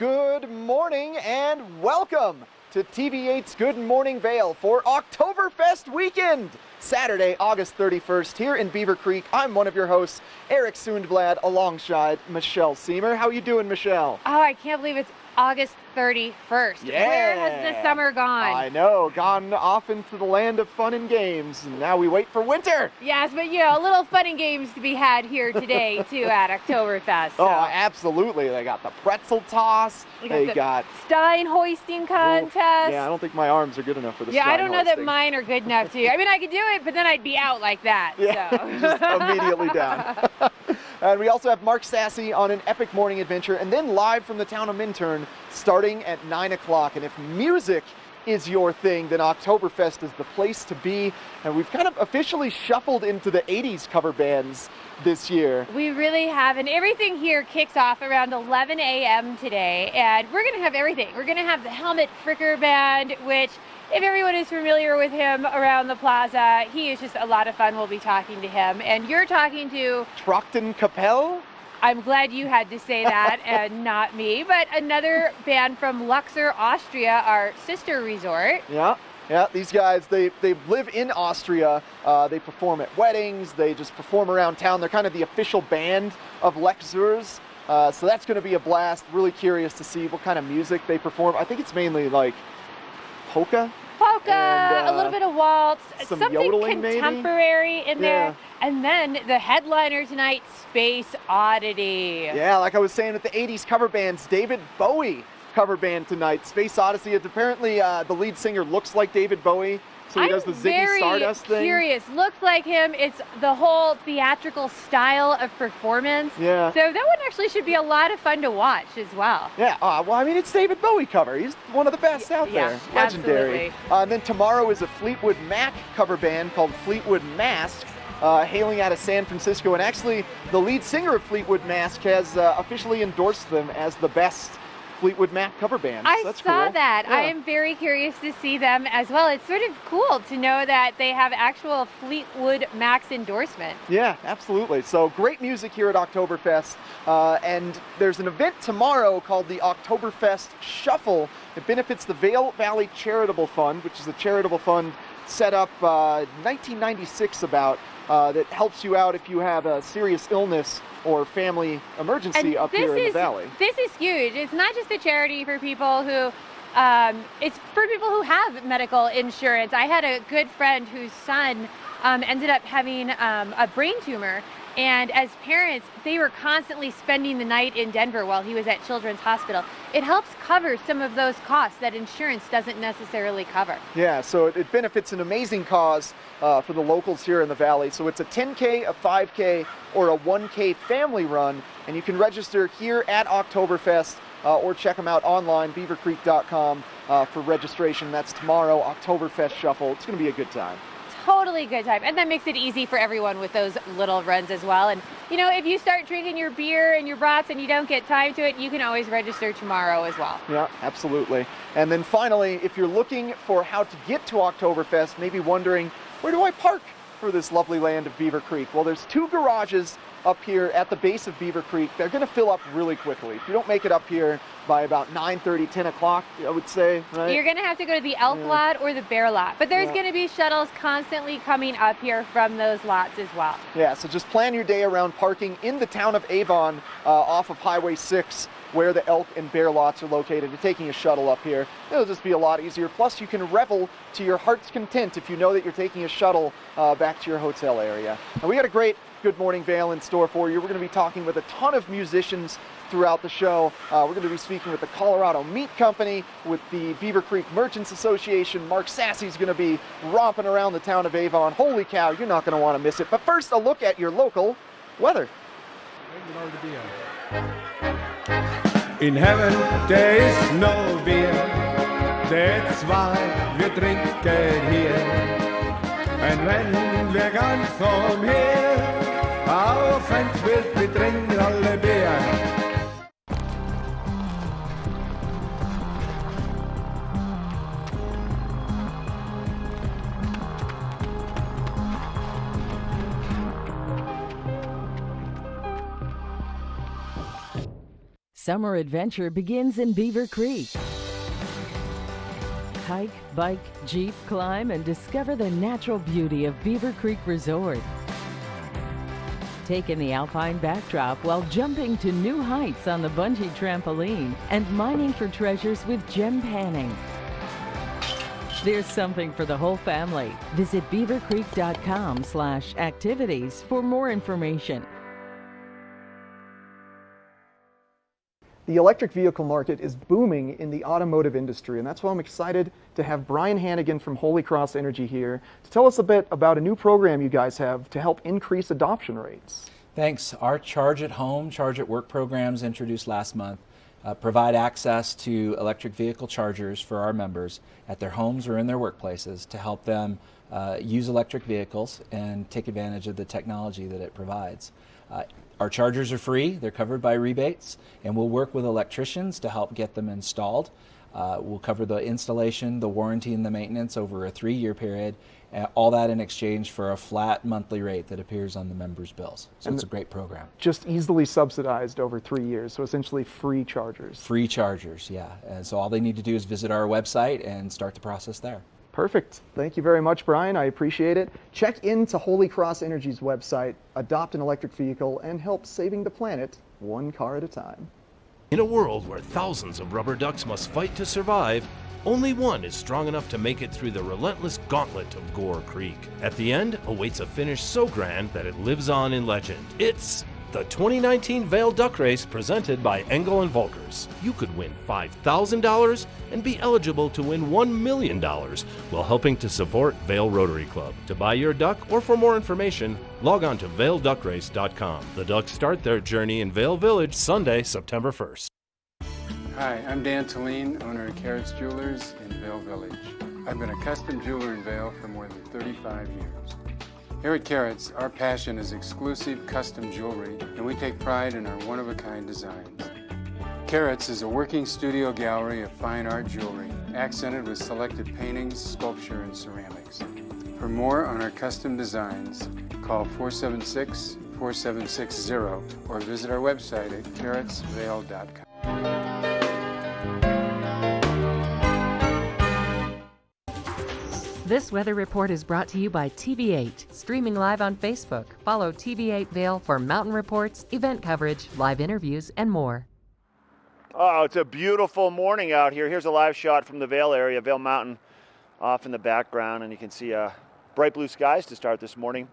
Good morning and welcome to TV8's Good Morning Vale for Oktoberfest weekend. Saturday, August 31st, here in Beaver Creek. I'm one of your hosts, Eric Sundblad, alongside Michelle Seymour. How you doing, Michelle? Oh, I can't believe it's August 31st. Yeah. Where has the summer gone? I know, gone off into the land of fun and games, and now we wait for winter. Yes, but a little fun and games to be had here today, too, at Oktoberfest. So. Oh, absolutely. They got the pretzel toss. They got Stein hoisting contest. Yeah, I don't think my arms are good enough for the Yeah, Stein I don't know hoisting. that mine are good enough to. I mean, I could do it, but then I'd be out like that. Yeah, so. just immediately down. And we also have Mark Sassy on an epic morning adventure, and then live from the town of Minturn, starting at 9 o'clock. And if music is your thing, then Oktoberfest is the place to be. And we've kind of officially shuffled into the 80s cover bands this year. We really have, and everything here kicks off around 11 a.m. today, and we're going to have everything. We're going to have the Helmet Fricker Band, which, if everyone is familiar with him around the plaza, he is just a lot of fun. We'll be talking to him, and you're talking to... Trochten Kapelle? I'm glad you had to say that and not me, but another band from Luxor, Austria, our sister resort. Yeah, these guys, they live in Austria. They perform at weddings. They just perform around town. They're kind of the official band of Luxor's. So that's going to be a blast. Really curious to see what kind of music they perform. I think it's mainly like polka. And, a little bit of waltz, something yodeling, contemporary maybe? in there. And then the headliner tonight, Space Oddity. Yeah, like I was saying with the 80s cover bands, David Bowie cover band tonight. Space Odyssey. It's apparently the lead singer looks like David Bowie. So he does the Ziggy Stardust thing. I'm very curious. Looks like him. It's the whole theatrical style of performance. Yeah. So that one actually should be a lot of fun to watch as well. Yeah. Well, I mean, it's David Bowie cover. He's one of the best out there. Legendary. And then tomorrow is a Fleetwood Mac cover band called Fleetwood Mask, hailing out of San Francisco. And actually, the lead singer of Fleetwood Mask has officially endorsed them as the best Fleetwood Mac cover band. I That's saw cool. that. Yeah. I am very curious to see them as well. It's sort of cool to know that they have actual Fleetwood Mac's endorsement. Yeah, absolutely. So great music here at Oktoberfest. And there's an event tomorrow called the Oktoberfest Shuffle. It benefits the Vail Valley Charitable Fund, which is a charitable fund set up 1996 that helps you out if you have a serious illness or family emergency up here in the valley. This is huge. It's not just a charity for people who, it's for people who have medical insurance. I had a good friend whose son ended up having a brain tumor, and as parents, they were constantly spending the night in Denver while he was at Children's Hospital. It helps cover some of those costs that insurance doesn't necessarily cover. Yeah, so it benefits an amazing cause for the locals here in the valley. So it's a 10K, a 5K, or a 1K family run, and you can register here at Oktoberfest or check them out online, beavercreek.com, for registration. That's tomorrow, Oktoberfest Shuffle. It's going to be a good time. Totally good time, and that makes it easy for everyone with those little runs as well. And if you start drinking your beer and your brats and you don't get time to it, you can always register tomorrow as well. Yeah, absolutely. And then finally, if you're looking for how to get to Oktoberfest, maybe wondering, where do I park for this lovely land of Beaver Creek? Well, there's 2 garages up here at the base of Beaver Creek. They're going to fill up really quickly. If you don't make it up here by about 9:30, 10 o'clock, I would say, right? You're going to have to go to the elk lot or the bear lot. But there's going to be shuttles constantly coming up here from those lots as well. Yeah, so just plan your day around parking in the town of Avon off of Highway 6, where the elk and bear lots are located, and taking a shuttle up here. It'll just be a lot easier. Plus, you can revel to your heart's content if you know that you're taking a shuttle back to your hotel area. And we got a great Good Morning Vale in store for you. We're going to be talking with a ton of musicians throughout the show. We're going to be speaking with the Colorado Meat Company, with the Beaver Creek Merchants Association. Mark Sassy's going to be romping around the town of Avon. Holy cow, you're not going to want to miss it. But first, a look at your local weather. In heaven there is no beer, that's why wir trinken hier. And wenn wir ganz umher auf ein Bild, wir trinken alle Bier. Summer adventure begins in Beaver Creek. Hike, bike, jeep, climb, and discover the natural beauty of Beaver Creek Resort. Take in the alpine backdrop while jumping to new heights on the bungee trampoline and mining for treasures with gem panning. There's something for the whole family. Visit beavercreek.com/activities for more information. The electric vehicle market is booming in the automotive industry, and that's why I'm excited to have Brian Hannigan from Holy Cross Energy here to tell us a bit about a new program you guys have to help increase adoption rates. Thanks. Our Charge at Home, Charge at Work programs introduced last month provide access to electric vehicle chargers for our members at their homes or in their workplaces to help them use electric vehicles and take advantage of the technology that it provides. Our chargers are free, they're covered by rebates, and we'll work with electricians to help get them installed. We'll cover the installation, the warranty, and the maintenance over a 3-year period, all that in exchange for a flat monthly rate that appears on the members' bills. So it's a great program. Just easily subsidized over 3 years, so essentially free chargers. Free chargers, yeah. And so all they need to do is visit our website and start the process there. Perfect. Thank you very much, Brian. I appreciate it. Check into Holy Cross Energy's website, adopt an electric vehicle, and help saving the planet one car at a time. In a world where thousands of rubber ducks must fight to survive, only one is strong enough to make it through the relentless gauntlet of Gore Creek. At the end awaits a finish so grand that it lives on in legend. It's the 2019 Vail Duck Race presented by Engel and Volkers. You could win $5,000 and be eligible to win $1 million while helping to support Vail Rotary Club. To buy your duck or for more information, log on to vailduckrace.com. The Ducks start their journey in Vail Village Sunday, September 1st. Hi, I'm Dan Talene, owner of Carrots Jewelers in Vail Village. I've been a custom jeweler in Vail for more than 35 years. Here at Carrots, our passion is exclusive custom jewelry, and we take pride in our one-of-a-kind designs. Carrots is a working studio gallery of fine art jewelry, accented with selected paintings, sculpture, and ceramics. For more on our custom designs, call 476-4760 or visit our website at carrotsvail.com. This weather report is brought to you by TV8, streaming live on Facebook. Follow TV8 Vail for mountain reports, event coverage, live interviews, and more. Oh, it's a beautiful morning out here. Here's a live shot from the Vail area, Vail Mountain off in the background, and you can see bright blue skies to start this morning.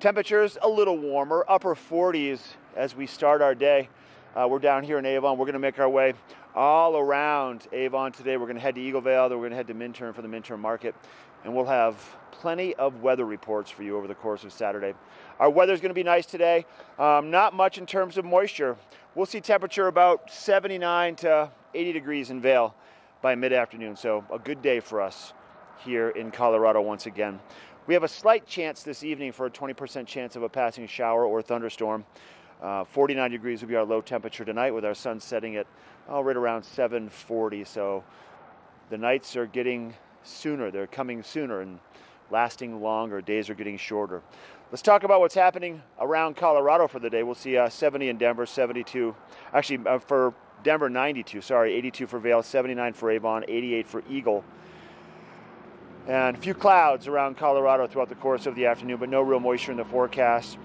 Temperatures a little warmer, upper 40s as we start our day. We're down here in Avon. We're going to make our way all around Avon today. We're going to head to Eaglevale, then we're going to head to Minturn for the Minturn Market, and we'll have plenty of weather reports for you over the course of Saturday. Our weather's going to be nice today. Not much in terms of moisture. We'll see temperature about 79 to 80 degrees in Vail by mid-afternoon, so a good day for us here in Colorado once again. We have a slight chance this evening for a 20% chance of a passing shower or thunderstorm. 49 degrees will be our low temperature tonight with our sun setting at right around 7:40, so the nights are getting sooner. They're coming sooner and lasting longer. Days are getting shorter. Let's talk about what's happening around Colorado for the day. We'll see 70 in Denver, 72. Actually, for Denver, 92. 82 for Vail, 79 for Avon, 88 for Eagle. And a few clouds around Colorado throughout the course of the afternoon, but no real moisture in the forecast.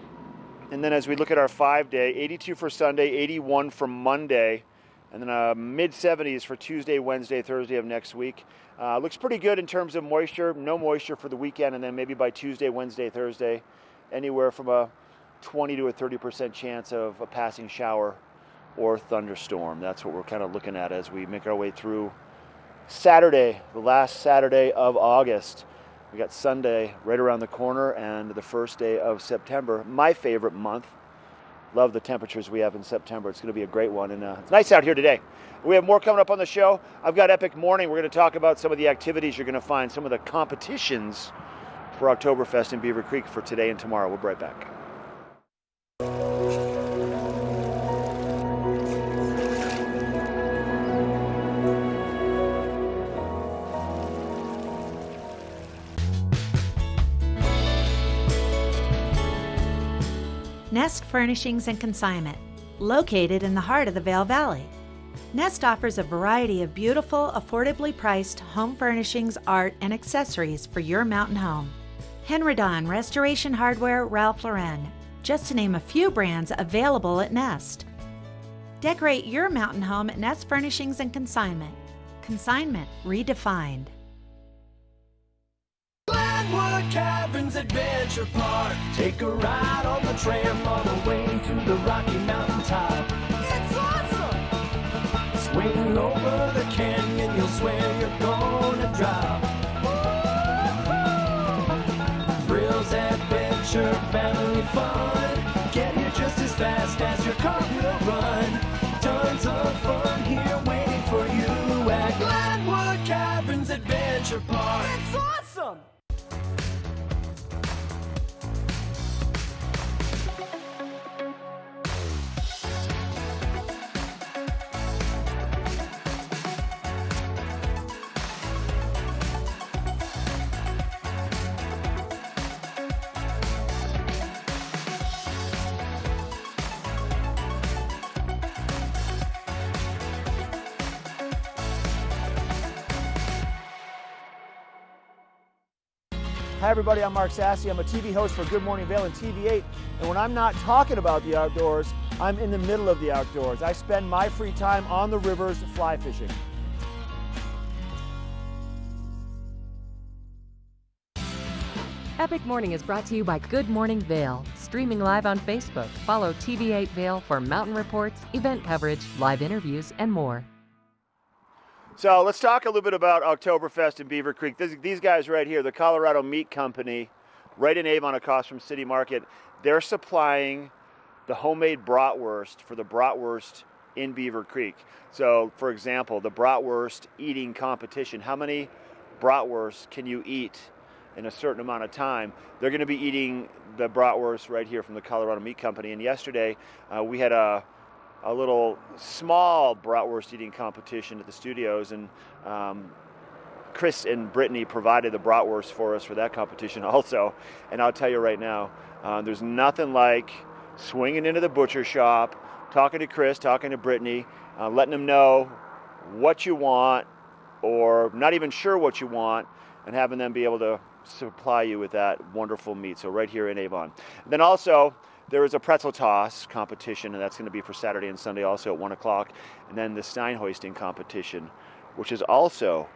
And then as we look at our 5-day, 82 for Sunday, 81 for Monday, and then mid-70s for Tuesday, Wednesday, Thursday of next week. Looks pretty good in terms of moisture. No moisture for the weekend, and then maybe by Tuesday, Wednesday, Thursday, anywhere from a 20 to a 30% chance of a passing shower or thunderstorm. That's what we're kind of looking at as we make our way through Saturday, the last Saturday of August. We got Sunday right around the corner and the first day of September, my favorite month. Love the temperatures we have in September. It's going to be a great one, and it's nice out here today. We have more coming up on the show. I've got Epic Morning. We're going to talk about some of the activities you're going to find, some of the competitions for Oktoberfest in Beaver Creek for today and tomorrow. We'll be right back. Nest Furnishings and Consignment, located in the heart of the Vail Valley. Nest offers a variety of beautiful, affordably priced home furnishings, art, and accessories for your mountain home. Henredon, Restoration Hardware, Ralph Lauren, just to name a few brands available at Nest. Decorate your mountain home at Nest Furnishings and Consignment. Consignment redefined. Glenwood Cabins Adventure Park. Take a ride on the tram all the way to the Rocky Mountain top. It's awesome! Swing over the canyon, you'll swear you're gonna drop. Thrills, adventure, family fun. Get here just as fast as your car will run. Tons of fun here waiting for you at Glenwood Cabins Adventure Park. It's awesome! Hi everybody, I'm Mark Sassy. I'm a TV host for Good Morning Vail and TV8. And when I'm not talking about the outdoors, I'm in the middle of the outdoors. I spend my free time on the rivers fly fishing. Epic Morning is brought to you by Good Morning Vail, streaming live on Facebook. Follow TV8 Vail for mountain reports, event coverage, live interviews, and more. So let's talk a little bit about Oktoberfest in Beaver Creek. These guys right here, the Colorado Meat Company, right in Avon across from City Market, they're supplying the homemade bratwurst for the bratwurst in Beaver Creek. So for example, the bratwurst eating competition, how many bratwursts can you eat in a certain amount of time? They're going to be eating the bratwurst right here from the Colorado Meat Company. And yesterday we had a little small bratwurst eating competition at the studios, and Chris and Brittany provided the bratwurst for us for that competition also. And I'll tell you right now, there's nothing like swinging into the butcher shop, talking to Chris, talking to Brittany, letting them know what you want or not even sure what you want, and having them be able to supply you with that wonderful meat. So right here in Avon. And then also, there is a pretzel toss competition, and that's going to be for Saturday and Sunday also at 1 o'clock. And then the Stein hoisting competition, which is also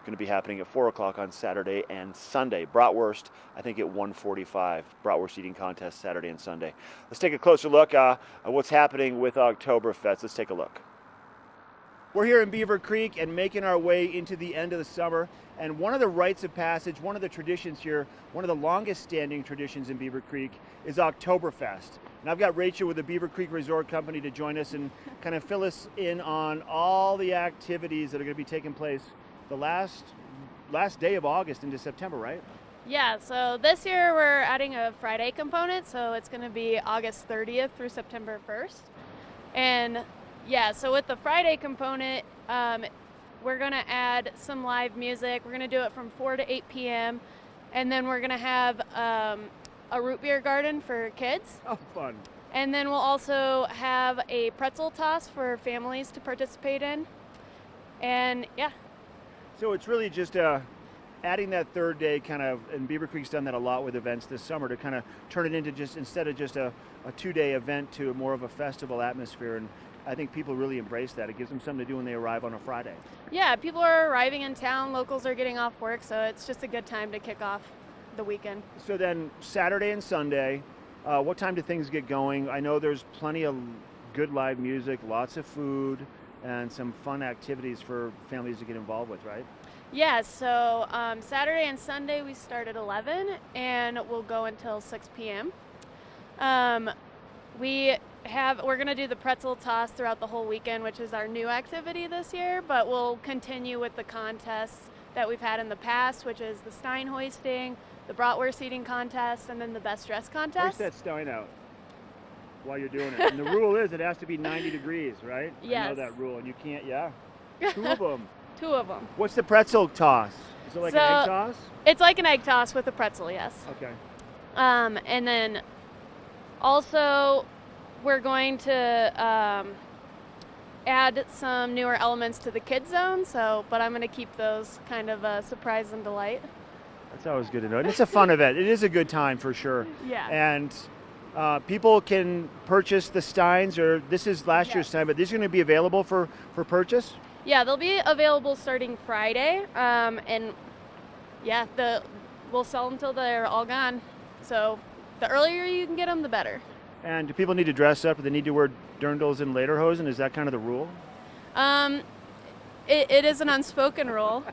going to be happening at 4 o'clock on Saturday and Sunday. Bratwurst, I think at 1:45. Bratwurst eating contest Saturday and Sunday. Let's take a closer look at what's happening with Oktoberfest. Let's take a look. We're here in Beaver Creek and making our way into the end of the summer. And one of the rites of passage, one of the traditions here, one of the longest standing traditions in Beaver Creek is Oktoberfest. And I've got Rachel with the Beaver Creek Resort Company to join us and kind of fill us in on all the activities that are going to be taking place the last day of August into September, right? Yeah, so this year we're adding a Friday component, so it's going to be August 30th through September 1st. And yeah, so with the Friday component, we're going to add some live music. We're going to do it from 4 to 8 p.m. And then we're going to have a root beer garden for kids. Oh, fun. And then we'll also have a pretzel toss for families to participate in. And yeah. So it's really just adding that third day kind of, and Beaver Creek's done that a lot with events this summer, to kind of turn it into just, instead of just a 2-day event, to more of a festival atmosphere. And I think people really embrace that. It gives them something to do when they arrive on a Friday. Yeah, people are arriving in town, locals are getting off work, so it's just a good time to kick off the weekend. So then Saturday and Sunday, what time do things get going? I know there's plenty of good live music, lots of food, and some fun activities for families to get involved with, right? Yeah, so Saturday and Sunday we start at 11 and we'll go until 6 p.m. We're going to do the pretzel toss throughout the whole weekend, which is our new activity this year, but we'll continue with the contests that we've had in the past, which is the Stein hoisting, the bratwurst eating contest, and then the best dress contest. Hoist that Stein out while you're doing it. And the rule is it has to be 90 degrees, right? Yes. I know that rule, and you can't, yeah. 2 of them. 2 of them. What's the pretzel toss? Is it like an egg toss? It's like an egg toss with a pretzel, yes. Okay. And then also we're going to add some newer elements to the kids zone. But I'm going to keep those kind of a surprise and delight. That's always good to know. And it's a fun event. It is a good time for sure. Yeah. And people can purchase the steins, or this is last year's stein, but these are going to be available for purchase? Yeah, they'll be available starting Friday. And yeah, we'll sell them until they're all gone. So the earlier you can get them, the better. And do people need to dress up? Do they need to wear dirndls and lederhosen? Is that kind of the rule? It is an unspoken rule.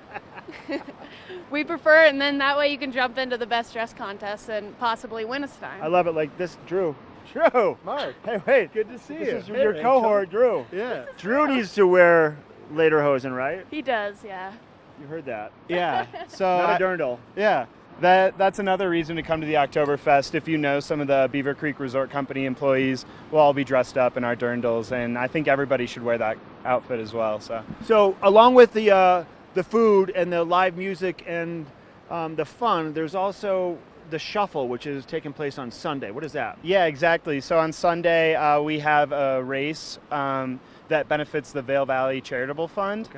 We prefer, and then that way you can jump into the best dress contest and possibly win a stein. I love it. Like this, Drew. Drew! Mark. Hey, wait. Good to see you. This is your cohort, Drew. Yeah. Drew needs to wear lederhosen, right? He does, yeah. You heard that. Yeah. So Not a dirndl. Yeah. That's another reason to come to the Oktoberfest. If you know some of the Beaver Creek Resort Company employees, we'll all be dressed up in our dirndls, and I think everybody should wear that outfit as well. So along with the food and the live music and the fun, there's also the shuffle, which is taking place on Sunday. What is that? Yeah, exactly. So on Sunday, we have a race that benefits the Vail Valley Charitable Fund,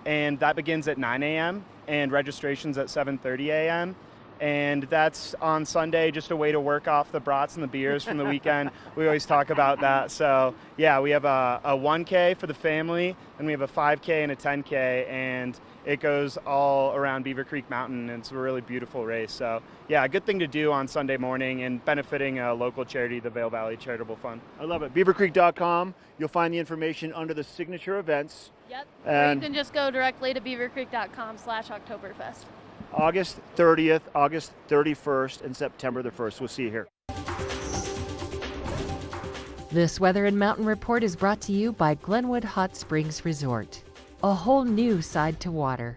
and that begins at 9 a.m. and registration's at 7:30 a.m. And that's on Sunday, just a way to work off the brats and the beers from the weekend. We always talk about that. So yeah, we have a 1K for the family, and we have a 5K and a 10K, and it goes all around Beaver Creek Mountain, and it's a really beautiful race. So yeah, a good thing to do on Sunday morning and benefiting a local charity, the Vail Valley Charitable Fund. I love it. beavercreek.com. You'll find the information under the signature events. Yep. And or you can just go directly to beavercreek.com/Oktoberfest. August 30th, August 31st, and September the 1st. We'll see you here. This Weather and Mountain Report is brought to you by Glenwood Hot Springs Resort. A whole new side to water.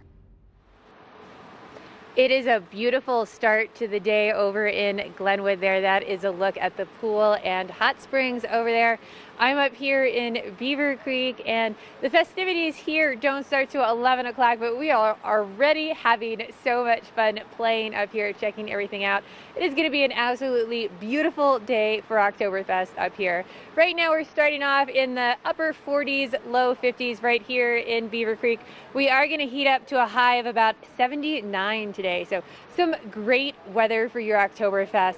It is a beautiful start to the day over in Glenwood there. That is a look at the pool and hot springs over there. I'm up here in Beaver Creek, and the festivities here don't start till 11 o'clock, but we are already having so much fun playing up here, checking everything out. It is going to be an absolutely beautiful day for Oktoberfest up here. Right now we're starting off in the upper 40s, low 50s right here in Beaver Creek. We are going to heat up to a high of about 79 today, so some great weather for your Oktoberfest.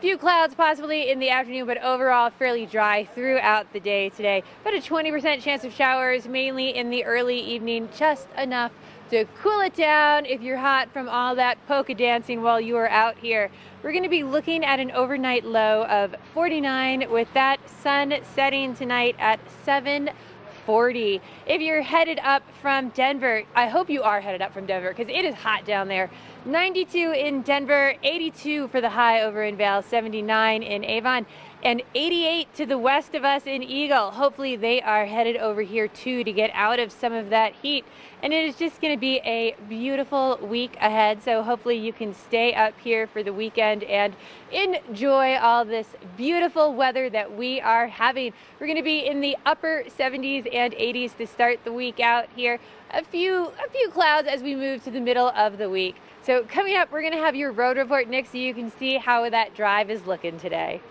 Few clouds possibly in the afternoon, but overall fairly dry throughout the day today. About a 20% chance of showers, mainly in the early evening, just enough to cool it down if you're hot from all that polka dancing while you are out here. We're going to be looking at an overnight low of 49 with that sun setting tonight at 7:40. If you're headed up from Denver, I hope you are headed up from Denver because it is hot down there. 92 in Denver, 82 for the high over in Vail, 79 in Avon, and 88 to the west of us in Eagle. Hopefully they are headed over here too to get out of some of that heat. And it is just going to be a beautiful week ahead, so hopefully you can stay up here for the weekend and enjoy all this beautiful weather that we are having. We're going to be in the upper 70s and 80s to start the week out here. A few clouds as we move to the middle of the week. So coming up, we're going to have your road report, Nick, so you can see how that drive is looking today.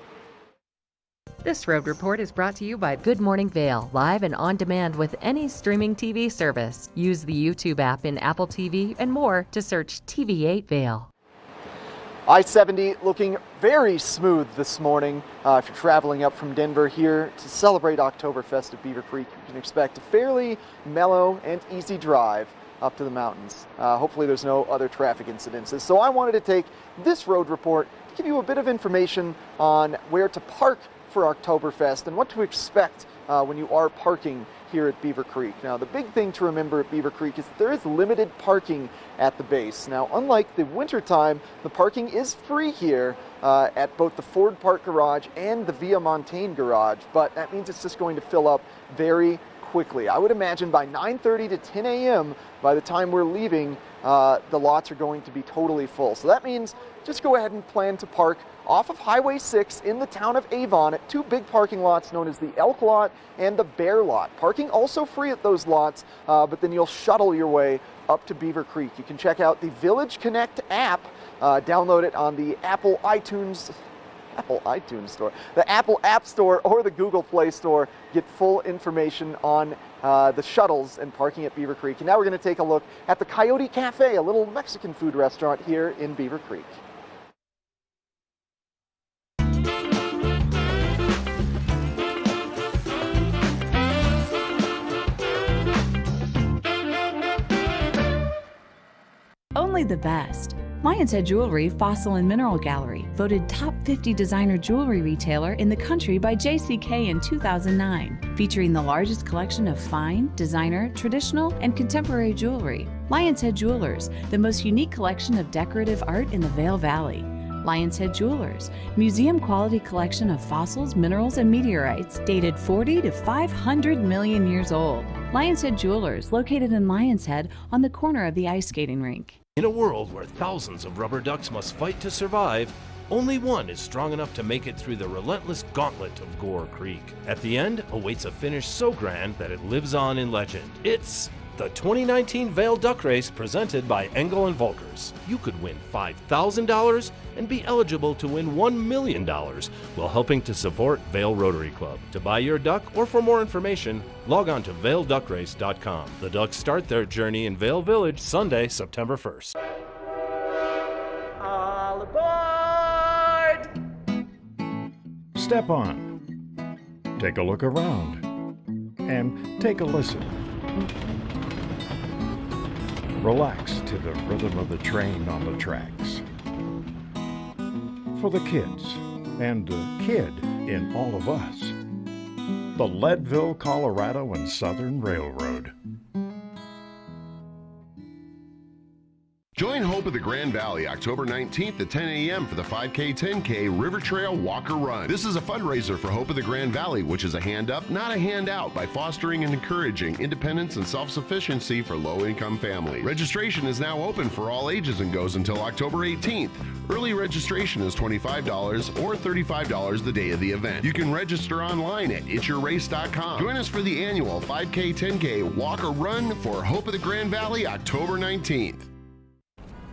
This road report is brought to you by Good Morning Vail, live and on demand with any streaming TV service. Use the YouTube app in Apple TV and more to search TV8 Vail. I-70 looking very smooth this morning. If you're traveling up from Denver here to celebrate Oktoberfest at Beaver Creek, you can expect a fairly mellow and easy drive up to the mountains. Hopefully there's no other traffic incidences. So I wanted to take this road report to give you a bit of information on where to park for Oktoberfest and what to expect when you are parking here at Beaver Creek. Now, the big thing to remember at Beaver Creek is that there is limited parking at the base. Now, unlike the wintertime, the parking is free here at both the Ford Park Garage and the Via Montaigne Garage, but that means it's just going to fill up very quickly. I would imagine by 9:30 to 10 a.m., by the time we're leaving, the lots are going to be totally full. So that means just go ahead and plan to park off of Highway 6 in the town of Avon at two big parking lots known as the Elk Lot and the Bear Lot. Parking also free at those lots, but then you'll shuttle your way up to Beaver Creek. You can check out the Village Connect app, download it on the Apple iTunes Apple iTunes Store, the Apple App Store, or the Google Play Store. Get full information on the shuttles and parking at Beaver Creek. And now we're going to take a look at the Coyote Cafe, a little Mexican food restaurant here in Beaver Creek. Only the best. Lion's Head Jewelry Fossil and Mineral Gallery, voted top 50 designer jewelry retailer in the country by JCK in 2009, featuring the largest collection of fine, designer, traditional, and contemporary jewelry. Lion's Head Jewelers, the most unique collection of decorative art in the Vail Valley. Lion's Head Jewelers, museum quality collection of fossils, minerals, and meteorites dated 40 to 500 million years old. Lion's Head Jewelers, located in Lion's Head on the corner of the ice skating rink. In a world where thousands of rubber ducks must fight to survive, only one is strong enough to make it through the relentless gauntlet of Gore Creek. At the end awaits a finish so grand that it lives on in legend. It's the 2019 Vail Duck Race presented by Engel & Volkers. You could win $5,000 and be eligible to win $1 million while helping to support Vail Rotary Club. To buy your duck or for more information, log on to vailduckrace.com. The Ducks start their journey in Vail Village Sunday, September 1st. All aboard! Step on. Take a look around. And take a listen. Relax to the rhythm of the train on the tracks. For the kids, and the kid in all of us, the Leadville, Colorado and Southern Railroad. Join Hope of the Grand Valley October 19th at 10 a.m. for the 5K 10K River Trail Walker Run. This is a fundraiser for Hope of the Grand Valley, which is a hand up, not a handout, by fostering and encouraging independence and self-sufficiency for low-income families. Registration is now open for all ages and goes until October 18th. Early registration is $25 or $35 the day of the event. You can register online at itsyourrace.com. Join us for the annual 5K 10K Walker Run for Hope of the Grand Valley October 19th.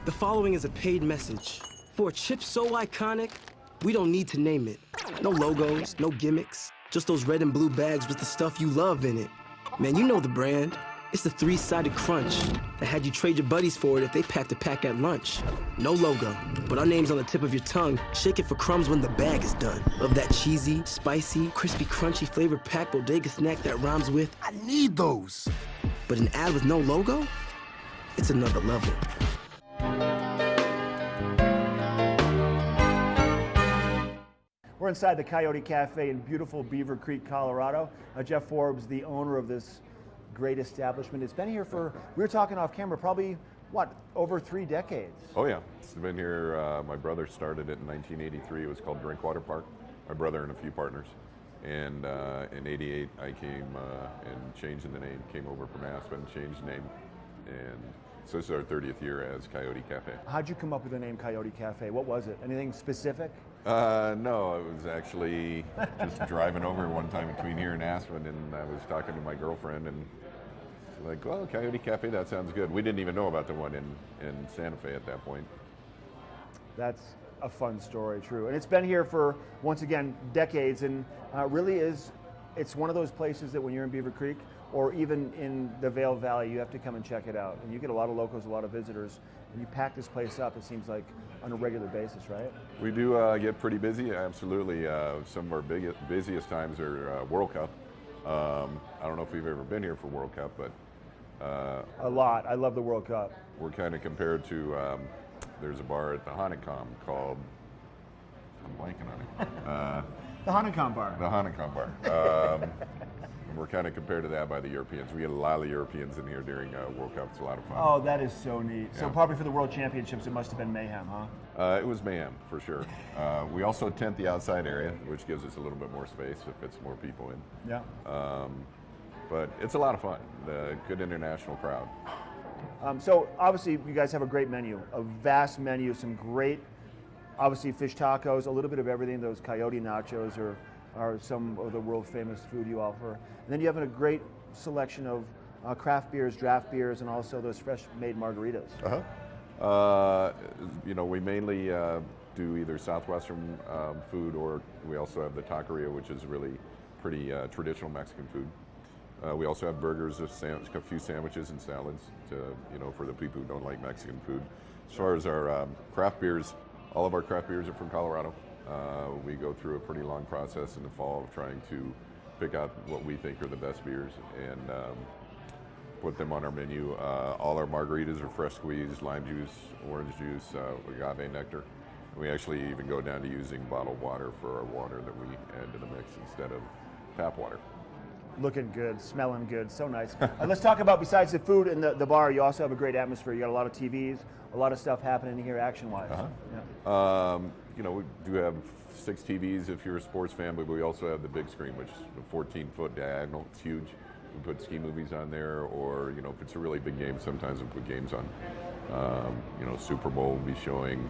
The following is a paid message. For a chip so iconic, we don't need to name it. No logos, no gimmicks, just those red and blue bags with the stuff you love in it. Man, you know the brand. It's the three-sided crunch that had you trade your buddies for it if they packed a pack at lunch. No logo, but our name's on the tip of your tongue. Shake it for crumbs when the bag is done. Love that cheesy, spicy, crispy, crunchy flavor packed bodega snack that rhymes with, I need those. But an ad with no logo? It's another level. We're inside the Coyote Cafe in beautiful Beaver Creek, Colorado. Jeff Forbes, the owner of this great establishment. It's been here for, we were talking off camera, probably, what, over 3 decades? Oh yeah, it's been here, my brother started it in 1983. It was called Drinkwater Park, my brother and a few partners. And in 88, I came and changed the name, came over from Aspen, changed the name. And so this is our 30th year as Coyote Cafe. How'd you come up with the name Coyote Cafe? What was it? Anything specific? No, I was actually just driving over one time between here and Aspen, and I was talking to my girlfriend, and she's like, well, Coyote Cafe, that sounds good. We didn't even know about the one in Santa Fe at that point. That's a fun story, true. And it's been here for, once again, decades, and really is, it's one of those places that when you're in Beaver Creek, or even in the Vail Valley, you have to come and check it out. And you get a lot of locals, a lot of visitors, and you pack this place up, it seems like, on a regular basis, right? We do get pretty busy, absolutely. Some of our busiest times are World Cup. I don't know if you've ever been here for World Cup, but... a lot. I love the World Cup. We're kind of compared to, there's a bar at the Honeycomb called, I'm blanking on it. The Honeycomb Bar. The Honeycomb Bar. We're kind of compared to that by the Europeans. We get a lot of Europeans in here during World Cup. It's a lot of fun. Oh, that is so neat. Yeah. So probably for the World Championships, it must have been mayhem, huh? It was mayhem, for sure. We also tent the outside area, which gives us a little bit more space if it's more people in. Yeah. But it's a lot of fun. Good international crowd. So obviously you guys have a great menu, a vast menu, some great, obviously fish tacos, a little bit of everything. Those coyote nachos are some of the world famous food you offer. And then you have a great selection of craft beers, draft beers, and also those fresh made margaritas. You know, we mainly do either Southwestern food, or we also have the taqueria, which is really pretty traditional Mexican food. We also have burgers, a few sandwiches and salads for the people who don't like Mexican food. As far as our craft beers, all of our craft beers are from Colorado. We go through a pretty long process in the fall of trying to pick out what we think are the best beers and put them on our menu. All our margaritas are fresh squeezed, lime juice, orange juice, agave nectar. We actually even go down to using bottled water for our water that we add to the mix instead of tap water. Looking good, smelling good, so nice. Let's talk about, besides the food and the bar, you also have a great atmosphere. You got a lot of TVs, a lot of stuff happening here action-wise. Uh-huh. Yeah. We do have 6 TVs if you're a sports fan, but we also have the big screen, which is a 14-foot diagonal. It's huge. We put ski movies on there, or if it's a really big game, sometimes we put games on. Super Bowl will be showing,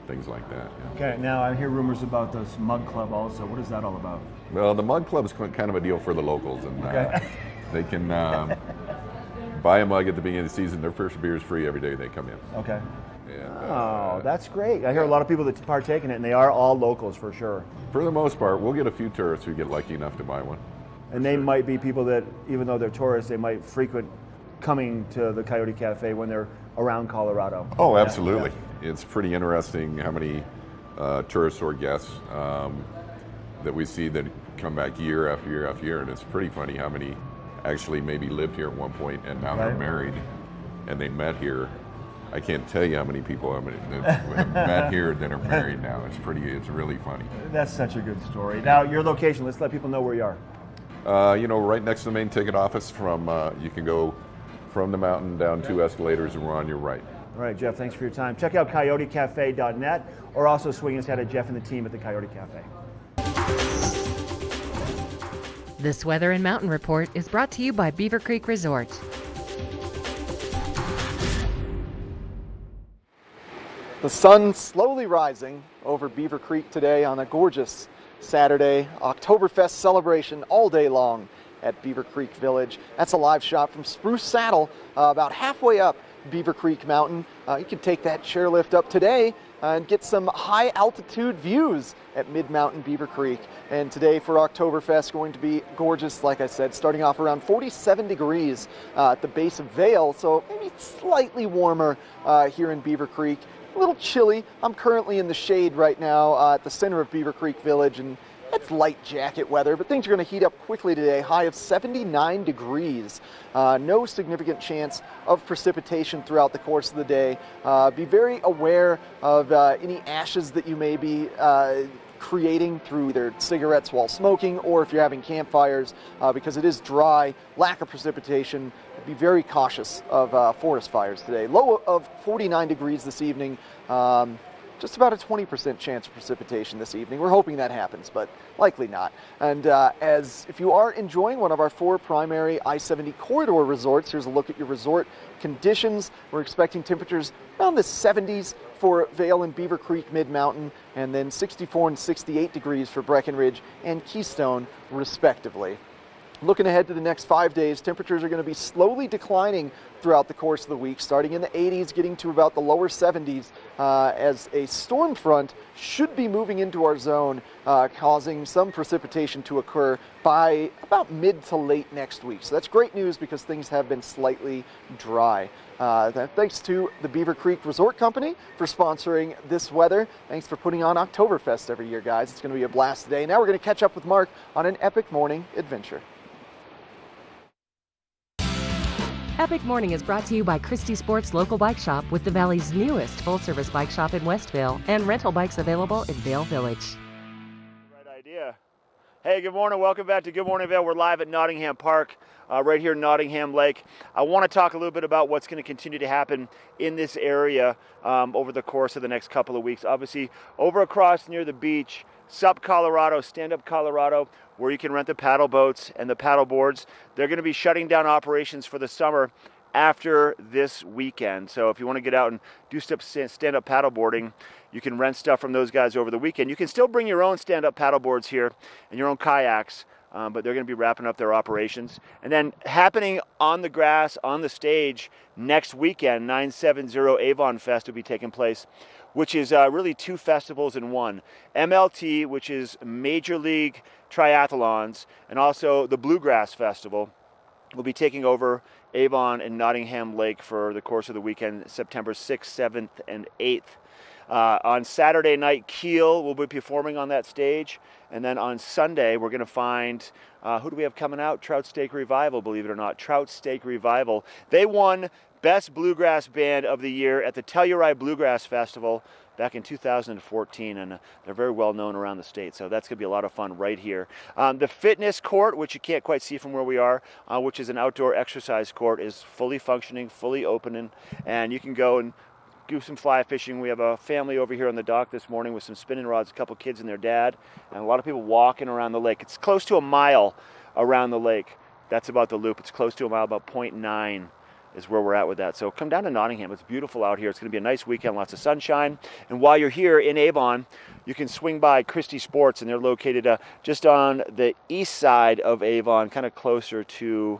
things like that. Yeah. Okay, now I hear rumors about this Mug Club also. What is that all about? Well, the Mug Club is kind of a deal for the locals, and they can buy a mug at the beginning of the season. Their first beer is free every day they come in. Okay. And, that's great. I hear a lot of people that partake in it, and they are all locals for sure. For the most part, we'll get a few tourists who get lucky enough to buy one. And they might be people that, even though they're tourists, they might frequent coming to the Coyote Cafe when they're around Colorado. Oh, absolutely. Yeah. It's pretty interesting how many tourists or guests that we see that come back year after year after year, and it's pretty funny how many actually maybe lived here at one point and now they're married and they met here. I can't tell you how many people that have met here that are married now. It's really funny. That's such a good story. Now, your location, let's let people know where you are. Right next to the main ticket office. You can go from the mountain down 2 escalators and we're on your right. All right, Jeff, thanks for your time. Check out coyotecafe.net or also swing us at Jeff and the team at the Coyote Cafe. This weather and mountain report is brought to you by Beaver Creek Resort. The sun slowly rising over Beaver Creek today on a gorgeous Saturday Oktoberfest celebration all day long at Beaver Creek Village. That's a live shot from Spruce Saddle, about halfway up Beaver Creek Mountain. You can take that chairlift up today and get some high altitude views at Mid-Mountain Beaver Creek. And today for Oktoberfest going to be gorgeous, like I said, starting off around 47 degrees at the base of Vail, so maybe slightly warmer here in Beaver Creek. A little chilly. I'm currently in the shade right now at the center of Beaver Creek Village, and it's light jacket weather, but things are going to heat up quickly today. High of 79 degrees. No significant chance of precipitation throughout the course of the day. Be very aware of any ashes that you may be creating through either cigarettes while smoking or if you're having campfires, because it is dry, lack of precipitation. Be very cautious of forest fires today. Low of 49 degrees this evening. Just about a 20% chance of precipitation this evening. We're hoping that happens, but likely not. And as if you are enjoying one of our 4 primary I-70 corridor resorts, here's a look at your resort conditions. We're expecting temperatures around the 70s for Vail and Beaver Creek Mid-Mountain, and then 64 and 68 degrees for Breckenridge and Keystone, respectively. Looking ahead to the next 5 days, temperatures are going to be slowly declining throughout the course of the week, starting in the 80s, getting to about the lower 70s, as a storm front should be moving into our zone, causing some precipitation to occur by about mid to late next week. So that's great news because things have been slightly dry. Thanks to the Beaver Creek Resort Company for sponsoring this weather. Thanks for putting on Oktoberfest every year, guys. It's going to be a blast today. Now we're going to catch up with Mark on an epic morning adventure. Epic Morning is brought to you by Christie Sports Local Bike Shop, with the Valley's newest full-service bike shop in Westville and rental bikes available in Vail Village. Right idea. Hey, good morning. Welcome back to Good Morning Vail. We're live at Nottingham Park, right here in Nottingham Lake. I want to talk a little bit about what's going to continue to happen in this area over the course of the next couple of weeks. Obviously, over across near the beach, SUP Colorado, Stand Up Colorado, where you can rent the paddle boats and the paddle boards. They're going to be shutting down operations for the summer after this weekend. So if you want to get out and do stand-up paddle boarding, you can rent stuff from those guys over the weekend. You can still bring your own stand-up paddle boards here and your own kayaks, but they're going to be wrapping up their operations. And then happening on the grass, on the stage, next weekend, 970 Avon Fest will be taking place, which is really 2 festivals in one. MLT, which is Major League Triathlons, and also the Bluegrass Festival will be taking over Avon and Nottingham Lake for the course of the weekend, September 6th, 7th, and 8th. On Saturday night, Kiel will be performing on that stage. And then on Sunday, we're going to find, who do we have coming out? Trout Steak Revival, believe it or not. Trout Steak Revival. They won Best Bluegrass Band of the Year at the Telluride Bluegrass Festival back in 2014, and they're very well known around the state, so that's going to be a lot of fun right here. The fitness court, which you can't quite see from where we are, which is an outdoor exercise court, is fully functioning, fully opening, and you can go and do some fly fishing. We have a family over here on the dock this morning with some spinning rods, a couple kids and their dad, and a lot of people walking around the lake. It's close to a mile around the lake. That's about the loop. It's close to a mile, about 0.9 is where we're at with that. So come down to Nottingham. It's beautiful out here. It's going to be a nice weekend, lots of sunshine. And while you're here in Avon, you can swing by Christie Sports, and they're located just on the east side of Avon, kind of closer to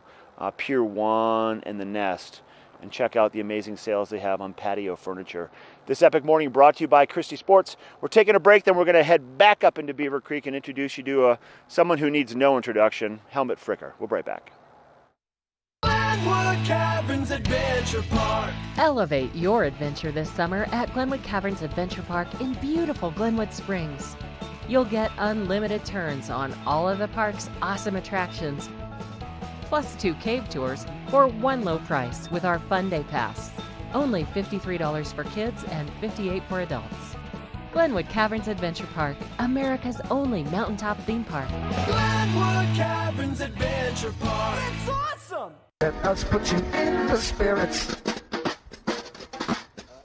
Pier 1 and the Nest, and check out the amazing sales they have on patio furniture. This Epic Morning brought to you by Christie Sports. We're taking a break, then we're going to head back up into Beaver Creek and introduce you to someone who needs no introduction, Helmut Fricker. We'll be right back. Glenwood Caverns Adventure Park. Elevate your adventure this summer at Glenwood Caverns Adventure Park in beautiful Glenwood Springs. You'll get unlimited turns on all of the park's awesome attractions, plus 2 cave tours for one low price with our Fun Day Pass. Only $53 for kids and $58 for adults. Glenwood Caverns Adventure Park, America's only mountaintop theme park. Glenwood Caverns Adventure Park. It's awesome! Let us put you in the spirits.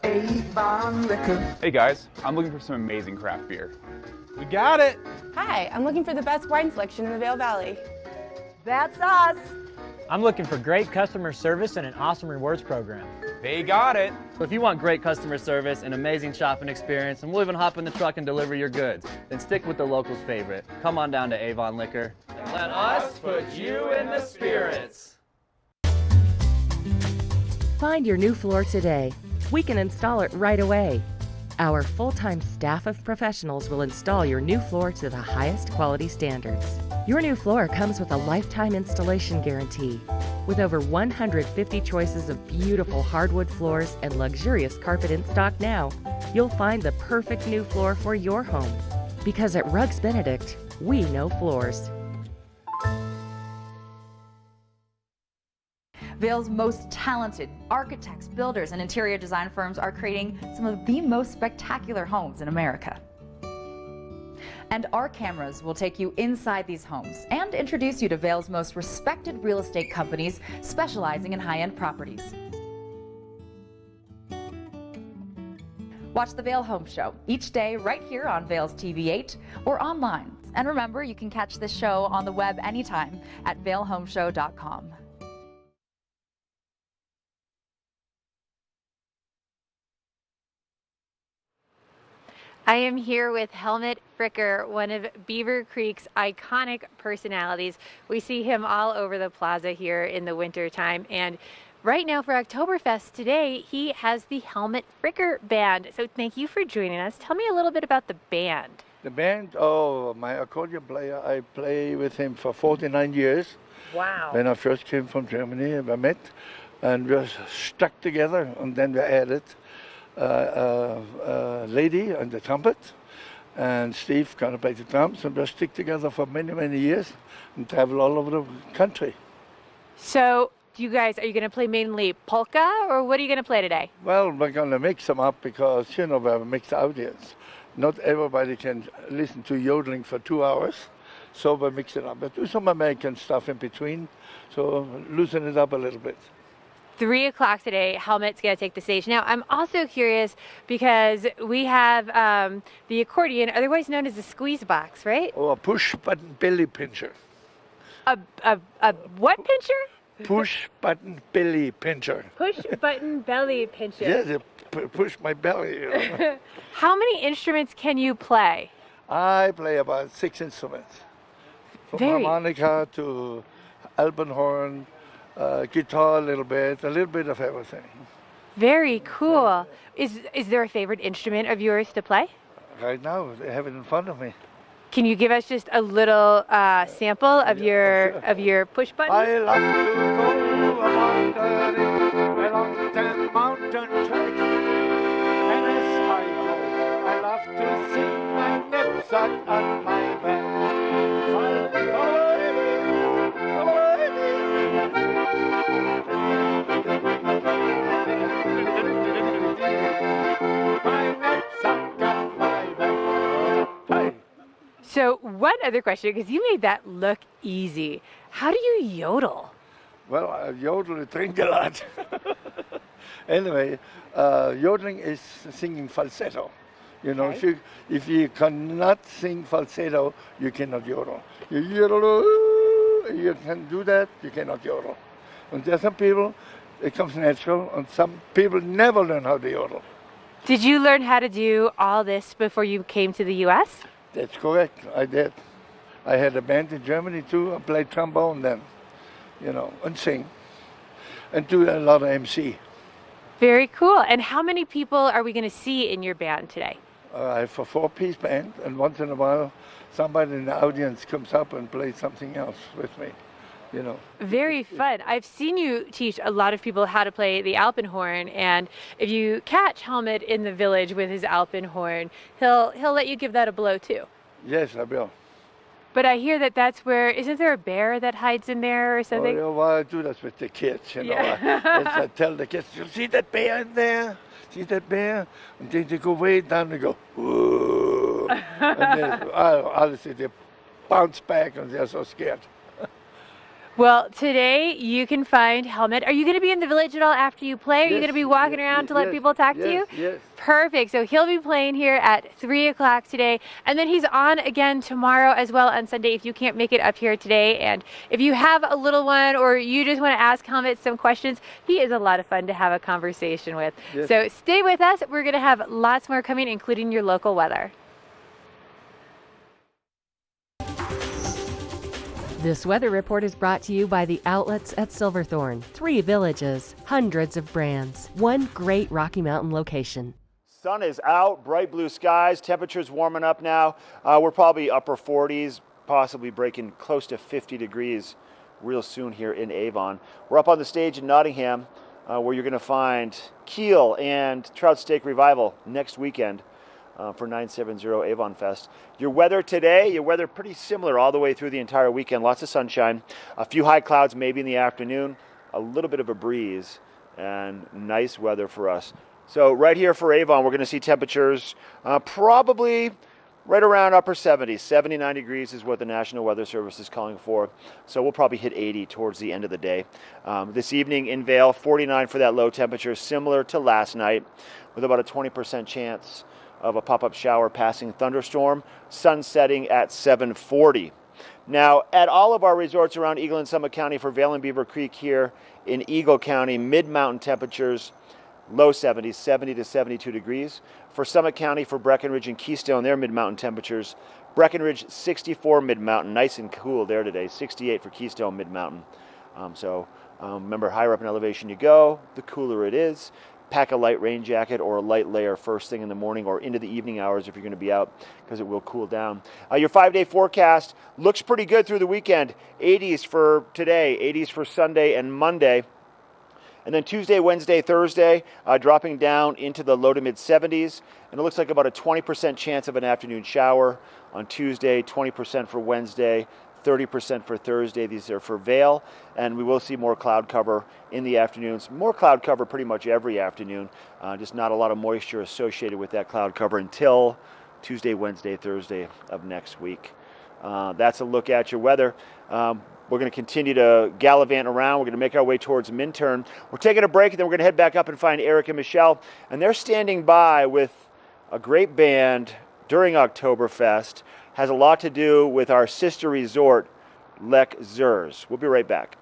Avon Liquor. Hey guys, I'm looking for some amazing craft beer. We got it! Hi, I'm looking for the best wine selection in the Vail Valley. That's us! I'm looking for great customer service and an awesome rewards program. They got it! So if you want great customer service and amazing shopping experience, and we'll even hop in the truck and deliver your goods, then stick with the locals' favorite. Come on down to Avon Liquor. And let us put you in the spirits. Find your new floor today. We can install it right away. Our full-time staff of professionals will install your new floor to the highest quality standards. Your new floor comes with a lifetime installation guarantee. With over 150 choices of beautiful hardwood floors and luxurious carpet in stock now, you'll find the perfect new floor for your home. Because at Rugs Benedict, we know floors. Vail's most talented architects, builders, and interior design firms are creating some of the most spectacular homes in America. And our cameras will take you inside these homes and introduce you to Vail's most respected real estate companies specializing in high-end properties. Watch the Vail Home Show each day right here on Vail's TV8 or online. And remember, you can catch this show on the web anytime at vailhomeshow.com. I am here with Helmut Fricker, one of Beaver Creek's iconic personalities. We see him all over the plaza here in the winter time. And right now for Oktoberfest today, he has the Helmut Fricker Band. So thank you for joining us. Tell me a little bit about the band. The band, my accordion player, I play with him for 49 years. Wow. When I first came from Germany, we met and we were stuck together, and then we added a lady on the trumpet, and Steve kind of played the drums, and we stick together for many, many years and travel all over the country. So are you going to play mainly polka, or what are you going to play today? Well, we're going to mix them up because, we have a mixed audience. Not everybody can listen to yodeling for 2 hours, so we mix it up. But do some American stuff in between, so loosen it up a little bit. 3 o'clock today, Helmut's going to take the stage. Now, I'm also curious because we have the accordion, otherwise known as a squeeze box, right? Or a push-button belly pincher. A what pincher? Push-button belly pincher. Push-button belly pincher. Yes, it push my belly. How many instruments can you play? I play about 6 instruments. From Very. harmonica to alpenhorn, guitar a little bit of everything. Very cool. Is there a favorite instrument of yours to play? Right now, they have it in front of me. Can you give us just a little sample of your push button? I love to go along the mountain track, and as I go, I love to sing my knapsack on my back. My knapsack on my back. Hey. So one other question, because you made that look easy. How do you yodel? Well, I yodel and drink a lot. Anyway, yodeling is singing falsetto. You know, Okay. if you cannot sing falsetto, you cannot yodel. You yodel, you can do that, you cannot yodel. And there are some people, it comes natural, and some people never learn how to yodel. Did you learn how to do all this before you came to the U.S.? That's correct, I did. I had a band in Germany too. I played trombone then, you know, and sing, and do a lot of MC. Very cool. And how many people are we going to see in your band today? I have a 4-piece band, and once in a while, somebody in the audience comes up and plays something else with me, you know. Very fun. I've seen you teach a lot of people how to play the alpenhorn, and if you catch Helmut in the village with his alpenhorn, he'll let you give that a blow too. Yes, I will. But I hear that that's where, isn't there a bear that hides in there or something? Oh, yeah, well, I do that with the kids, you know. Yeah. I tell the kids, you see that bear in there? See that bear? And then they go way down and go, whoa. And then, honestly, they bounce back and they're so scared. Well, today you can find Helmut. Are you going to be in the village at all after you play? Are you Yes, going to be walking around to let yes, people talk to you? Yes. Perfect. So he'll be playing here at 3 o'clock today. And then he's on again tomorrow as well on Sunday if you can't make it up here today. And if you have a little one or you just want to ask Helmut some questions, he is a lot of fun to have a conversation with. Yes. So stay with us. We're going to have lots more coming, including your local weather. This weather report is brought to you by the outlets at Silverthorne. 3 villages, hundreds of brands, one great Rocky Mountain location. Sun is out, bright blue skies, temperatures warming up now. We're probably upper 40s, possibly breaking close to 50 degrees real soon here in Avon. We're up on the stage in Nottingham where you're going to find Keel and Trout Steak Revival next weekend for 970 Avon Fest. Your weather today, pretty similar all the way through the entire weekend. Lots of sunshine, a few high clouds maybe in the afternoon, a little bit of a breeze, and nice weather for us. So right here for Avon, we're going to see temperatures probably right around upper 70s. 79 degrees is what the National Weather Service is calling for. So we'll probably hit 80 towards the end of the day. This evening in Vail, 49 for that low temperature, similar to last night, with about a 20% chance of a pop-up shower passing thunderstorm. Sun setting at 7:40. Now, at all of our resorts around Eagle and Summit County for Vail and Beaver Creek here in Eagle County, mid-mountain temperatures, low 70s, 70 to 72 degrees. For Summit County, for Breckenridge and Keystone, their mid-mountain temperatures. Breckenridge, 64 mid-mountain, nice and cool there today. 68 for Keystone mid-mountain. Remember, higher up in elevation you go, the cooler it is. Pack a light rain jacket or a light layer first thing in the morning or into the evening hours if you're going to be out, because it will cool down. Your 5-day forecast looks pretty good through the weekend. 80s for today, 80s for Sunday and Monday. And then Tuesday, Wednesday, Thursday, dropping down into the low to mid 70s. And it looks like about a 20% chance of an afternoon shower on Tuesday, 20% for Wednesday, 30% for Thursday. These are for Vail, and we will see more cloud cover in the afternoons. More cloud cover pretty much every afternoon, just not a lot of moisture associated with that cloud cover until Tuesday, Wednesday, Thursday of next week. That's a look at your weather. We're going to continue to gallivant around. We're going to make our way towards Minturn. We're taking a break, and then we're going to head back up and find Eric and Michelle, and they're standing by with a great band during Oktoberfest. Has a lot to do with our sister resort, Lech Zers. We'll be right back.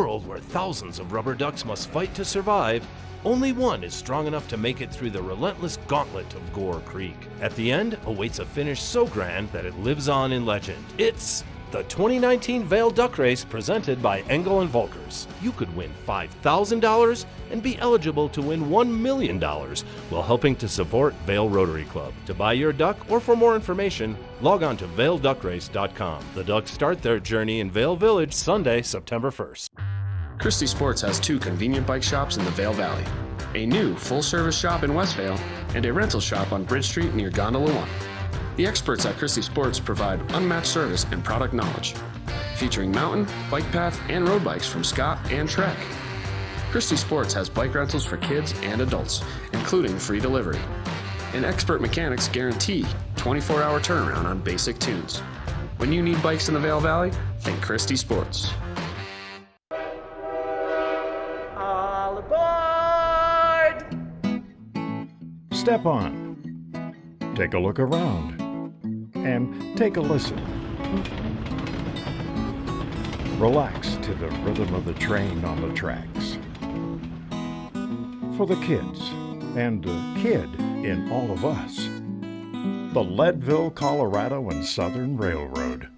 world where thousands of rubber ducks must fight to survive, only one is strong enough to make it through the relentless gauntlet of Gore Creek. At the end awaits a finish so grand that it lives on in legend. It's the 2019 Vail Duck Race presented by Engel & Volkers. You could win $5,000 and be eligible to win $1 million while helping to support Vail Rotary Club. To buy your duck or for more information, log on to vailduckrace.com. The Ducks start their journey in Vail Village Sunday, September 1st. Christie Sports has 2 convenient bike shops in the Vail Valley, a new full-service shop in West Vail, and a rental shop on Bridge Street near Gondola 1. The experts at Christie Sports provide unmatched service and product knowledge, featuring mountain, bike path, and road bikes from Scott and Trek. Christie Sports has bike rentals for kids and adults, including free delivery. And expert mechanics guarantee 24-hour turnaround on basic tunes. When you need bikes in the Vail Valley, think Christie Sports. All aboard! Step on. Take a look around. And take a listen. Relax to the rhythm of the train on the tracks. For the kids, and the kid in all of us, the Leadville, Colorado and Southern Railroad.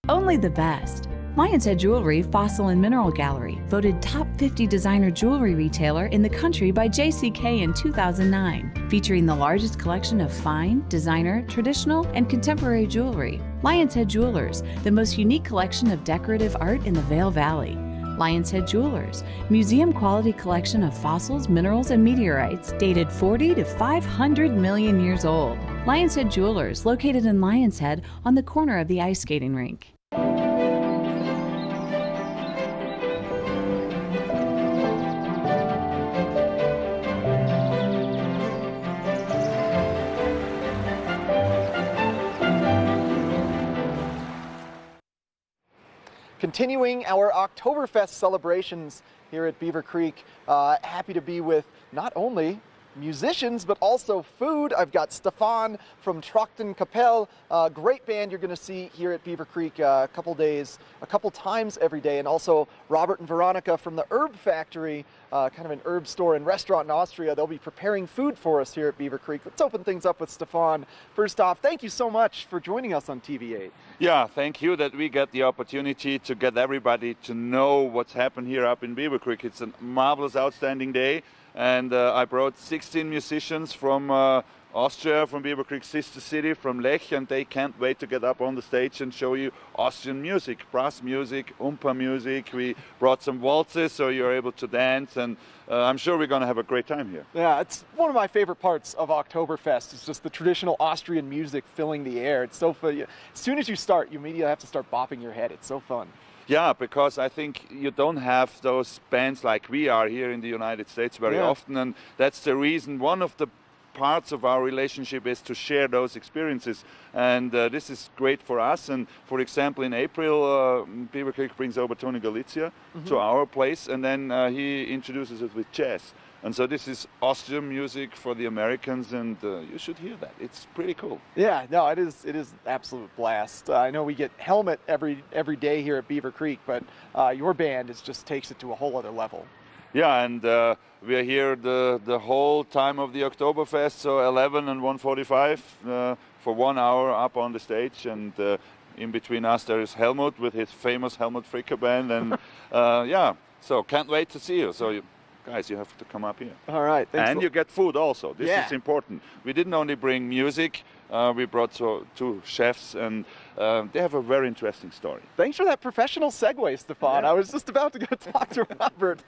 Only the best. Lion's Head Jewelry Fossil and Mineral Gallery, voted top 50 designer jewelry retailer in the country by JCK in 2009, featuring the largest collection of fine, designer, traditional, and contemporary jewelry. Lion's Head Jewelers, the most unique collection of decorative art in the Vail Valley. Lion's Head Jewelers, museum-quality collection of fossils, minerals, and meteorites dated 40 to 500 million years old. Lion's Head Jewelers, located in Lion's Head on the corner of the ice skating rink. Continuing our Oktoberfest celebrations here at Beaver Creek. Happy to be with not only musicians, but also food. I've got Stefan from Trochten Kapelle, great band you're going to see here at Beaver Creek a couple times every day, and also Robert and Veronica from the Herb Factory, kind of an herb store and restaurant in Austria. They'll be preparing food for us here at Beaver Creek. Let's open things up with Stefan. First off, thank you so much for joining us on TV8. Yeah, thank you that we get the opportunity to get everybody to know what's happened here up in Beaver Creek. It's a marvelous, outstanding day. And I brought 16 musicians from Austria, from Beaver Creek sister city, from Lech, and they can't wait to get up on the stage and show you Austrian music, brass music, Umpa music. We brought some waltzes so you're able to dance, and I'm sure we're going to have a great time here. Yeah, it's one of my favorite parts of Oktoberfest. It's just the traditional Austrian music filling the air. It's so fun. As soon as you start, you immediately have to start bopping your head. It's so fun. Yeah, because I think you don't have those bands like we are here in the United States very often, and that's the reason. One of the parts of our relationship is to share those experiences, and this is great for us. And for example, in April, Beaver Creek brings over Tony Galizia to our place, and then he introduces us with jazz. And so this is Austrian music for the Americans, and you should hear that. It's pretty cool. Yeah, no, it is absolute blast. I know we get Helmet every day here at Beaver Creek, but your band just takes it to a whole other level. Yeah, and we are here the whole time of the Oktoberfest, so 11 and 1:45 for 1 hour up on the stage, and in between us there is Helmut with his famous Helmut Fricker band, and yeah, so can't wait to see you. So guys, you have to come up here. All right. And you get food also. This is important. We didn't only bring music, we brought two chefs, and they have a very interesting story. Thanks for that professional segue, Stefan. I was just about to go talk to Robert.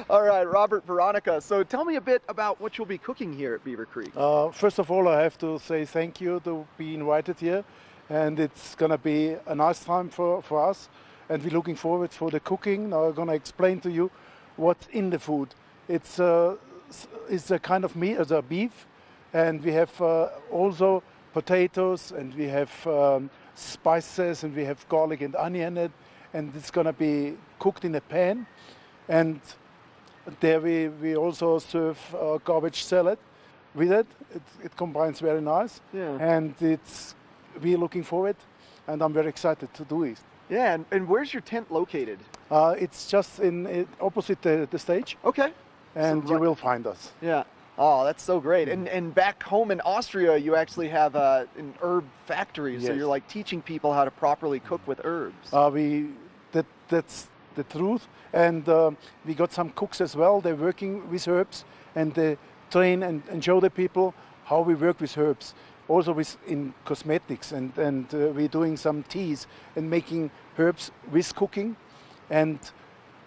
All right, Robert, Veronica. So tell me a bit about what you'll be cooking here at Beaver Creek. First of all, I have to say thank you to be invited here. And it's going to be a nice time for us. And we're looking forward for the cooking. Now I'm going to explain to you what's in the food. It's a kind of meat, a beef, and we have also potatoes, and we have spices, and we have garlic and onion in it, and it's going to be cooked in a pan. And there we also serve garbage salad with it. It combines very nice, and we're looking forward, and I'm very excited to do it. Yeah, and where's your tent located? It's just opposite the stage. Okay. And So you right- will find us. Yeah. Oh, that's so great. And back home in Austria, you actually have an herb factory. So Yes. you're like teaching people how to properly cook with herbs. That's the truth. And we got some cooks as well. They're working with herbs and they train and show the people how we work with herbs. Also in cosmetics and we're doing some teas and making herbs with cooking. And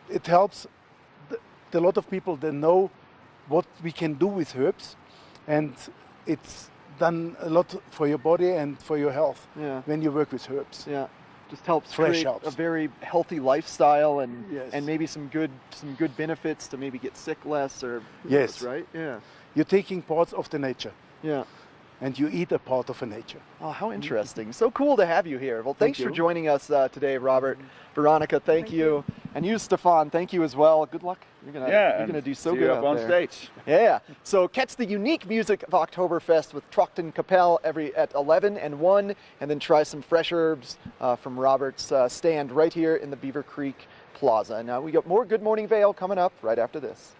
it helps a lot of people that know what we can do with herbs, and it's done a lot for your body and for your health when you work with herbs. Yeah, just helps Fresh create helps. a very healthy lifestyle and Yes. and maybe some good benefits to maybe get sick less or who Yes. knows, right? Yeah. You're taking parts of the nature. Yeah. And you eat a part of a nature. Oh, how interesting. So cool to have you here. Well, thanks Thank for you. joining us today, Robert. Veronica, thank you. And you, Stefan, thank you as well. Good luck. You're and gonna do so see good you up out on there. stage. Yeah. So catch the unique music of Oktoberfest with Trochten Kapelle at 11 and 1, and then try some fresh herbs from Robert's stand right here in the Beaver Creek Plaza. Now we got more Good Morning Vale coming up right after this.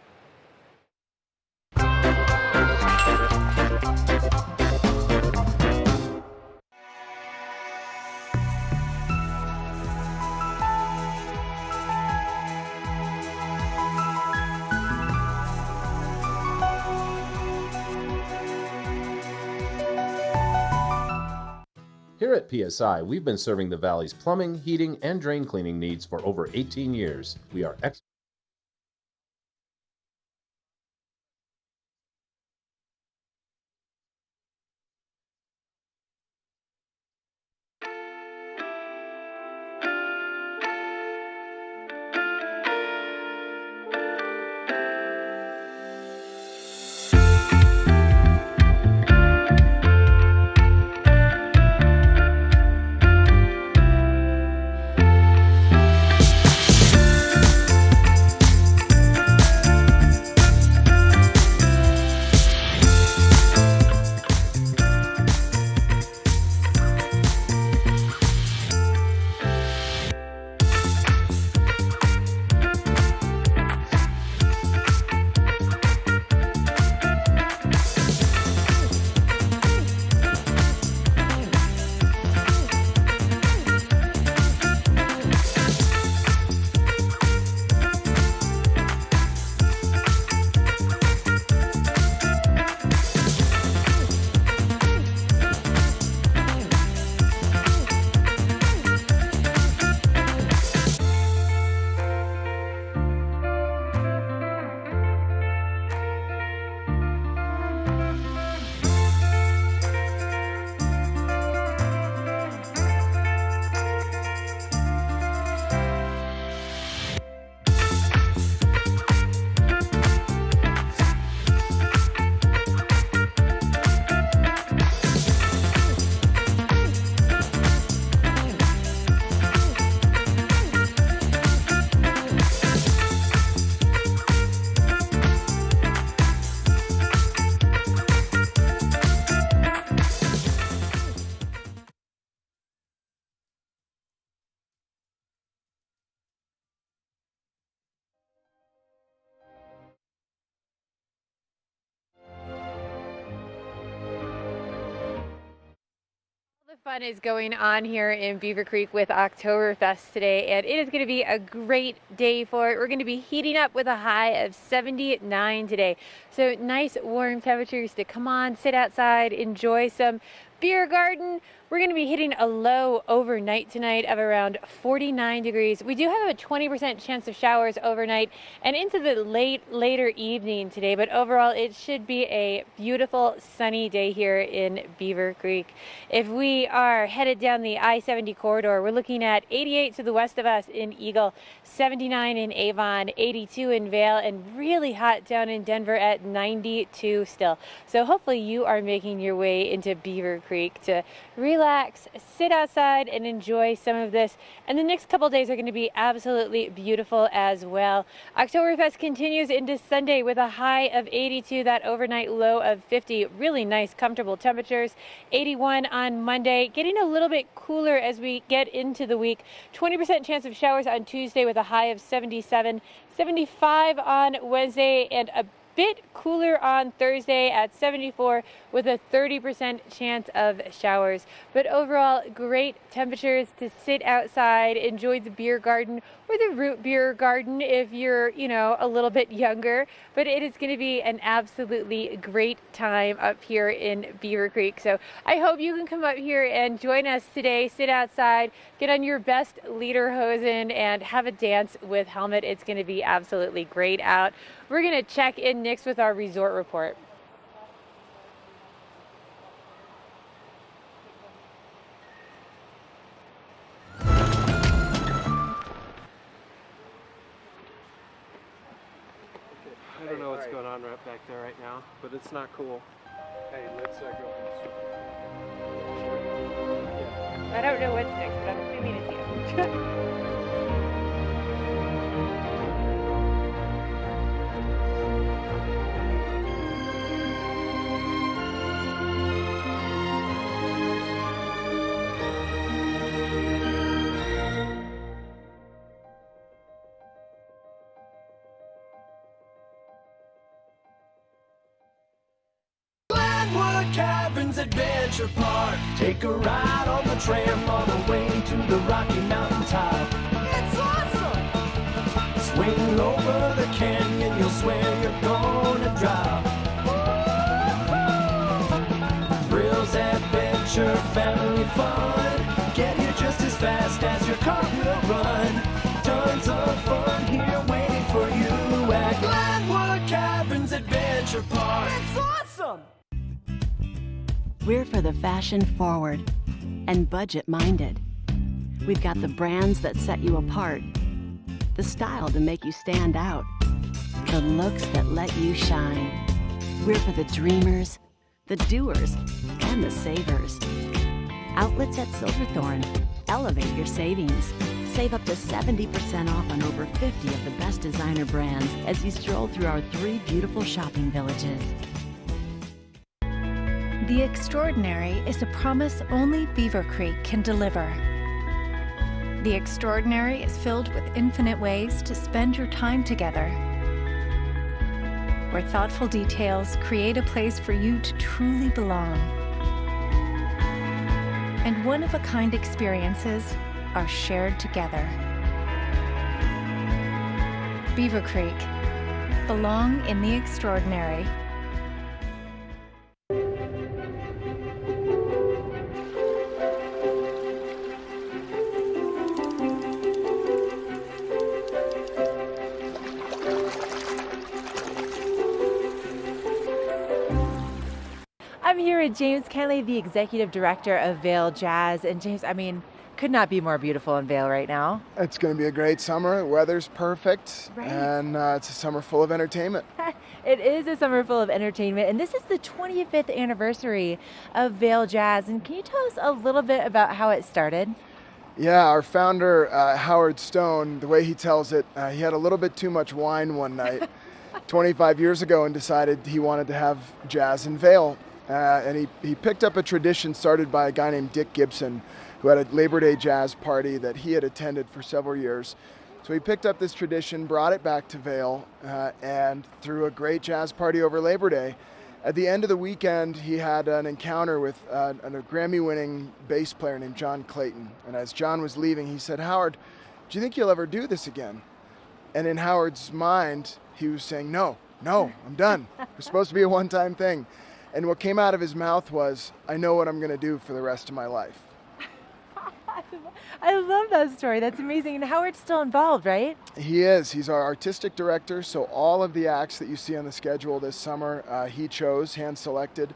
Here at PSI, we've been serving the Valley's plumbing, heating, and drain cleaning needs for over 18 years. We are The fun is going on here in Beaver Creek with Oktoberfest today, and it is going to be a great day for it. We're going to be heating up with a high of 79 today. So nice warm temperatures to come on, sit outside, enjoy some beer garden. We're going to be hitting a low overnight tonight of around 49 degrees. We do have a 20% chance of showers overnight and into the later evening today, but overall it should be a beautiful sunny day here in Beaver Creek. If we are headed down the I-70 corridor, we're looking at 88 to the west of us in Eagle, 79 in Avon, 82 in Vail, and really hot down in Denver at 92 still. So hopefully you are making your way into Beaver Creek to relax, sit outside, and enjoy some of this. And the next couple days are going to be absolutely beautiful as well. Oktoberfest continues into Sunday with a high of 82, that overnight low of 50. Really nice, comfortable temperatures. 81 on Monday, getting a little bit cooler as we get into the week. 20% chance of showers on Tuesday with a high of 77. 75 on Wednesday, and a bit cooler on Thursday at 74 with a 30% chance of showers. But overall, great temperatures to sit outside, enjoy the beer garden or the root beer garden if you're, a little bit younger. But it is going to be an absolutely great time up here in Beaver Creek. So I hope you can come up here and join us today, sit outside, get on your best lederhosen and have a dance with Helmet. It's going to be absolutely great out. We're going to check in next with our resort report. I don't know what's going on right back there right now, but it's not cool. Hey, let's go. I don't know what's next, but I'm assuming it's you. Cabins Adventure Park. Take a ride on the tram all the way to the Rocky Mountain top. It's awesome! Swing over the canyon, you'll swear you're gonna drop. Thrills, adventure, family fun. Get here just as fast as your car will run. Tons of fun here waiting for you at Glenwood Cabins Adventure Park. It's awesome! We're for the fashion forward and budget minded. We've got the brands that set you apart, the style to make you stand out, the looks that let you shine. We're for the dreamers, the doers, and the savers. Outlets at Silverthorne. Elevate your savings. Save up to 70% off on over 50 of the best designer brands as you stroll through our 3 beautiful shopping villages. The extraordinary is a promise only Beaver Creek can deliver. The extraordinary is filled with infinite ways to spend your time together, where thoughtful details create a place for you to truly belong. And one-of-a-kind experiences are shared together. Beaver Creek. Belong in the extraordinary. I'm here with James Kenley, the Executive Director of Vail Jazz. And James, could not be more beautiful in Vail right now. It's going to be a great summer. The weather's perfect, right. And it's a summer full of entertainment. It is a summer full of entertainment, and this is the 25th anniversary of Vail Jazz. And can you tell us a little bit about how it started? Yeah, our founder, Howard Stone, the way he tells it, he had a little bit too much wine one night 25 years ago and decided he wanted to have jazz in Vail. And he picked up a tradition started by a guy named Dick Gibson, who had a Labor Day jazz party that he had attended for several years. So he picked up this tradition, brought it back to Vail, and threw a great jazz party over Labor Day. At the end of the weekend, he had an encounter with a Grammy-winning bass player named John Clayton. And as John was leaving, he said, "Howard, do you think you'll ever do this again?" And in Howard's mind, he was saying, no, I'm done. It's supposed to be a one-time thing. And what came out of his mouth was, "I know what I'm going to do for the rest of my life." I love that story. That's amazing. And Howard's still involved, right? He is. He's our artistic director. So all of the acts that you see on the schedule this summer, he chose, hand-selected.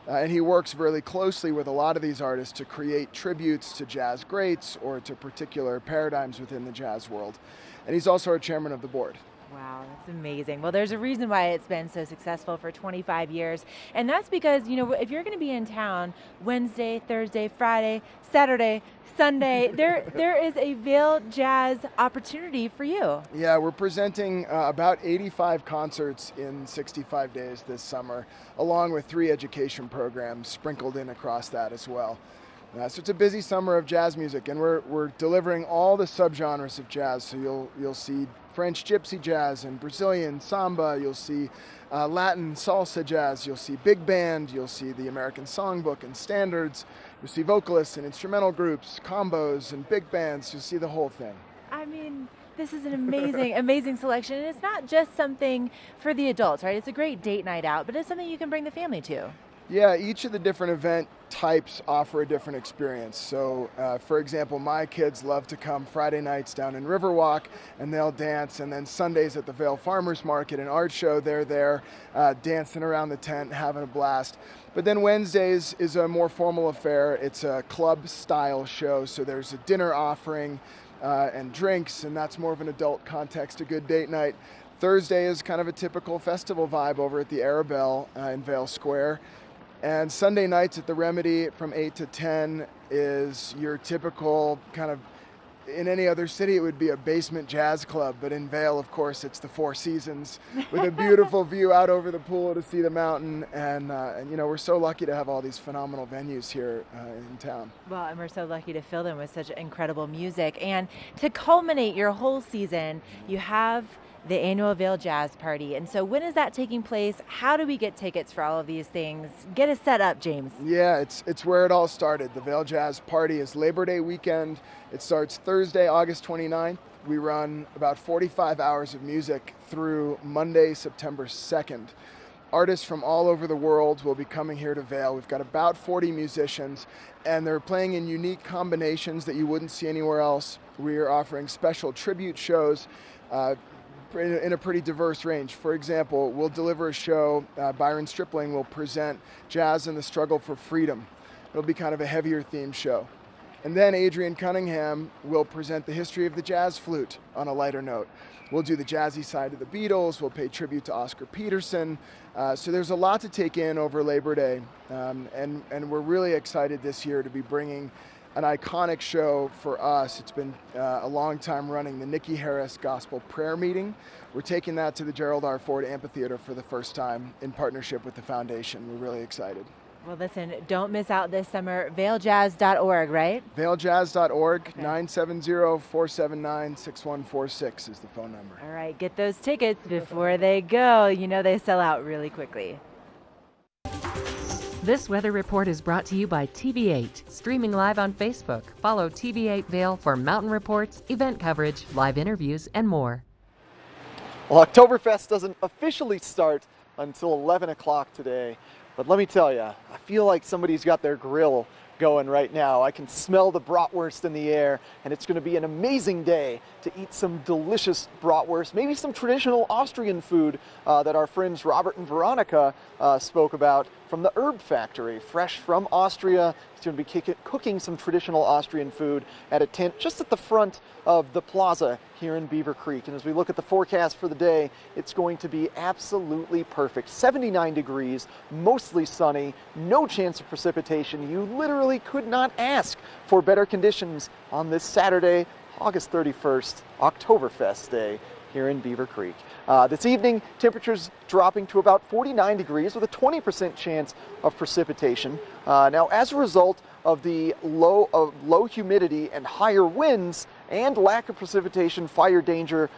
And he works really closely with a lot of these artists to create tributes to jazz greats or to particular paradigms within the jazz world. And he's also our chairman of the board. Wow, that's amazing. Well, there's a reason why it's been so successful for 25 years. And that's because, if you're going to be in town Wednesday, Thursday, Friday, Saturday, Sunday, there is a Vail Jazz opportunity for you. Yeah, we're presenting about 85 concerts in 65 days this summer, along with 3 education programs sprinkled in across that as well. So it's a busy summer of jazz music, and we're delivering all the subgenres of jazz. So you'll see French gypsy jazz and Brazilian samba. You'll see Latin salsa jazz. You'll see big band. You'll see the American songbook and standards. You'll see vocalists and instrumental groups, combos and big bands. You'll see the whole thing. I mean, this is an amazing, amazing selection. And it's not just something for the adults, right? It's a great date night out, but it's something you can bring the family to. Yeah, each of the different event types offer a different experience. So, for example, my kids love to come Friday nights down in Riverwalk and they'll dance, and then Sundays at the Vail Farmers Market and Art Show, they're there dancing around the tent, having a blast. But then Wednesdays is a more formal affair. It's a club-style show, so there's a dinner offering and drinks, and that's more of an adult context, a good date night. Thursday is kind of a typical festival vibe over at the Arabelle in Vail Square. And Sunday nights at the Remedy from 8 to 10 is your typical kind of, in any other city it would be a basement jazz club, but in Vail, of course, it's the Four Seasons with a beautiful view out over the pool to see the mountain. And we're so lucky to have all these phenomenal venues here in town. Well, and we're so lucky to fill them with such incredible music. And to culminate your whole season, you have the annual Vail Jazz Party. And so when is that taking place? How do we get tickets for all of these things? Get us set up, James. Yeah, it's where it all started. The Vail Jazz Party is Labor Day weekend. It starts Thursday, August 29th. We run about 45 hours of music through Monday, September 2nd. Artists from all over the world will be coming here to Vail. We've got about 40 musicians, and they're playing in unique combinations that you wouldn't see anywhere else. We are offering special tribute shows in a pretty diverse range. For example, we'll deliver a show, Byron Stripling will present Jazz and the Struggle for Freedom. It'll be kind of a heavier themed show. And then Adrian Cunningham will present the history of the jazz flute on a lighter note. We'll do the jazzy side of the Beatles, we'll pay tribute to Oscar Peterson. So there's a lot to take in over Labor Day. And we're really excited this year to be bringing an iconic show for us. It's been a long time running, the Nikki Harris Gospel Prayer Meeting. We're taking that to the Gerald R. Ford Amphitheater for the first time in partnership with the foundation. We're really excited. Well, listen, don't miss out this summer. VailJazz.org, right? VailJazz.org, okay. 970-479-6146 is the phone number. All right, get those tickets before they go. They sell out really quickly. This weather report is brought to you by TV8, streaming live on Facebook. Follow TV8 Vail for mountain reports, event coverage, live interviews, and more. Well, Oktoberfest doesn't officially start until 11 o'clock today, but let me tell you, I feel like somebody's got their grill going right now. I can smell the bratwurst in the air, and it's going to be an amazing day to eat some delicious bratwurst, maybe some traditional Austrian food that our friends Robert and Veronica spoke about from the Herb Factory, fresh from Austria. He's going to be cooking some traditional Austrian food at a tent just at the front of the plaza here in Beaver Creek. And as we look at the forecast for the day, it's going to be absolutely perfect. 79 degrees, mostly sunny, no chance of precipitation. You literally could not ask for better conditions on this Saturday, August 31st, Oktoberfest Day here in Beaver Creek. This evening, temperatures dropping to about 49 degrees with a 20% chance of precipitation. Now, as a result of the low humidity and higher winds and lack of precipitation, fire danger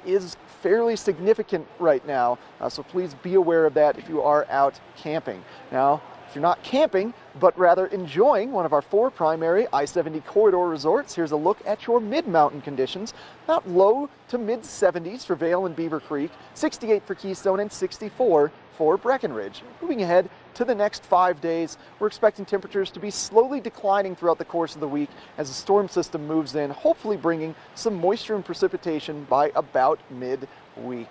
is fairly significant right now. So please be aware of that if you are out camping. Now, if you're not camping, but rather enjoying one of our 4 primary I-70 corridor resorts, here's a look at your mid-mountain conditions. About low to mid-70s for Vail and Beaver Creek, 68 for Keystone, and 64 for Breckenridge. Moving ahead to the next 5 days, we're expecting temperatures to be slowly declining throughout the course of the week as the storm system moves in, hopefully bringing some moisture and precipitation by about mid-week.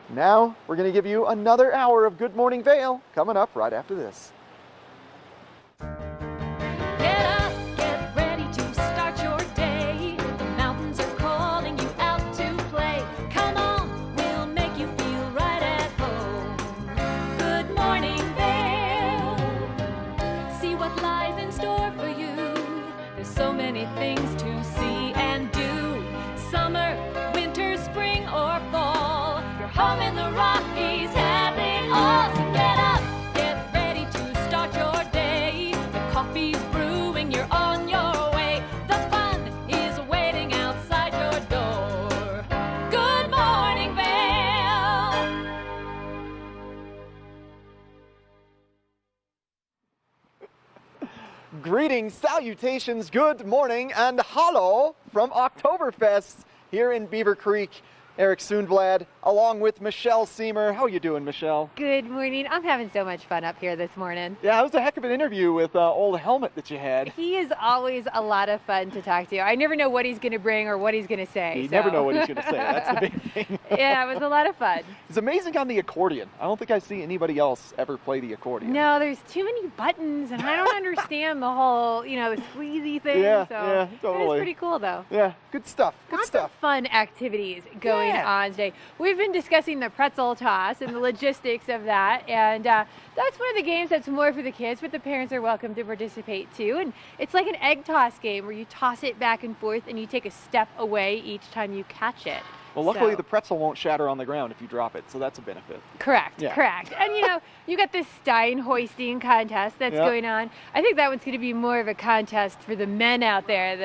Now, we're going to give you another hour of Good Morning Vail coming up right after this. Get up, get ready to start your day. The mountains are calling you out to play. Come on, we'll things to see and do. Summer, winter, spring, or fall. Your home in the Rockies has it all. So get up, get ready to start your day. The coffee's brewing, you're on your way. The fun is waiting outside your door. Good morning, Vale. Greetings, salutations, good morning, and hello from Oktoberfest here in Beaver Creek. Eric Sundblad, along with Michelle Seymour. How are you doing, Michelle? Good morning. I'm having so much fun up here this morning. Yeah, it was a heck of an interview with old Helmet that you had. He is always a lot of fun to talk to. I never know what he's going to bring or what he's going to say. You never know what he's going to say. That's the big thing. Yeah, it was a lot of fun. It's amazing on the accordion. I don't think I see anybody else ever play the accordion. No, there's too many buttons, and I don't understand the whole, the squeezy thing. Yeah, so yeah, totally. It was pretty cool, though. Yeah, good stuff. Good Lots stuff. of fun activities going on today. We've been discussing the pretzel toss and the logistics of that, and that's one of the games that's more for the kids, but the parents are welcome to participate too. And it's like an egg toss game where you toss it back and forth and you take a step away each time you catch it. Well, luckily So- the pretzel won't shatter on the ground if you drop it, so that's a benefit. Correct, Yeah. correct. And you got this Stein hoisting contest that's Yep. going on. I think that one's going to be more of a contest for the men out there,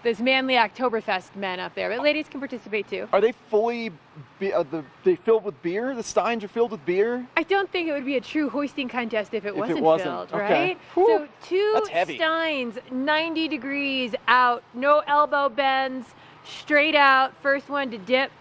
those manly Oktoberfest men up there. But ladies can participate too. Are they fully they filled with beer? The Steins are filled with beer? I don't think it would be a true hoisting contest if it wasn't wasn't, filled, okay. right? Whew, So two that's heavy. Steins, 90 degrees out, no elbow bends, straight out. First one to dip,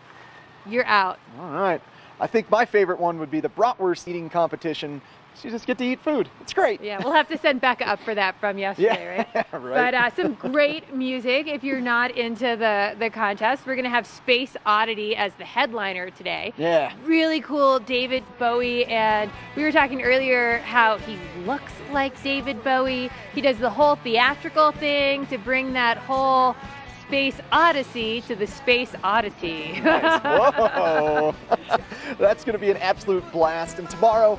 you're out. All right. I think my favorite one would be the bratwurst eating competition. So you just get to eat food. It's great. Yeah, we'll have to send Becca up for that from yesterday, right? Right. But some great music if you're not into the contest. We're going to have Space Oddity as the headliner today. Yeah. Really cool David Bowie, and we were talking earlier how he looks like David Bowie. He does the whole theatrical thing to bring that whole Space Odyssey to the Space Oddity. Nice. Whoa. That's going to be an absolute blast. And tomorrow,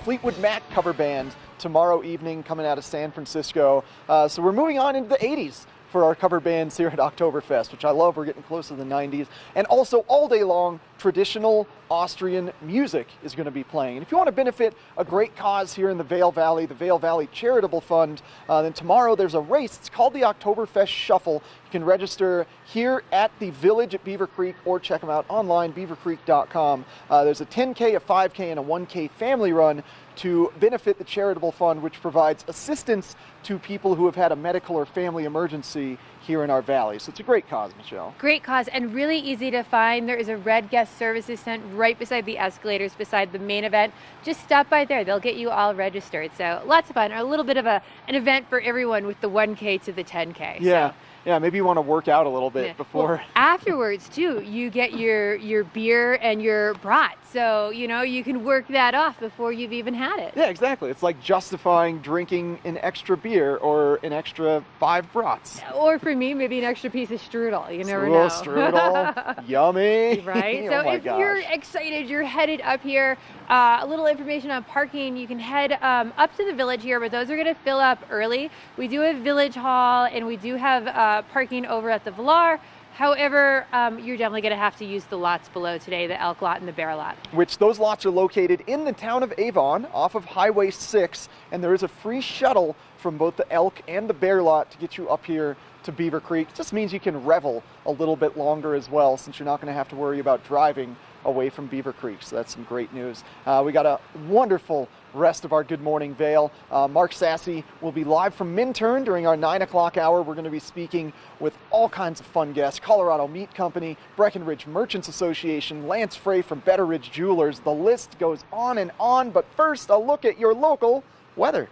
Fleetwood Mac cover band tomorrow evening coming out of San Francisco. So we're moving on into the 80s for our cover bands here at Oktoberfest, which I love. We're getting close to the 90s. And also all day long, traditional Austrian music is going to be playing. And if you want to benefit a great cause here in the Vail Valley, the Vail Valley Charitable Fund, then tomorrow there's a race. It's called the Oktoberfest Shuffle. You can register here at the Village at Beaver Creek or check them out online, beavercreek.com. There's a 10K, a 5K, and a 1K family run to benefit the charitable fund, which provides assistance to people who have had a medical or family emergency here in our valley. So it's a great cause, Michelle. Great cause and really easy to find. There is a red guest services tent right beside the escalators beside the main event. Just stop by there. They'll get you all registered. So lots of fun. A little bit of an event for everyone with the 1K to the 10K. Yeah. So. Yeah, maybe you want to work out a little bit Yeah. before. Well, afterwards, too, you get your beer and your brat. So, you can work that off before you've even had it. Yeah, exactly. It's like justifying drinking an extra beer or an extra 5 brats. Or for me, maybe an extra piece of strudel. You never Ooh, know. strudel. Yummy. Right? Oh So my if gosh. you're excited, you're headed up here. A little information on parking. You can head up to the village here, but those are going to fill up early. We do have Village Hall, and we do have parking over at the Villar. However, you're definitely going to have to use the lots below today, the elk lot and the bear lot. Which those lots are located in the town of Avon off of Highway 6, and there is a free shuttle from both the elk and the bear lot to get you up here to Beaver Creek. It just means you can revel a little bit longer as well, since you're not going to have to worry about driving away from Beaver Creek. So that's some great news. We got a wonderful rest of our Good Morning Vail. Mark Sassy will be live from Minturn during our 9 o'clock hour. We're going to be speaking with all kinds of fun guests: Colorado Meat Company, Breckenridge Merchants Association, Lance Frey from Better Ridge Jewelers. The list goes on and on, but first a look at your local weather.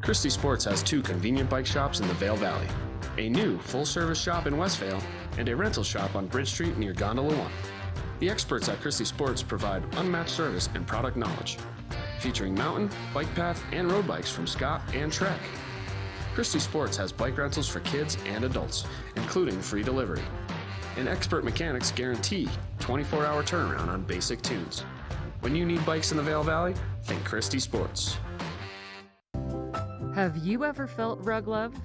Christie Sports has 2 convenient bike shops in the Vail Valley. a new full-service shop in Westvale, and a rental shop on Bridge Street near Gondola 1. The experts at Christie Sports provide unmatched service and product knowledge, featuring mountain, bike path, and road bikes from Scott and Trek. Christie Sports has bike rentals for kids and adults, including free delivery. And expert mechanics guarantee 24-hour turnaround on basic tunes. When you need bikes in the Vail Valley, think Christie Sports. Have you ever felt rug love?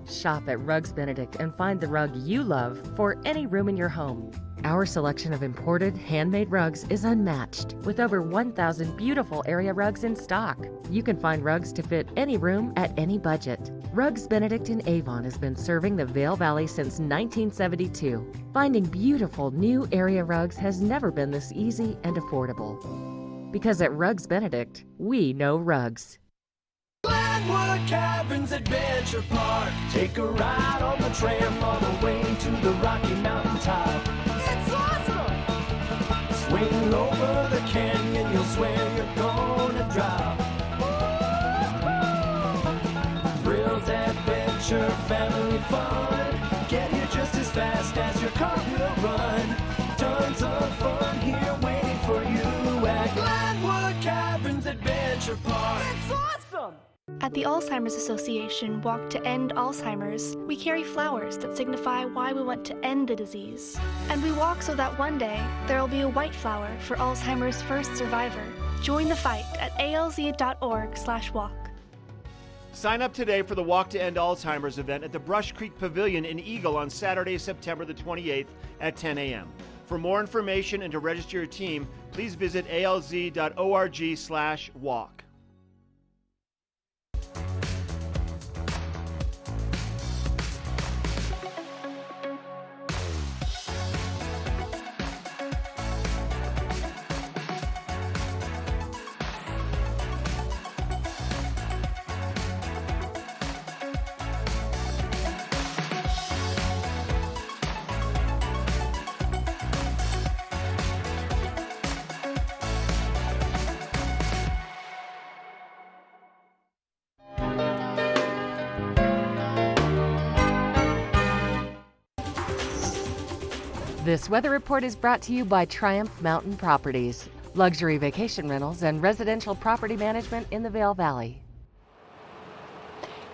Shop at Rugs Benedict and find the rug you love for any room in your home. Our selection of imported, handmade rugs is unmatched, with over 1,000 beautiful area rugs in stock. You can find rugs to fit any room at any budget. Rugs Benedict in Avon has been serving the Vail Valley since 1972. Finding beautiful new area rugs has never been this easy and affordable. Because at Rugs Benedict, we know rugs. Glenwood Caverns Adventure Park. Take a ride on the tram all the way to the Rocky Mountain top. It's awesome! Swing over the canyon, you'll swear you're gonna drop. Thrills, adventure, family fun. Get here just as fast as your car will run. Tons of fun here waiting for you at Glenwood Caverns Adventure Park. It's awesome! At the Alzheimer's Association Walk to End Alzheimer's, we carry flowers that signify why we want to end the disease. And we walk so that one day there will be a white flower for Alzheimer's first survivor. Join the fight at alz.org/walk. Sign up today for the Walk to End Alzheimer's event at the Brush Creek Pavilion in Eagle on Saturday, September the 28th at 10 a.m. For more information and to register your team, please visit alz.org/walk. This weather report is brought to you by Triumph Mountain Properties, luxury vacation rentals and residential property management in the Vail Valley.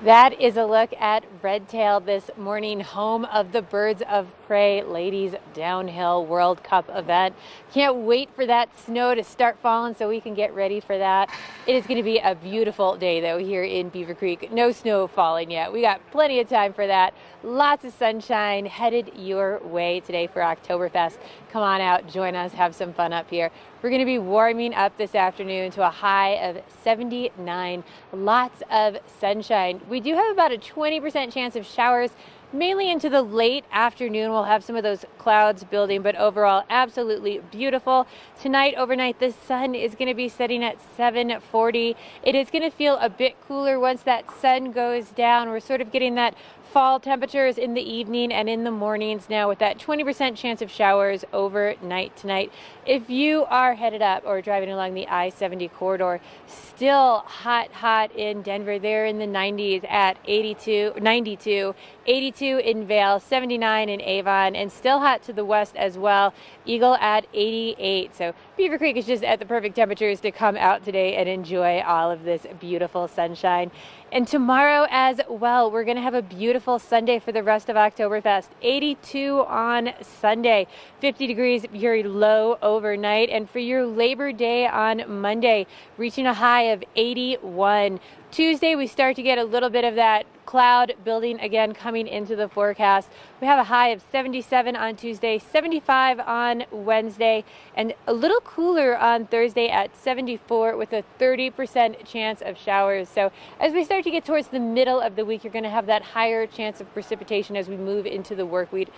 That is a look at Redtail this morning, home of the Birds of Prey Ladies Downhill World Cup event. Can't wait for that snow to start falling so we can get ready for that. It is going to be a beautiful day though here in Beaver Creek. No snow falling yet. We got plenty of time for that. Lots of sunshine headed your way today for Oktoberfest. Come on out, join us, have some fun up here. We're going to be warming up this afternoon to a high of 79. Lots of sunshine. We do have about a 20% chance of showers, mainly into the late afternoon. We'll have some of those clouds building, but overall absolutely beautiful. Tonight, overnight, the sun is going to be setting at 7:40. It is going to feel a bit cooler once that sun goes down. We're sort of getting that fall temperatures in the evening and in the mornings now, with that 20% chance of showers overnight tonight. If you are headed up or driving along the I-70 corridor, still hot in Denver. They're in the 90s at 92, 82 in Vail, 79 in Avon, and still hot to the west as well. Eagle at 88. So Beaver Creek is just at the perfect temperatures to come out today and enjoy all of this beautiful sunshine. And tomorrow as well, we're going to have a beautiful Sunday for the rest of Oktoberfest. 82 on Sunday, 50 degrees your low overnight. And for your Labor Day on Monday, reaching a high of 81. Tuesday, we start to get a little bit of that cloud building again coming into the forecast. We have a high of 77 on Tuesday, 75 on Wednesday, and a little cooler on Thursday at 74 with a 30% chance of showers. So as we start to get towards the middle of the week, you're going to have that higher chance of precipitation as we move into the work week.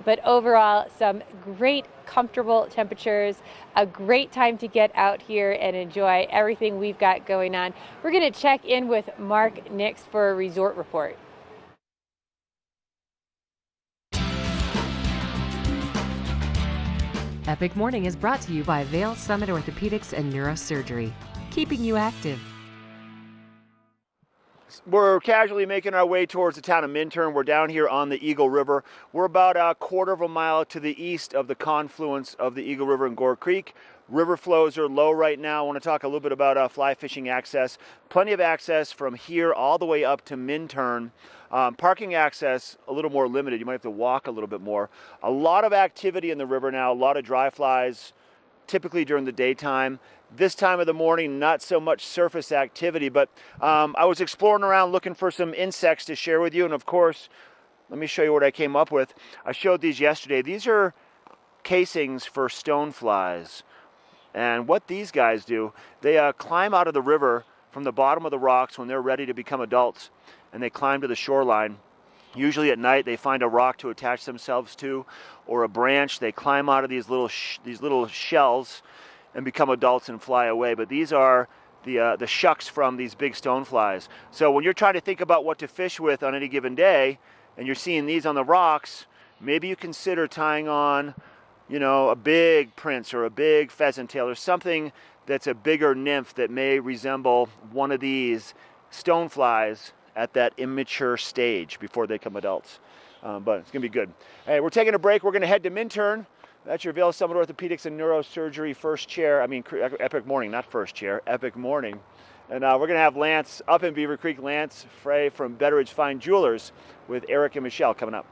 But overall, some great comfortable temperatures, a great time to get out here and enjoy everything we've got going on. We're going to check in with Mark Nix for a resort report. Epic Morning is brought to you by Vail Summit Orthopedics and Neurosurgery, keeping you active. We're casually making our way towards the town of Minturn. We're down here on the Eagle River. We're about a quarter of a mile to the east of the confluence of the Eagle River and Gore Creek. River flows are low right now. I want to talk a little bit about fly fishing access. Plenty of access from here all the way up to Minturn. Parking access a little more limited. You might have to walk a little bit more. A lot of activity in the river now, a lot of dry flies, typically during the daytime. This time of the morning, not so much surface activity, but I was exploring around looking for some insects to share with you. And of course, let me show you what I came up with. I showed these yesterday. These are casings for stoneflies. And what these guys do, they climb out of the river from the bottom of the rocks when they're ready to become adults. And they climb to the shoreline. Usually at night, they find a rock to attach themselves to, or a branch. They climb out of these little shells and become adults and fly away. But these are the shucks from these big stoneflies. So when you're trying to think about what to fish with on any given day, and you're seeing these on the rocks, maybe you consider tying on, a big prince or a big pheasant tail or something that's a bigger nymph that may resemble one of these stoneflies at that immature stage before they become adults. But it's going to be good. Hey, we're taking a break. We're going to head to Minturn. That's your Vail Summit Orthopedics and Neurosurgery Epic Morning, not first chair, Epic Morning. And we're going to have Lance up in Beaver Creek, Lance Frey from Betteridge Fine Jewelers with Eric and Michelle coming up.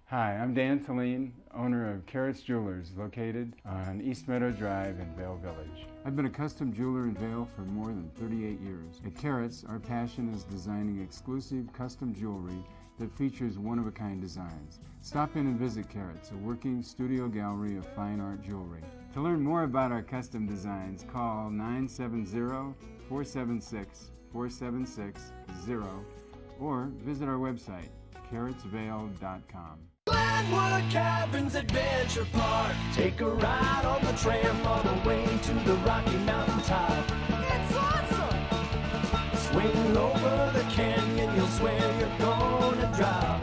Hi, I'm Dan Saline, owner of Carrots Jewelers, located on East Meadow Drive in Vail Village. I've been a custom jeweler in Vail for more than 38 years. At Carrots, our passion is designing exclusive custom jewelry that features one-of-a-kind designs. Stop in and visit Carrots, a working studio gallery of fine art jewelry. To learn more about our custom designs, call 970-476-4760 or visit our website, carrotsvale.com. Glenwood Caverns Adventure Park. Take a ride on the tram all the way to the Rocky Mountain top. It's awesome! Swing over the canyon, you'll swear you're gonna drop.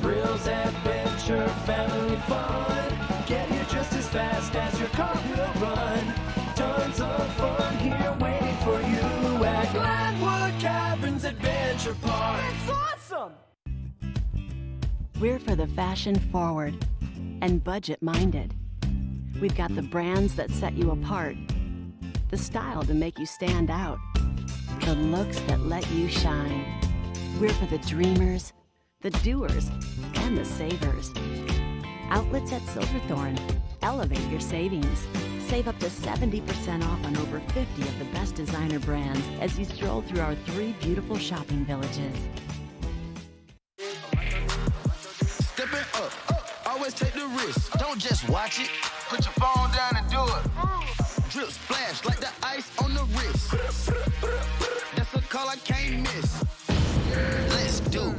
Thrills, adventure, family fun. Get here just as fast as your car will run. Tons of fun here waiting for you at Glenwood Caverns Adventure Park. It's awesome! We're for the fashion forward and budget minded. We've got the brands that set you apart, the style to make you stand out, the looks that let you shine. We're for the dreamers, the doers, and the savers. Outlets at Silverthorne. Elevate your savings. Save up to 70% off on over 50 of the best designer brands as you stroll through our 3 beautiful shopping villages. Stepping up, always take the risk. Don't just watch it. Put your phone down and do it. Drip splash like the ice on the wrist. That's a call I can't miss. Let's do.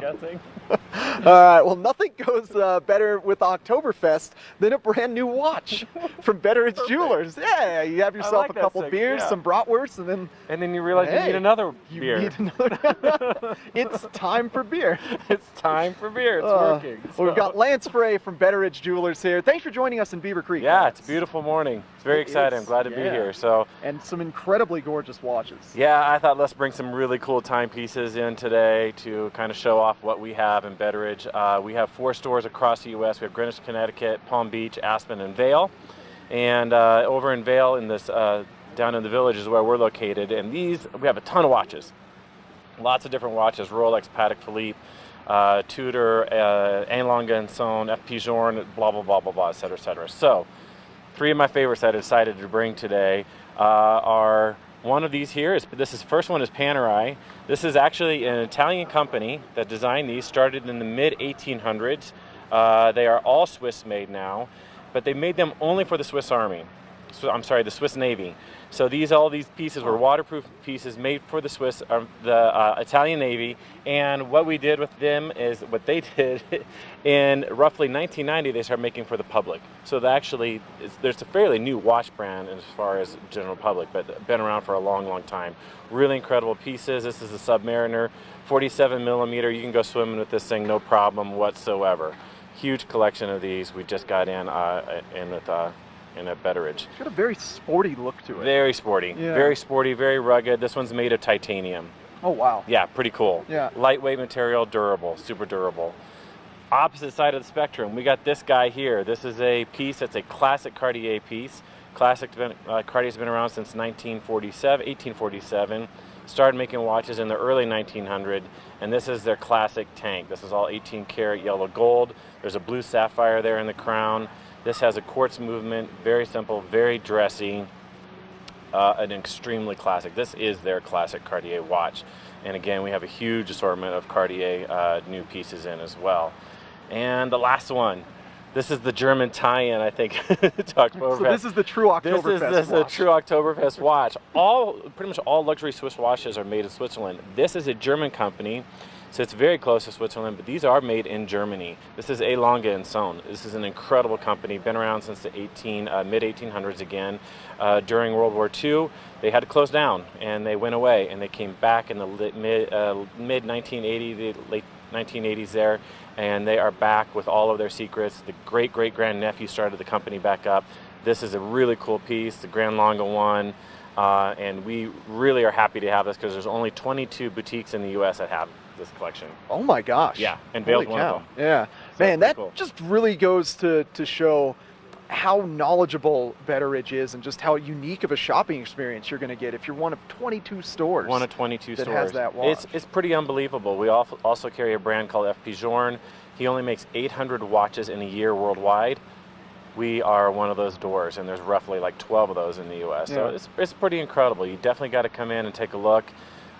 Guessing. All right, well, nothing goes better with Oktoberfest than a brand new watch from Betteridge Jewelers. Yeah, you have yourself like a couple that beers, some bratwursts, and then you realize you need another beer. Need another. It's time for beer. It's time for beer. It's working. Well, we've got Lance Frey from Betteridge Jewelers here. Thanks for joining us in Beaver Creek. Yeah, Lance. it's a beautiful morning. It's very exciting. I'm glad to be here. And some incredibly gorgeous watches. Yeah, I thought let's bring some really cool timepieces in today to kind of show off what we have in Betteridge. We have 4 stores across the U.S. We have Greenwich, Connecticut, Palm Beach, Aspen, and Vail. And over in Vail, in this down in the village is where we're located. And we have a ton of watches. Lots of different watches: Rolex, Patek Philippe, Tudor, A. Lange & Son, FP Journe, blah, blah, blah, blah, blah, et cetera, et cetera. So Three of my favorites that I decided to bring today are one of these here. First one is Panerai. This is actually an Italian company that designed these, started in the mid-1800s. They are all Swiss made now, but they made them only for the Swiss Army. So, I'm sorry, the Swiss Navy. So all these pieces were waterproof pieces made for the Italian Navy. And what we did with them is what they did in roughly 1990, they started making for the public. So there's a fairly new watch brand as far as general public, but been around for a long, long time. Really incredible pieces. This is a Submariner, 47 millimeter. You can go swimming with this thing, no problem whatsoever. Huge collection of these. We just got in a Betteridge. It's got a very sporty look to it. Very sporty. Yeah. Very sporty, very rugged. This one's made of titanium. Oh, wow. Yeah, pretty cool. Yeah. Lightweight material, durable, super durable. Opposite side of the spectrum, we got this guy here. This is a piece that's a classic Cartier piece. Cartier's been around since 1847. Started making watches in the early 1900s, and this is their classic tank. This is all 18 karat yellow gold. There's a blue sapphire there in the crown. This has a quartz movement, very simple, very dressy, an extremely classic. This is their classic Cartier watch. And again, we have a huge assortment of Cartier new pieces in as well. And the last one, this is the German tie-in, I think, to Oktoberfest. So this is the true Oktoberfest This is a true Oktoberfest watch. Pretty much all luxury Swiss watches are made in Switzerland. This is a German company. So it's very close to Switzerland, but these are made in Germany. This is A. Lange & Sohn. This is an incredible company, been around since the mid-1800s again. During World War II, they had to close down, and they went away, and they came back in the mid-1980s, the late 1980s there, and they are back with all of their secrets. The great-great-grandnephew started the company back up. This is a really cool piece, the Grand Lange one, and we really are happy to have this because there's only 22 boutiques in the U.S. that have this collection. Oh my gosh. Yeah, and Vail's one of them. Yeah. So man, that cool. just really goes to show how knowledgeable Betteridge is and just how unique of a shopping experience you're going to get if you're one of 22 stores. One of 22 that stores. has that watch. It's pretty unbelievable. We also carry a brand called F.P. Journe. He only makes 800 watches in a year worldwide. We are one of those doors, and there's roughly like 12 of those in the U.S. So it's pretty incredible. You definitely got to come in and take a look.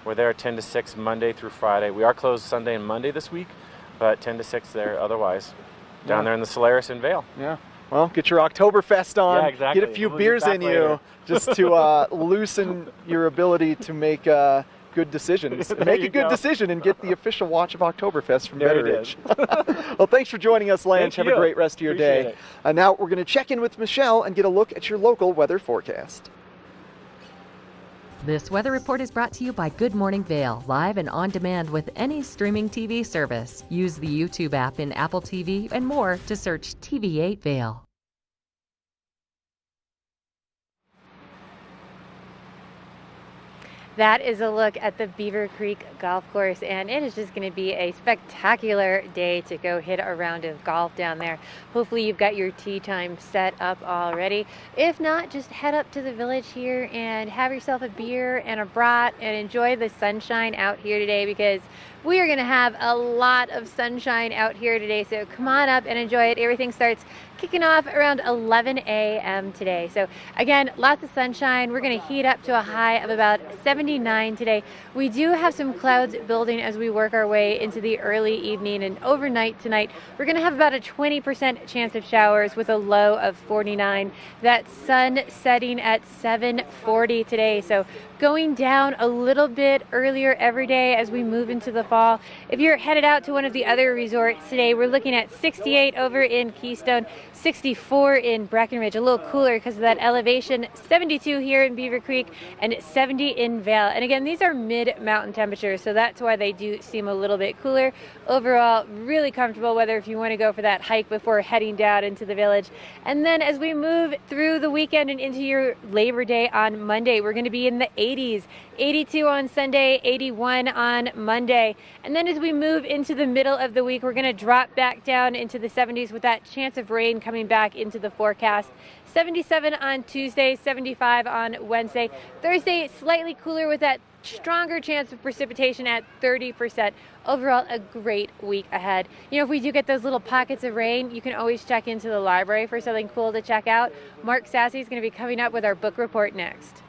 We're there 10 to 6 Monday through Friday. We are closed Sunday and Monday this week, but 10 to 6 there otherwise. Down there in the Solaris in Vail. Yeah. Well, get your Oktoberfest on. Yeah, exactly. Get a few We'll beers get in back you later. just to loosen your ability to make good decisions. Make a good decision and get the official watch of Oktoberfest from There it Betteridge. Well, thanks for joining us, Lance. Thank Have a you. great rest of your Appreciate day. it. Now we're going to check in with Michelle and get a look at your local weather forecast. This weather report is brought to you by Good Morning Vail, live and on demand with any streaming TV service. Use the YouTube app in Apple TV and more to search TV8 Vail. That is a look at the Beaver Creek Golf Course, and it is just going to be a spectacular day to go hit a round of golf down there. Hopefully you've got your tee time set up already. If not, just head up to the village here and have yourself a beer and a brat and enjoy the sunshine out here today, because we are going to have a lot of sunshine out here today. So come on up and enjoy it. Everything starts kicking off around 11 a.m. today. So again, lots of sunshine. We're going to heat up to a high of about 79 today. We do have some clouds building as we work our way into the early evening, and overnight tonight we're going to have about a 20% chance of showers with a low of 49. That sun setting at 7:40 today. So going down a little bit earlier every day as we move into the fall. If you're headed out to one of the other resorts today, we're looking at 68 over in Keystone, 64 in Breckenridge, a little cooler because of that elevation, 72 here in Beaver Creek, and 70 in Vail. And again, these are mid-mountain temperatures, so that's why they do seem a little bit cooler. Overall, really comfortable weather if you want to go for that hike before heading down into the village. And then as we move through the weekend and into your Labor Day on Monday, we're going to be in the 80s, 82 on Sunday, 81 on Monday. And then as we move into the middle of the week, we're going to drop back down into the 70s with that chance of rain coming back into the forecast. 77 on Tuesday, 75 on Wednesday. Thursday, slightly cooler with that much stronger chance of precipitation at 30%. Overall, a great week ahead. You know, if we do get those little pockets of rain, you can always check into the library for something cool to check out. Mark Sassy is going to be coming up with our book report next.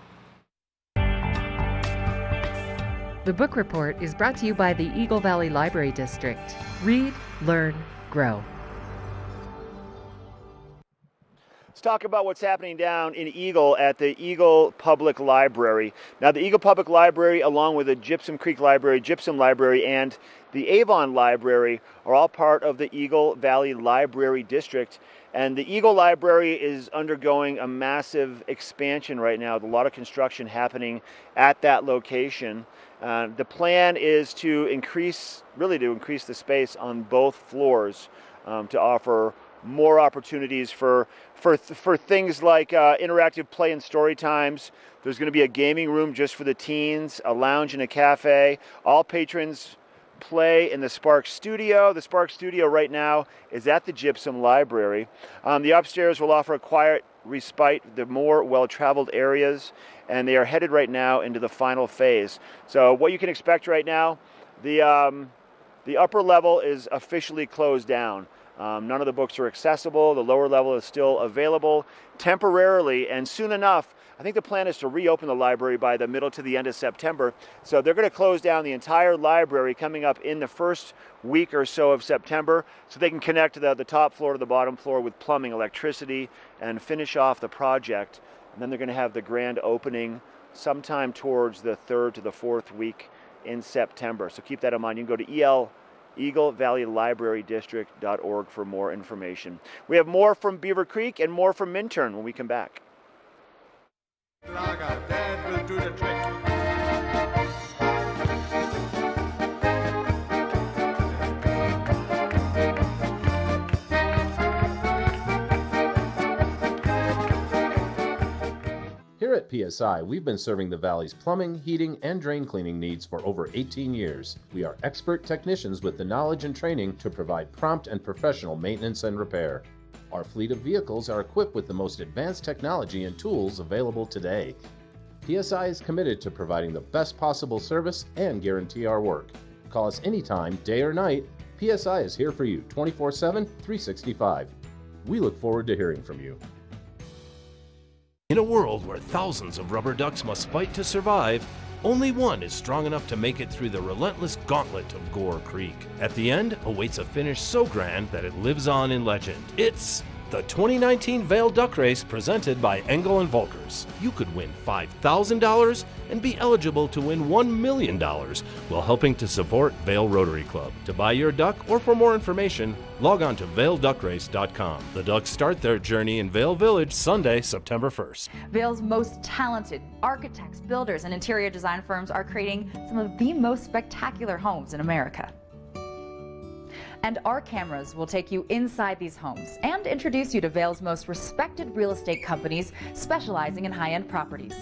The Book Report is brought to you by the Eagle Valley Library District. Read, learn, grow. Let's talk about what's happening down in Eagle at the Eagle Public Library. Now, the Eagle Public Library, along with the Gypsum Creek Library, Gypsum Library, and the Avon Library are all part of the Eagle Valley Library District. And the Eagle Library is undergoing a massive expansion right now. There's a lot of construction happening at that location. The plan is to increase the space on both floors to offer more opportunities for things like interactive play and story times. There's going to be a gaming room just for the teens, a lounge and a cafe. All patrons play in the Spark Studio. The Spark Studio right now is at the Gypsum Library. The upstairs will offer a quiet respite, the more well-traveled areas, and they are headed right now into the final phase. So what you can expect right now, the upper level is officially closed down. None of the books are accessible. The lower level is still available temporarily, and soon enough, I think the plan is to reopen the library by the middle to the end of September. So they're going to close down the entire library coming up in the first week or so of September, so they can connect the top floor to the bottom floor with plumbing, electricity, and finish off the project. And then they're going to have the grand opening sometime towards the 3rd to the 4th week in September. So keep that in mind. You can go to EagleValleyLibraryDistrict.org for more information. We have more from Beaver Creek and more from Minturn when we come back. Dad will do the trick. Here at PSI, we've been serving the Valley's plumbing, heating, and drain cleaning needs for over 18 years. We are expert technicians with the knowledge and training to provide prompt and professional maintenance and repair. Our fleet of vehicles are equipped with the most advanced technology and tools available today. PSI is committed to providing the best possible service and guarantee our work. Call us anytime, day or night. PSI is here for you 24/7, 365. We look forward to hearing from you. In a world where thousands of rubber ducks must fight to survive, only one is strong enough to make it through the relentless gauntlet of Gore Creek. At the end awaits a finish so grand that it lives on in legend. It's the 2019 Vail Duck Race presented by Engel & Volkers. You could win $5,000 and be eligible to win $1 million while helping to support Vail Rotary Club. To buy your duck or for more information, log on to vailduckrace.com. The Ducks start their journey in Vail Village Sunday, September 1st. Vail's most talented architects, builders, and interior design firms are creating some of the most spectacular homes in America. And our cameras will take you inside these homes and introduce you to Vail's most respected real estate companies specializing in high-end properties.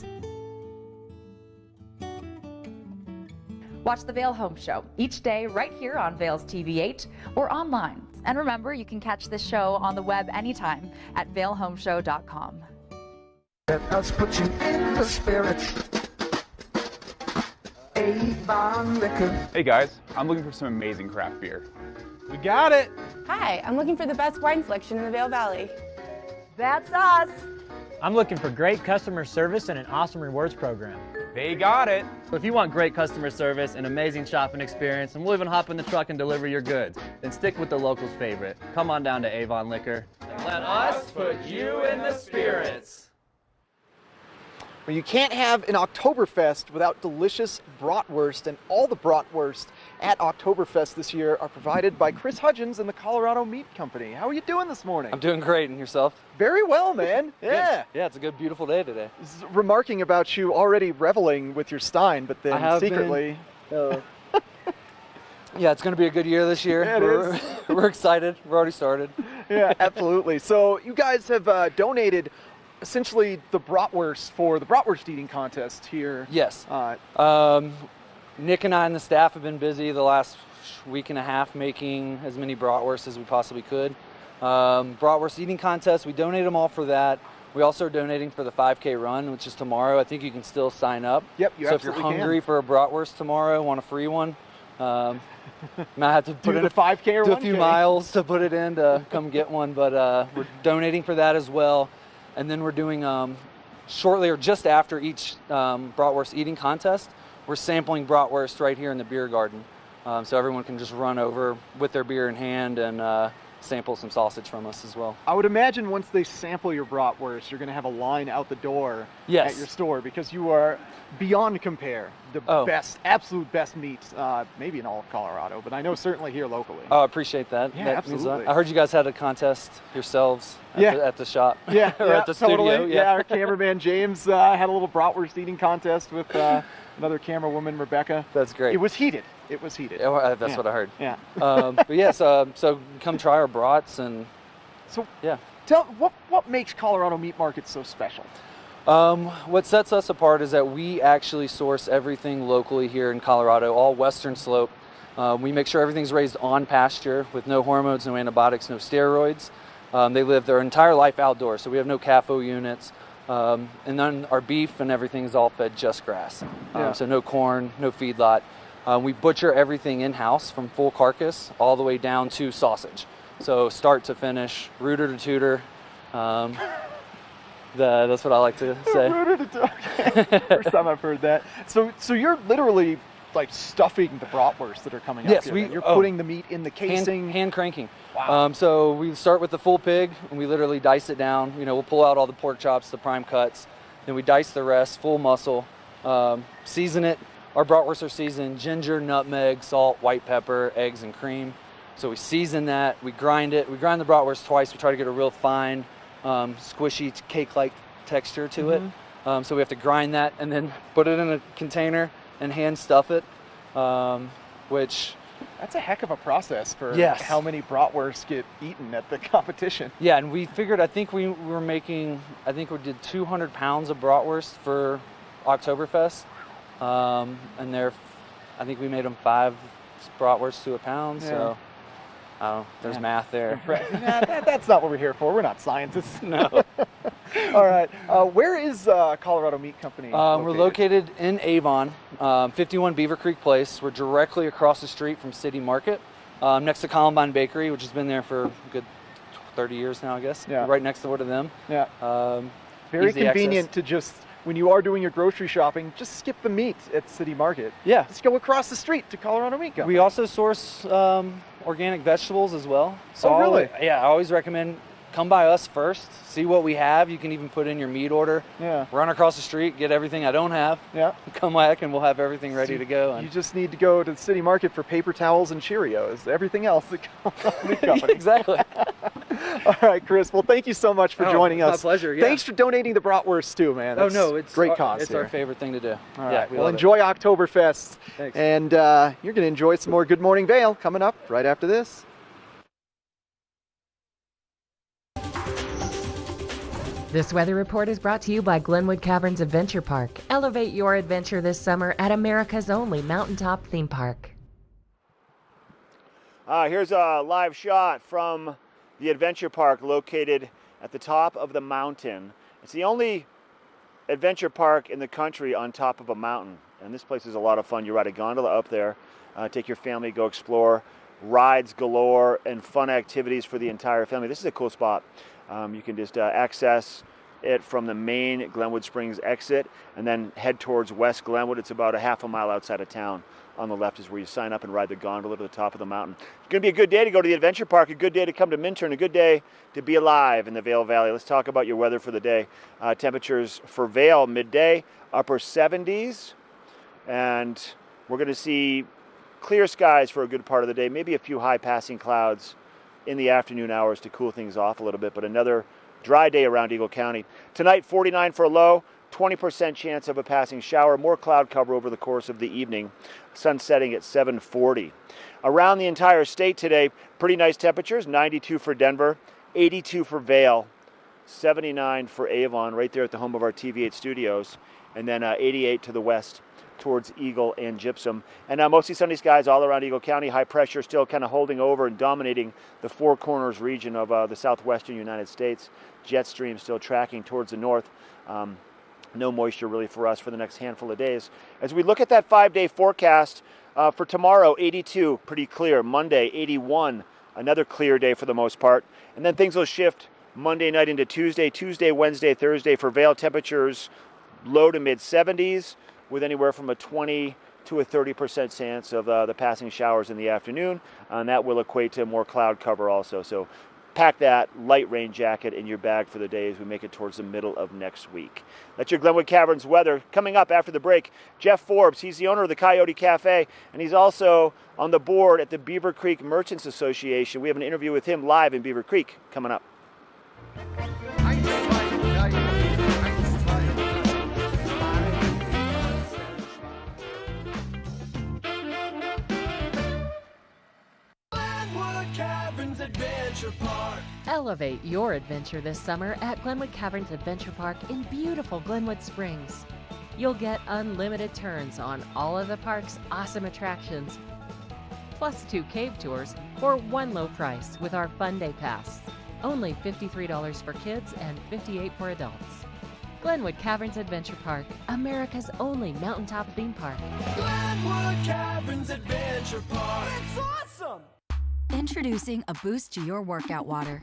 Watch the Vail Home Show each day right here on Vail's TV8 or online. And remember, you can catch this show on the web anytime at vailhomeshow.com. Let us put you in the spirit. Avon Liquor. Hey guys, I'm looking for some amazing craft beer. We got it! Hi, I'm looking for the best wine selection in the Vail Valley. That's us! I'm looking for great customer service and an awesome rewards program. They got it! So if you want great customer service, an amazing shopping experience, and we'll even hop in the truck and deliver your goods, then stick with the locals' favorite. Come on down to Avon Liquor. Let us put you in the spirits. Well, you can't have an Oktoberfest without delicious bratwurst, and all the bratwurst at Oktoberfest this year are provided by Chris Hudgens and the Colorado Meat Company. How are you doing this morning? I'm doing great, and yourself? Very well, man. Yeah. Yeah, it's a good, beautiful day today. Remarking about you already reveling with your Stein, but then secretly... Yeah, it's going to be a good year this year. Yeah, We're excited. We're already started. Yeah, absolutely. So you guys have donated essentially the bratwurst for the bratwurst eating contest here. Yes. Nick and I and the staff have been busy the last week and a half making as many bratwursts as we possibly could. Bratwurst eating contest, we donate them all for that. We also are donating for the 5K run, which is tomorrow. I think you can still sign up. Yep, you So if you're absolutely hungry for a bratwurst tomorrow, want a free one, might have to put Do in the 5K or do a 1K. few miles to put it in to come get one. But we're donating for that as well. And then we're doing shortly or just after each bratwurst eating contest, we're sampling bratwurst right here in the beer garden. So everyone can just run over with their beer in hand and sample some sausage from us as well. I would imagine once they sample your bratwurst, you're going to have a line out the door Yes. at your store because you are beyond compare the best, absolute best meat, maybe in all of Colorado, but I know certainly here locally. Oh, I appreciate that. Yeah, That means a lot. absolutely. I heard you guys had a contest yourselves at the shop. Yeah, or at the totally. studio. Yeah, our cameraman James had a little bratwurst eating contest with another camera woman, Rebecca. That's great. It was heated. It was heated. Yeah, well, that's Yeah. what I heard. Yeah. But yes, so come try our brats and yeah. Tell what makes Colorado meat markets so special? What sets us apart is that we actually source everything locally here in Colorado, all Western Slope. We make sure everything's raised on pasture with no hormones, no antibiotics, no steroids. They live their entire life outdoors, so we have no CAFO units. And then our beef and everything is all fed just grass. Yeah. So no corn, no feedlot. We butcher everything in-house from full carcass all the way down to sausage. So start to finish, rooter to tutor. That's what I like to say. Rooter to tutor. First time I've heard that. So you're literally like stuffing the bratwursts that are coming up Yes, here. we- Then. You're oh. putting the meat in the casing. Hand cranking. Wow. So we start with the full pig and we literally dice it down. You know, we'll pull out all the pork chops, the prime cuts, then we dice the rest, full muscle, season it. Our bratwursts are seasoned ginger, nutmeg, salt, white pepper, eggs, and cream. So we season that, we grind it. We grind the bratwurst twice. We try to get a real fine, squishy, cake-like texture to it. So we have to grind that and then put it in a container and hand stuff it, which... That's a heck of a process for Yes. how many bratwursts get eaten at the competition. Yeah, and we figured, I think we did 200 pounds of bratwurst for Oktoberfest. And I think we made them 5 bratwursts to a pound, so there's math there. That's not what we're here for. We're not scientists. No. All right. Where is Colorado Meat Company We're located in Avon, 51 Beaver Creek Place. We're directly across the street from City Market, next to Columbine Bakery, which has been there for a good 30 years now, I guess. Yeah. Right next door to them. Yeah. Very Easy convenient access. to just, when you are doing your grocery shopping, just skip the meat at City Market. Yeah. Just go across the street to Colorado Meat Company. We also source organic vegetables as well. So Oh, really? I always recommend come by us first, see what we have. You can even put in your meat order. Yeah. Run across the street, get everything I don't have. Yeah. Come back and we'll have everything ready to go. And You just need to go to the City Market for paper towels and Cheerios. Everything else at Colorado Meat Company. Exactly. All right, Chris. Well, thank you so much for joining it's my us. pleasure, yeah. Thanks for donating the bratwurst too, man. That's it's great our, cause It's here. our favorite thing to do. All yeah, right. we Well, love it. enjoy Oktoberfest. Thanks. And you're going to enjoy some more Good Morning Vale coming up right after this. This weather report is brought to you by Glenwood Caverns Adventure Park. Elevate your adventure this summer at America's only mountaintop theme park. Here's a live shot from the adventure park located at the top of the mountain. It's the only adventure park in the country on top of a mountain. And this place is a lot of fun. You ride a gondola up there, take your family, go explore, rides galore, and fun activities for the entire family. This is a cool spot. You can just access it from the main Glenwood Springs exit and then head towards West Glenwood. It's about a half a mile outside of town. On the left is where you sign up and ride the gondola to the top of the mountain. It's going to be a good day to go to the adventure park, a good day to come to Minturn, a good day to be alive in the Vail Valley. Let's talk about your weather for the day. Temperatures for Vail midday, upper 70s, and we're going to see clear skies for a good part of the day, maybe a few high passing clouds in the afternoon hours to cool things off a little bit, but another dry day around Eagle County. Tonight, 49 for a low, 20% chance of a passing shower, more cloud cover over the course of the evening. Sun setting at 7:40. Around the entire state today, pretty nice temperatures, 92 for Denver, 82 for Vail, 79 for Avon, right there at the home of our TV8 studios, and then 88 to the west towards Eagle and Gypsum. And mostly sunny skies all around Eagle County. High pressure still kind of holding over and dominating the Four Corners region of the southwestern United States. Jet stream still tracking towards the north. No moisture really for us for the next handful of days. As we look at that 5-day forecast, for tomorrow, 82, pretty clear. Monday, 81, another clear day for the most part. And then things will shift Monday night into Tuesday, Wednesday, Thursday for Vail temperatures low to mid 70s with anywhere from a 20 to a 30% chance of the passing showers in the afternoon. And that will equate to more cloud cover also. So pack that light rain jacket in your bag for the day as we make it towards the middle of next week. That's your Glenwood Caverns weather. Coming up after the break, Jeff Forbes. He's the owner of the Coyote Cafe, and he's also on the board at the Beaver Creek Merchants Association. We have an interview with him live in Beaver Creek coming up. Elevate your adventure this summer at Glenwood Caverns Adventure Park in beautiful Glenwood Springs. You'll get unlimited turns on all of the park's awesome attractions, plus 2 cave tours for one low price with our Fun Day Pass. Only $53 for kids and $58 for adults. Glenwood Caverns Adventure Park, America's only mountaintop theme park. Glenwood Caverns Adventure Park. It's awesome! Introducing a boost to your workout water.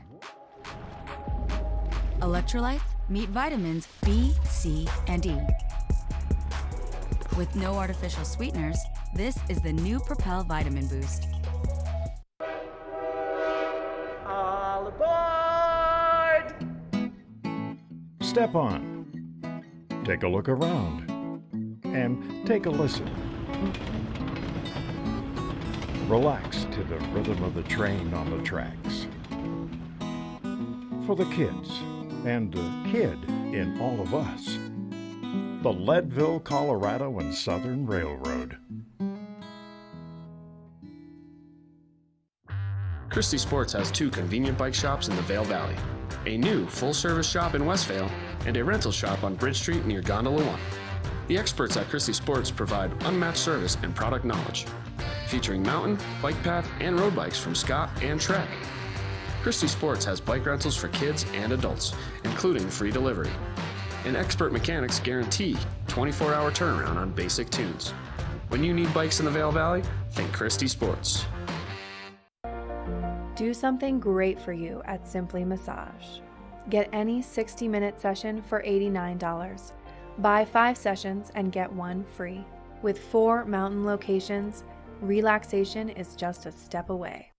Electrolytes meet vitamins B, C, and E. With no artificial sweeteners, this is the new Propel Vitamin Boost. All aboard! Step on. Take a look around. And take a listen. Relax to the rhythm of the train on the tracks. For the kids, and the kid in all of us, the Leadville, Colorado and Southern Railroad. Christie Sports has 2 convenient bike shops in the Vail Valley, a new full-service shop in West Vail, and a rental shop on Bridge Street near Gondola 1. The experts at Christie Sports provide unmatched service and product knowledge, featuring mountain, bike path, and road bikes from Scott and Trek. Christie Sports has bike rentals for kids and adults, including free delivery. And expert mechanics guarantee 24-hour turnaround on basic tunes. When you need bikes in the Vail Valley, think Christie Sports. Do something great for you at Simply Massage. Get any 60-minute session for $89. Buy 5 sessions and get 1 free. With 4 mountain locations, relaxation is just a step away.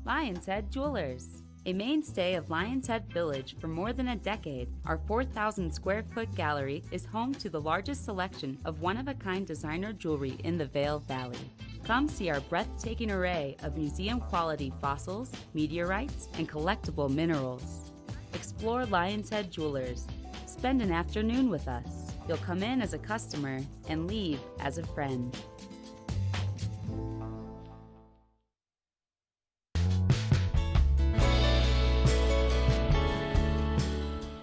Lion's Head Jewelers. A mainstay of Lion's Head Village for more than a decade, our 4,000 square foot gallery is home to the largest selection of one-of-a-kind designer jewelry in the Vail Valley. Come see our breathtaking array of museum-quality fossils, meteorites, and collectible minerals. Explore Lion's Head Jewelers. Spend an afternoon with us. You'll come in as a customer and leave as a friend.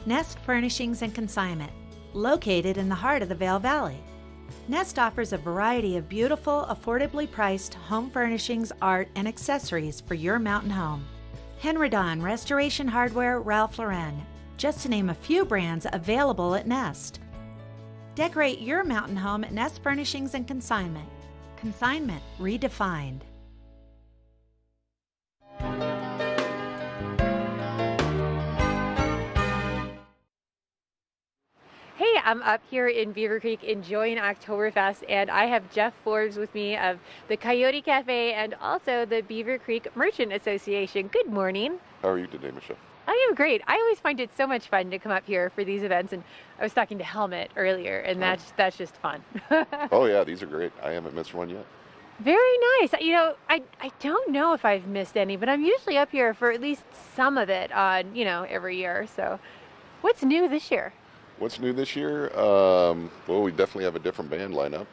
Nest Furnishings and Consignment, located in the heart of the Vail Valley. Nest offers a variety of beautiful, affordably priced home furnishings, art, and accessories for your mountain home. Henredon, Restoration Hardware, Ralph Lauren, just to name a few brands available at Nest. Decorate your mountain home at Nest Furnishings and Consignment. Consignment redefined. Hey, I'm up here in Beaver Creek enjoying Oktoberfest, and I have Jeff Forbes with me of the Coyote Cafe and also the Beaver Creek Merchant Association. Good morning. How are you today, Michelle? I am great. I always find it so much fun to come up here for these events, and I was talking to Helmet earlier, and that's just fun. Oh yeah, these are great. I haven't missed one yet. Very nice. You know, I don't know if I've missed any, but I'm usually up here for at least some of it on, every year. So what's new this year? What's new this year? Well, we definitely have a different band lineup,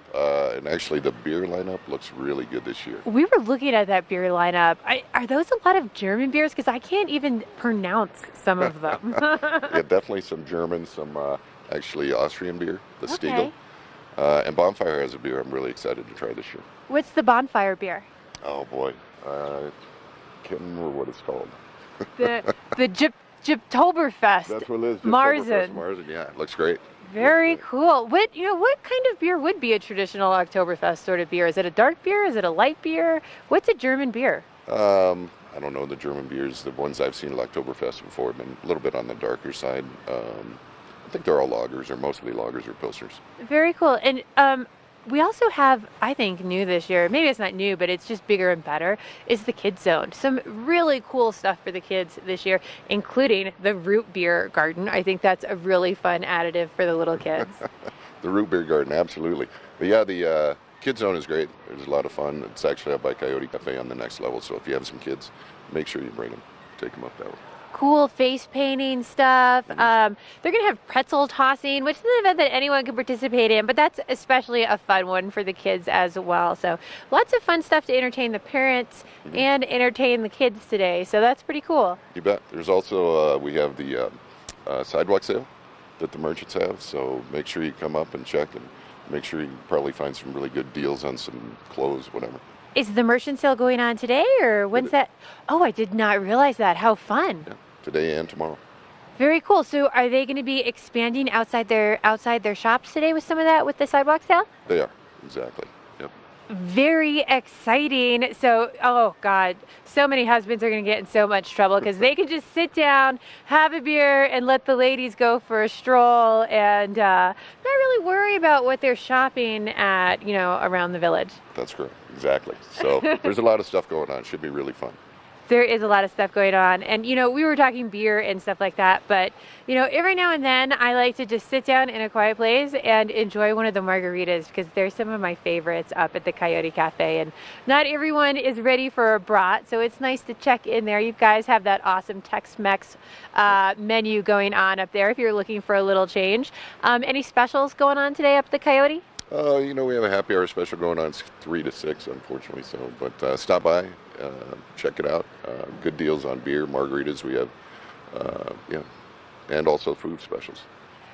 and actually the beer lineup looks really good this year. We were looking at that beer lineup. Are those a lot of German beers? Because I can't even pronounce some of them. Yeah, definitely some German, some actually Austrian beer, the Okay. Stiegel. And Bonfire has a beer I'm really excited to try this year. What's the bonfire beer? Oh boy, can't remember what it's called. The Gyptoberfest. That's what it is. Marzen. Marzen, yeah, it looks great. Very cool. What kind of beer would be a traditional Oktoberfest sort of beer? Is it a dark beer? Is it a light beer? What's a German beer? I don't know the German beers. The ones I've seen at Oktoberfest before have been a little bit on the darker side. I think they're all lagers, or mostly lagers or pilsners. Very cool. And we also have, I think, new this year, maybe it's not new, but it's just bigger and better, is the Kids Zone. Some really cool stuff for the kids this year, including the root beer garden. I think that's a really fun additive for the little kids. The root beer garden, absolutely. But yeah, the Kids Zone is great. There's a lot of fun. It's actually out by Coyote Cafe on the next level, so if you have some kids, make sure you bring them. Take them up that way. Cool face painting stuff. They're going to have pretzel tossing, which is an event that anyone can participate in, but that's especially a fun one for the kids as well. So lots of fun stuff to entertain the parents and entertain the kids today. So that's pretty cool. You bet. There's also, we have the sidewalk sale that the merchants have, so make sure you come up and check, and make sure you probably find some really good deals on some clothes, whatever. Is the merchant sale going on today, or when's that? Oh, I did not realize that. How fun. Yeah, today and tomorrow. Very cool. So are they going to be expanding outside their shops today with some of that with the sidewalk sale? They are, exactly. Yep. Very exciting. So, oh God, so many husbands are going to get in so much trouble because they can just sit down, have a beer, and let the ladies go for a stroll and not really worry about what they're shopping at, around the village. That's correct. Exactly. So there's a lot of stuff going on. Should be really fun. There is a lot of stuff going on. And, we were talking beer and stuff like that. But, every now and then I like to just sit down in a quiet place and enjoy one of the margaritas because they're some of my favorites up at the Coyote Cafe. And not everyone is ready for a brat. So it's nice to check in there. You guys have that awesome Tex-Mex menu going on up there if you're looking for a little change. Any specials going on today up at the Coyote? We have a happy hour special going on 3 to 6, unfortunately. So, but stop by, check it out. Good deals on beer, margaritas. We have, and also food specials.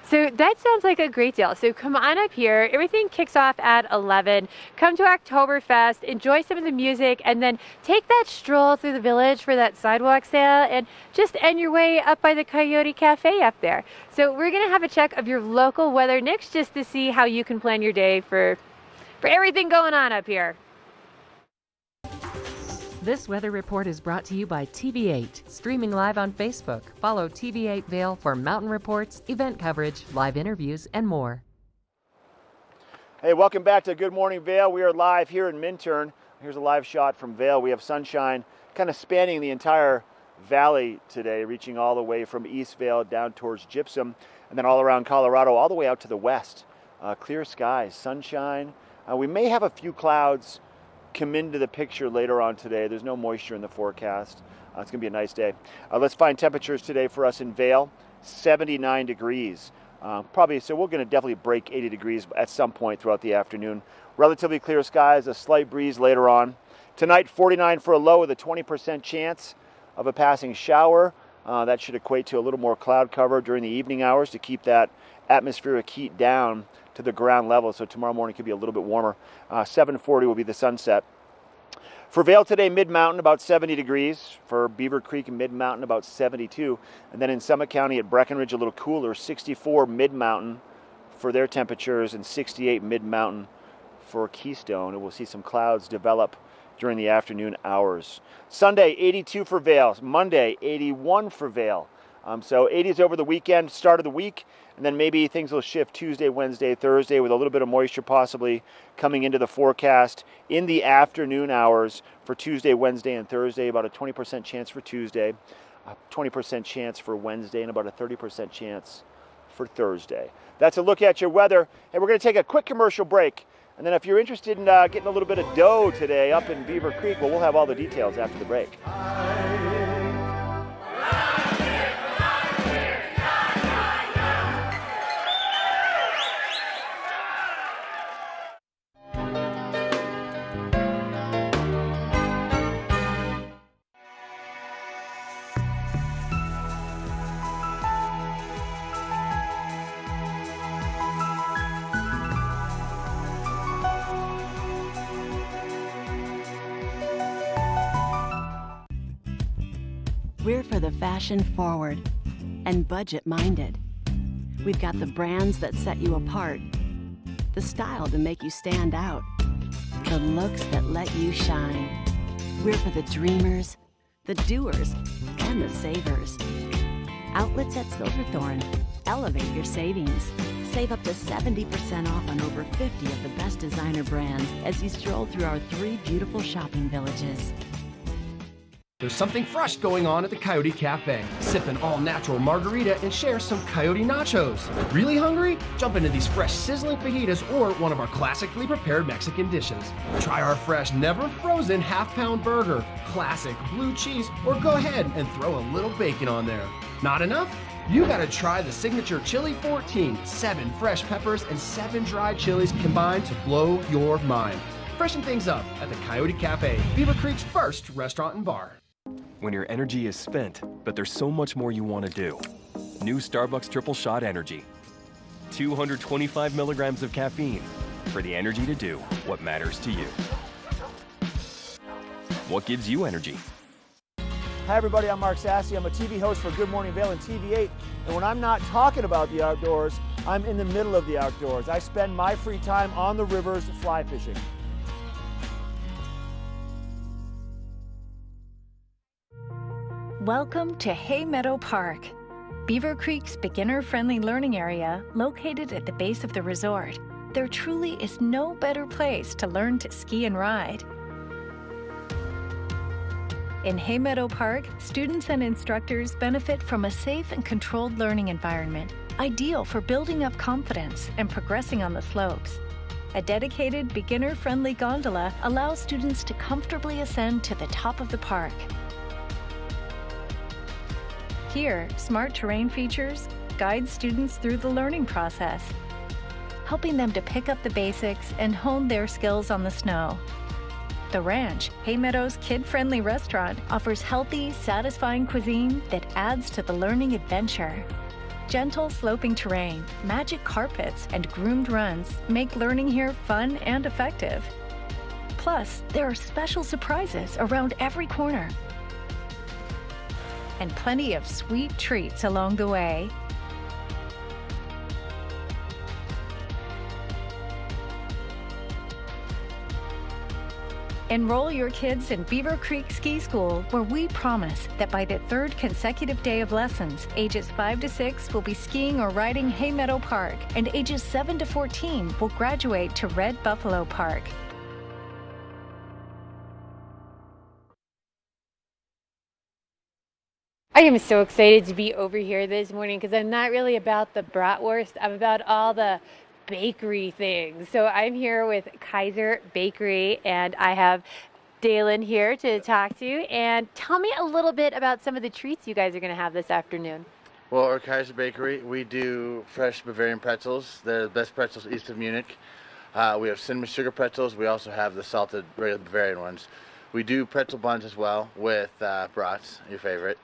So that sounds like a great deal. So come on up here. Everything kicks off at 11. Come to Oktoberfest, enjoy some of the music, and then take that stroll through the village for that sidewalk sale and just end your way up by the Coyote Cafe up there. So we're going to have a check of your local weather next just to see how you can plan your day for everything going on up here. This weather report is brought to you by TV8, streaming live on Facebook. Follow TV8 Vail for mountain reports, event coverage, live interviews, and more. Hey, welcome back to Good Morning Vail. We are live here in Minturn. Here's a live shot from Vail. We have sunshine kind of spanning the entire valley today, reaching all the way from East Vail down towards Gypsum, and then all around Colorado, all the way out to the west. Clear skies, sunshine. We may have a few clouds come into the picture later on today. There's no moisture in the forecast. It's going to be a nice day. Let's find temperatures today for us in Vail. 79 degrees. So we're going to definitely break 80 degrees at some point throughout the afternoon. Relatively clear skies, a slight breeze later on. Tonight, 49 for a low with a 20% chance of a passing shower. That should equate to a little more cloud cover during the evening hours to keep that atmospheric heat down to the ground level. So tomorrow morning could be a little bit warmer. 7:40 will be the sunset. For Vail today, mid-mountain, about 70 degrees. For Beaver Creek and mid-mountain, about 72. And then in Summit County at Breckenridge, a little cooler, 64 mid-mountain for their temperatures and 68 mid-mountain for Keystone. And we'll see some clouds develop during the afternoon hours. Sunday, 82 for Vail. Monday, 81 for Vail. So 80s over the weekend, start of the week, and then maybe things will shift Tuesday, Wednesday, Thursday with a little bit of moisture possibly coming into the forecast in the afternoon hours for Tuesday, Wednesday, and Thursday. About a 20% chance for Tuesday, a 20% chance for Wednesday, and about a 30% chance for Thursday. That's a look at your weather, and we're going to take a quick commercial break. And then if you're interested in getting a little bit of dough today up in Beaver Creek, well, we'll have all the details after the break. We're for the fashion forward and budget minded. We've got the brands that set you apart, the style to make you stand out, the looks that let you shine. We're for the dreamers, the doers, and the savers. Outlets at Silverthorne. Elevate your savings. Save up to 70% off on over 50 of the best designer brands as you stroll through our 3 beautiful shopping villages. There's something fresh going on at the Coyote Cafe. Sip an all-natural margarita and share some Coyote nachos. Really hungry? Jump into these fresh sizzling fajitas or one of our classically prepared Mexican dishes. Try our fresh, never frozen half-pound burger, classic blue cheese, or go ahead and throw a little bacon on there. Not enough? You gotta try the signature Chili 14, 7 fresh peppers and 7 dried chilies combined to blow your mind. Freshen things up at the Coyote Cafe, Beaver Creek's first restaurant and bar. When your energy is spent, but there's so much more you want to do. New Starbucks Triple Shot Energy. 225 milligrams of caffeine for the energy to do what matters to you. What gives you energy? Hi everybody, I'm Mark Sassy. I'm a TV host for Good Morning Vail and TV8. And when I'm not talking about the outdoors, I'm in the middle of the outdoors. I spend my free time on the rivers fly fishing. Welcome to Hay Meadow Park, Beaver Creek's beginner-friendly learning area located at the base of the resort. There truly is no better place to learn to ski and ride. In Hay Meadow Park, students and instructors benefit from a safe and controlled learning environment, ideal for building up confidence and progressing on the slopes. A dedicated, beginner-friendly gondola allows students to comfortably ascend to the top of the park. Here, smart terrain features guide students through the learning process, helping them to pick up the basics and hone their skills on the snow. The Ranch, Hay Meadow's kid-friendly restaurant, offers healthy, satisfying cuisine that adds to the learning adventure. Gentle sloping terrain, magic carpets, and groomed runs make learning here fun and effective. Plus, there are special surprises around every corner, and plenty of sweet treats along the way. Enroll your kids in Beaver Creek Ski School, where we promise that by the 3rd consecutive day of lessons, ages 5 to 6 will be skiing or riding Hay Meadow Park, and ages 7 to 14 will graduate to Red Buffalo Park. I am so excited to be over here this morning because I'm not really about the bratwurst. I'm about all the bakery things. So I'm here with Kaiser Bakery, and I have Dalen here to talk to. And tell me a little bit about some of the treats you guys are going to have this afternoon. Well, at Kaiser Bakery, we do fresh Bavarian pretzels. They're the best pretzels east of Munich. We have cinnamon sugar pretzels. We also have the salted regular Bavarian ones. We do pretzel buns as well with brats, your favorite.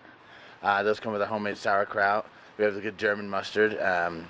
Those come with a homemade sauerkraut. We have the good German mustard and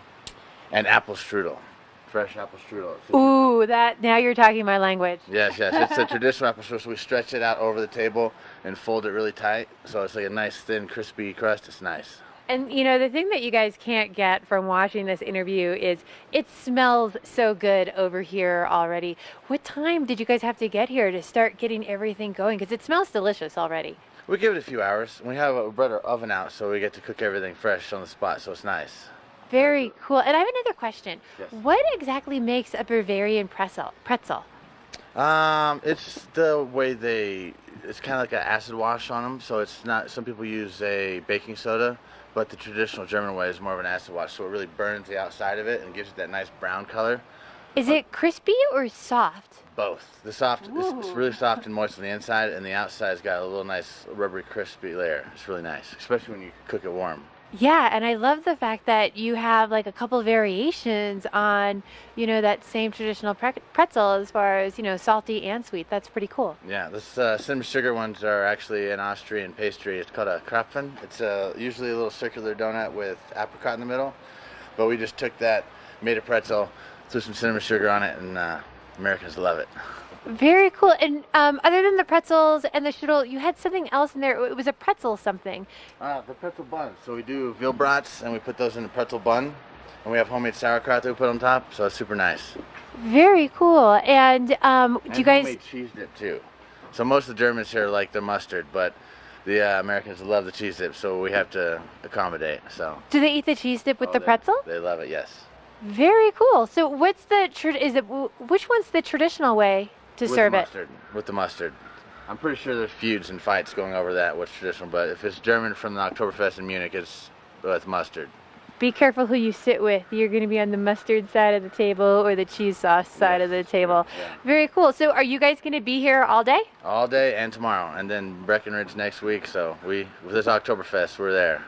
apple strudel, fresh apple strudel. Ooh, now you're talking my language. Yes, it's a traditional apple strudel. So we stretch it out over the table and fold it really tight, so it's like a nice thin, crispy crust. It's nice. And you know, the thing that you guys can't get from watching this interview is it smells so good over here already. What time did you guys have to get here to start getting everything going? Because it smells delicious already. We give it a few hours. We have a bread oven out, so we get to cook everything fresh on the spot, so it's nice. Very cool. And I have another question. Yes. What exactly makes a Bavarian pretzel? It's the way it's kind of like an acid wash on them, so it's not, some people use a baking soda, but the traditional German way is more of an acid wash, so it really burns the outside of it and gives it that nice brown color. Is it crispy or soft? Both. The soft is really soft and moist on the inside, and the outside's got a little nice rubbery crispy layer. It's really nice, especially when you cook it warm. Yeah, and I love the fact that you have like a couple of variations on, you know, that same traditional pretzel as far as, you know, salty and sweet. That's pretty cool. Yeah, this cinnamon sugar ones are actually an Austrian pastry. It's called a Krapfen. It's usually a little circular donut with apricot in the middle, but we just took that, made a pretzel, threw some cinnamon sugar on it, and Americans love it. Very cool. And other than the pretzels and the strudel, you had something else in there. It was a pretzel something. The pretzel buns. So we do veal brats and we put those in a pretzel bun. And we have homemade sauerkraut that we put on top, so it's super nice. Very cool. And do you guys... homemade cheese dip too. So most of the Germans here like the mustard, but the Americans love the cheese dip, so we have to accommodate. So. Do they eat the cheese dip with the pretzel? They love it, yes. Very cool. So what's the... which one's the traditional way to serve it? With the mustard. I'm pretty sure there's feuds and fights going over that, what's traditional, but if it's German from the Oktoberfest in Munich, it's with mustard. Be careful who you sit with. You're going to be on the mustard side of the table or the cheese sauce side of the table. Yeah. Very cool. So are you guys going to be here all day? All day and tomorrow, and then Breckenridge next week, so with this Oktoberfest, we're there.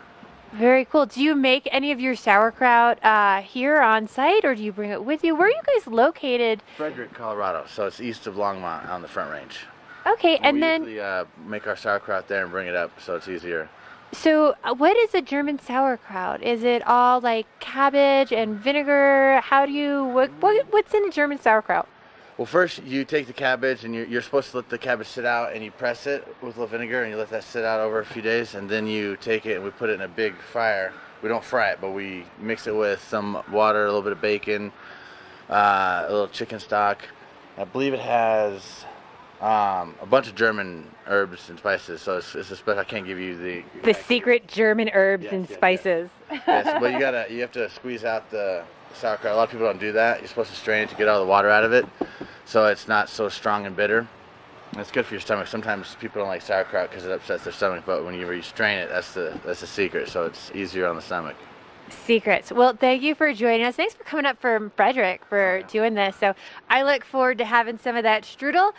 Very cool. Do you make any of your sauerkraut here on site, or do you bring it with you? Where are you guys located? Frederick, Colorado, so it's east of Longmont on the Front Range. Okay, and we then... usually make our sauerkraut there and bring it up, so it's easier. So what is a German sauerkraut? Is it all like cabbage and vinegar? How do you, what's in a German sauerkraut? Well, first you take the cabbage and you're supposed to let the cabbage sit out and you press it with a little vinegar and you let that sit out over a few days, and then you take it and we put it in a big fryer. We don't fry it, but we mix it with some water, a little bit of bacon, a little chicken stock. I believe it has a bunch of German herbs and spices, so it's a special. I can't give you the secret German herbs and spices. Yes, but you have to squeeze out the sauerkraut. A lot of people don't do that. You're supposed to strain it to get all the water out of it, so it's not so strong and bitter. And it's good for your stomach. Sometimes people don't like sauerkraut because it upsets their stomach, but when you strain it, that's the secret. So it's easier on the stomach. Secrets. Well, thank you for joining us. Thanks for coming up from Frederick for doing this. So I look forward to having some of that strudel.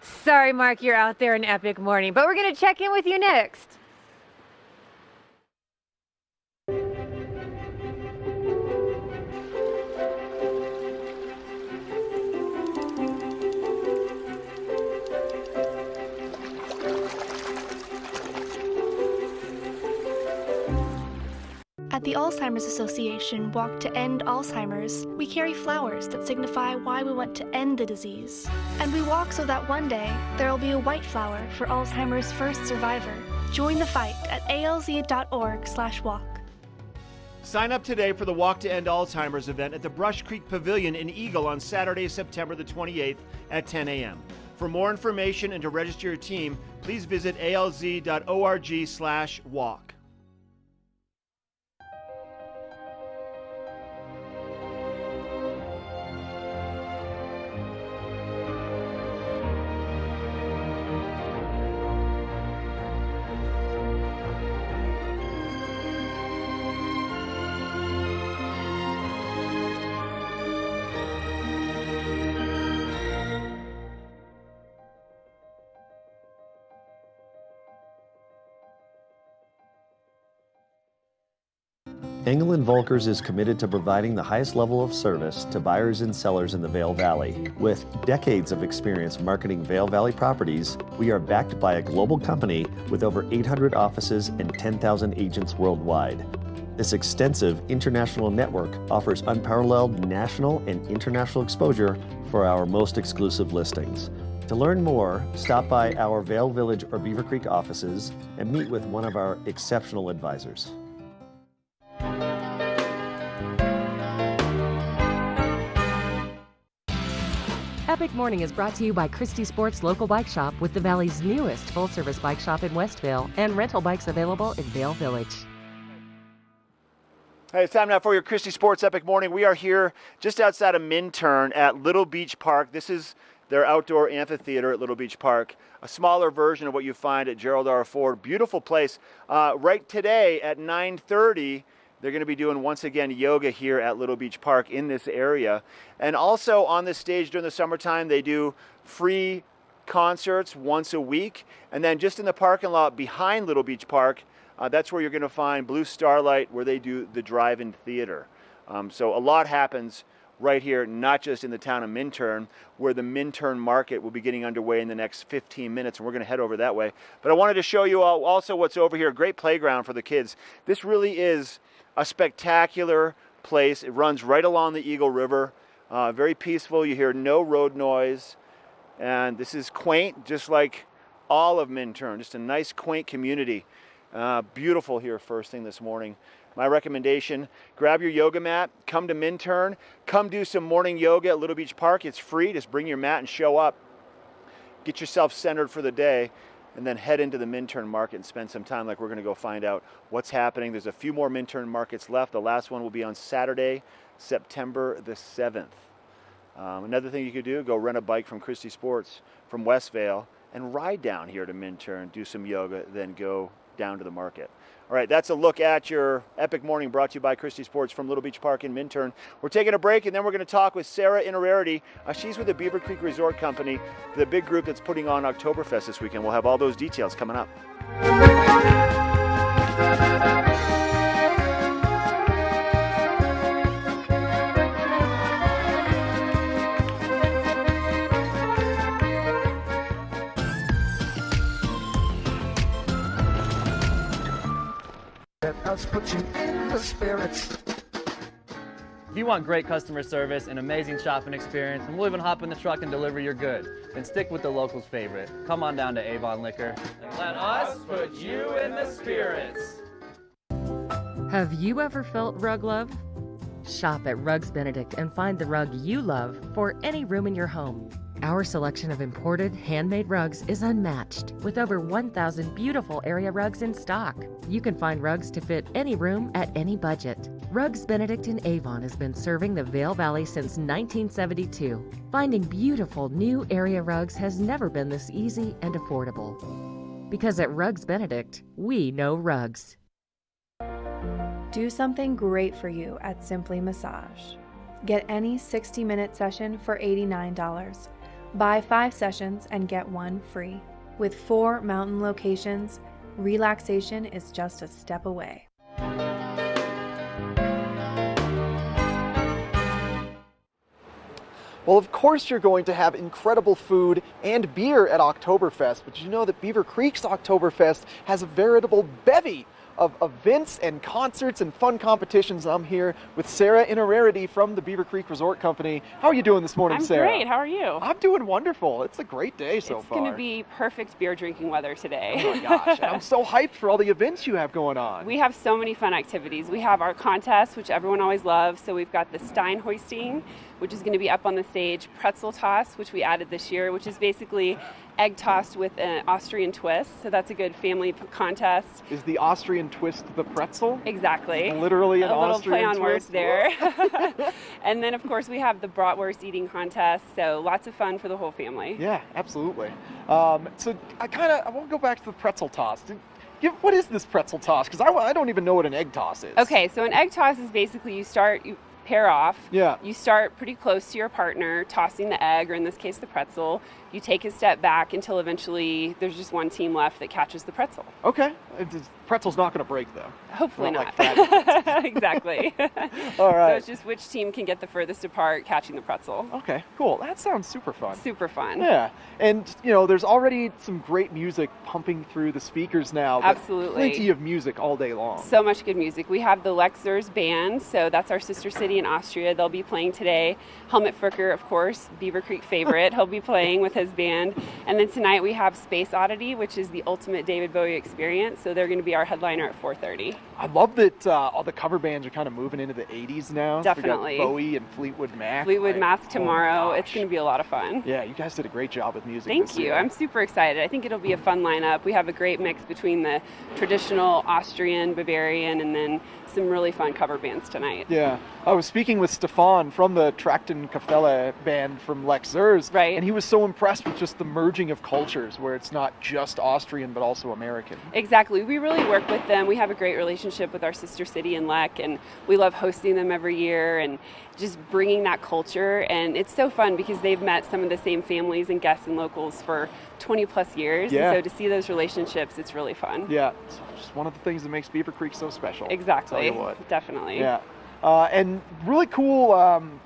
Sorry, Mark, you're out there an epic morning, but we're going to check in with you next. At the Alzheimer's Association Walk to End Alzheimer's, we carry flowers that signify why we want to end the disease. And we walk so that one day there will be a white flower for Alzheimer's first survivor. Join the fight at alz.org/walk. Sign up today for the Walk to End Alzheimer's event at the Brush Creek Pavilion in Eagle on Saturday, September the 28th at 10 a.m. For more information and to register your team, please visit alz.org/walk. Engel & Volkers is committed to providing the highest level of service to buyers and sellers in the Vail Valley. With decades of experience marketing Vail Valley properties, we are backed by a global company with over 800 offices and 10,000 agents worldwide. This extensive international network offers unparalleled national and international exposure for our most exclusive listings. To learn more, stop by our Vail Village or Beaver Creek offices and meet with one of our exceptional advisors. Epic Morning is brought to you by Christie Sports Local Bike Shop with the Valley's newest full-service bike shop in Westvale and rental bikes available in Vail Village. Hey, it's time now for your Christie Sports Epic Morning. We are here just outside of Minturn at Little Beach Park. This is their outdoor amphitheater at Little Beach Park, a smaller version of what you find at Gerald R. Ford. Beautiful place. Right today at 9:30, they're going to be doing, once again, yoga here at Little Beach Park in this area. And also on this stage during the summertime, they do free concerts once a week. And then just in the parking lot behind Little Beach Park, that's where you're going to find Blue Starlight, where they do the drive-in theater. So a lot happens right here, not just in the town of Minturn, where the Minturn market will be getting underway in the next 15 minutes, and we're going to head over that way. But I wanted to show you all also what's over here. A great playground for the kids. This really is a spectacular place. It runs right along the Eagle River. Very peaceful. You hear no road noise. And this is quaint, just like all of Minturn. Just a nice, quaint community. Beautiful here first thing this morning. My recommendation, grab your yoga mat, come to Minturn, come do some morning yoga at Little Beach Park. It's free. Just bring your mat and show up. Get yourself centered for the day, and then head into the Minturn market and spend some time like we're going to go find out what's happening. There's a few more Minturn markets left. The last one will be on Saturday, September the 7th. Another thing you could do, go rent a bike from Christie Sports from Westvale and ride down here to Minturn, do some yoga, then go down to the market. All right, that's a look at your epic morning brought to you by Christie Sports from Little Beach Park in Minturn. We're taking a break, and then we're going to talk with Sarah Inerarity. She's with the Beaver Creek Resort Company, the big group that's putting on Oktoberfest this weekend. We'll have all those details coming up. Let us put you in the spirits. If you want great customer service and amazing shopping experience, and we'll even hop in the truck and deliver your goods, then stick with the locals' favorite. Come on down to Avon Liquor. And let us put you in the spirits. Have you ever felt rug love? Shop at Rugs Benedict and find the rug you love for any room in your home. Our selection of imported, handmade rugs is unmatched, with over 1,000 beautiful area rugs in stock. You can find rugs to fit any room at any budget. Rugs Benedict in Avon has been serving the Vail Valley since 1972. Finding beautiful new area rugs has never been this easy and affordable. Because at Rugs Benedict, we know rugs. Do something great for you at Simply Massage. Get any 60-minute session for $89. Buy 5 sessions and get 1 free. With 4 mountain locations, relaxation is just a step away. Well, of course you're going to have incredible food and beer at Oktoberfest, but you know that Beaver Creek's Oktoberfest has a veritable bevy of events and concerts and fun competitions. I'm here with Sarah Inerarity from the Beaver Creek Resort Company. How are you doing this morning, Sarah? I'm great. How are you? I'm doing wonderful. It's a great day so far. It's going to be perfect beer drinking weather today. Oh my gosh. I'm so hyped for all the events you have going on. We have so many fun activities. We have our contest, which everyone always loves. So we've got the Stein hoisting, which is going to be up on the stage, pretzel toss, which we added this year, which is basically egg tossed with an Austrian twist. So that's a good family contest. Is the Austrian twist the pretzel? Exactly. Literally an Austrian twist. A little play on words there. Whoa. And then, of course, we have the bratwurst eating contest. So lots of fun for the whole family. Yeah, absolutely. So I want to go back to the pretzel toss. What is this pretzel toss? Because I don't even know what an egg toss is. Okay, so an egg toss is basically you pair off. Yeah. You start pretty close to your partner, tossing the egg, or in this case, the pretzel. You take a step back until eventually there's just one team left that catches the pretzel. Okay. The pretzel's not going to break, though. Hopefully not. All Exactly. right. So it's just which team can get the furthest apart catching the pretzel. Okay, cool. That sounds super fun. Super fun. Yeah. And, there's already some great music pumping through the speakers now. Absolutely. Plenty of music all day long. So much good music. We have the Lexers Band, so that's our sister city in Austria. They'll be playing today. Helmut Fricker, of course, Beaver Creek favorite. He'll be playing with his band. And then tonight we have Space Oddity, which is the ultimate David Bowie experience. So they're going to be our headliner at 4:30. I love that all the cover bands are kind of moving into the 80s now. Definitely. We got Bowie and Fleetwood Mac. Fleetwood Mac tomorrow. It's going to be a lot of fun. Yeah, you guys did a great job with music. Thank you. I'm super excited. I think it'll be a fun lineup. We have a great mix between the traditional Austrian, Bavarian, and then some really fun cover bands tonight. Yeah. I was speaking with Stefan from the Trachten Kapelle band from Lexers. Right. And he was so impressed with just the merging of cultures where it's not just Austrian but also American. Exactly. We really work with them. We have a great relationship with our sister city in Lech, and we love hosting them every year and just bringing that culture. And it's so fun because they've met some of the same families and guests and locals for 20 plus years. Yeah. And so to see those relationships, it's really fun. Yeah. It's just one of the things that makes Beaver Creek so special. Exactly. I'll tell you what. Definitely. Yeah. And really cool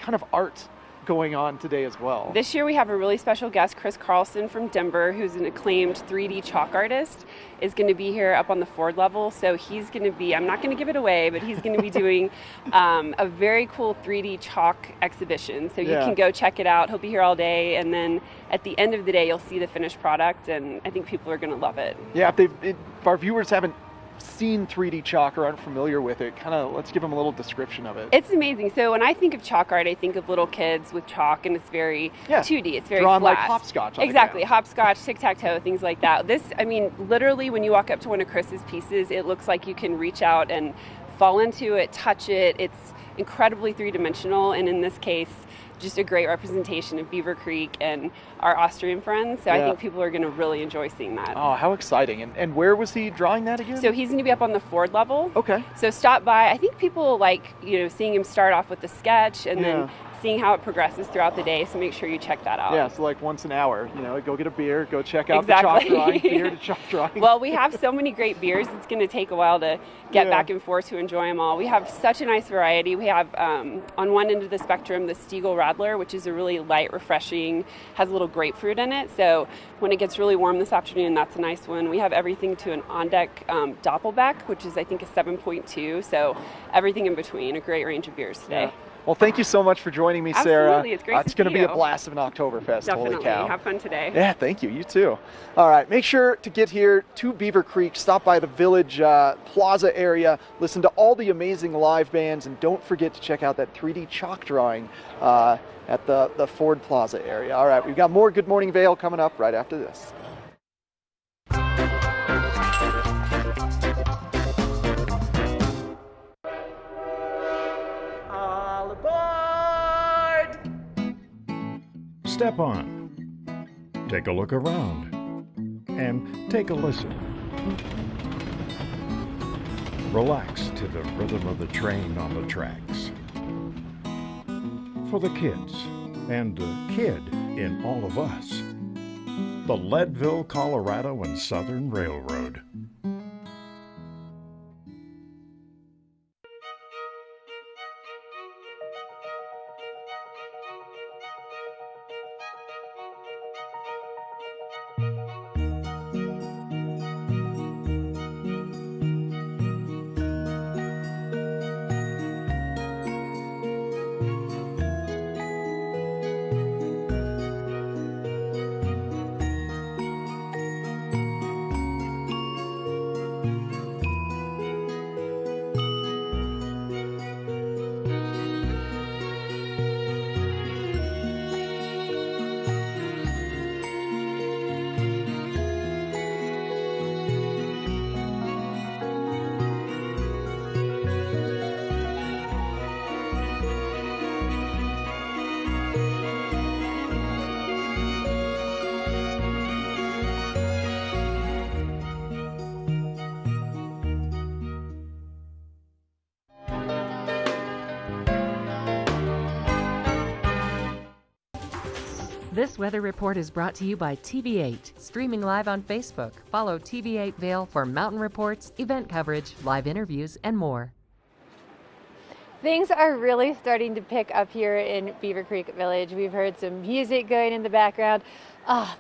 kind of art going on today as well. This year we have a really special guest, Chris Carlson from Denver, who's an acclaimed 3D chalk artist, is going to be here up on the Ford level. So he's going to be, I'm not going to give it away, but he's going to be doing a very cool 3D chalk exhibition. So you can go check it out. He'll be here all day, and then at the end of the day you'll see the finished product, and I think people are going to love it. Yeah, if our viewers haven't seen 3D chalk or aren't familiar with it, let's give them a little description of it. It's amazing. So when I think of chalk art, I think of little kids with chalk, and it's very 2D. It's very drawn flat. like hopscotch. Exactly, hopscotch, tic-tac-toe, things like that. This, I mean, literally when you walk up to one of Chris's pieces, it looks like you can reach out and fall into it, touch it. It's incredibly three-dimensional, and in this case, just a great representation of Beaver Creek and our Austrian friends. So I think people are going to really enjoy seeing that. Oh, how exciting. And where was he drawing that again? So he's going to be up on the Ford level. Okay. So stop by. I think people like, seeing him start off with the sketch and then seeing how it progresses throughout the day. So make sure you check that out. Yeah, so like once an hour, go get a beer, go check out the chalk drawing, beer to chalk drawing. Well, we have so many great beers. It's going to take a while to get back and forth to enjoy them all. We have such a nice variety. We have on one end of the spectrum the Stiegel Radler, which is a really light, refreshing, has a little grapefruit in it. So when it gets really warm this afternoon, that's a nice one. We have everything to an on deck Doppelbeck, which is I think a 7.2. So everything in between. A great range of beers today. Yeah. Well, thank you so much for joining me, Sarah. Absolutely, it's great to It's going to see be you. a blast of an Oktoberfest. Definitely. Holy cow. Have fun today. Yeah, thank you. You too. All right, make sure to get here to Beaver Creek, stop by the Village Plaza area, listen to all the amazing live bands, and don't forget to check out that 3D chalk drawing at the Ford Plaza area. All right, we've got more Good Morning Vail coming up right after this. Step on, take a look around, and take a listen. Relax to the rhythm of the train on the tracks. For the kids, and the kid in all of us, the Leadville, Colorado and Southern Railroad. This weather report is brought to you by TV8, streaming live on Facebook. Follow TV8 Vail for mountain reports, event coverage, live interviews, and more. Things are really starting to pick up here in Beaver Creek Village. We've heard some music going in the background.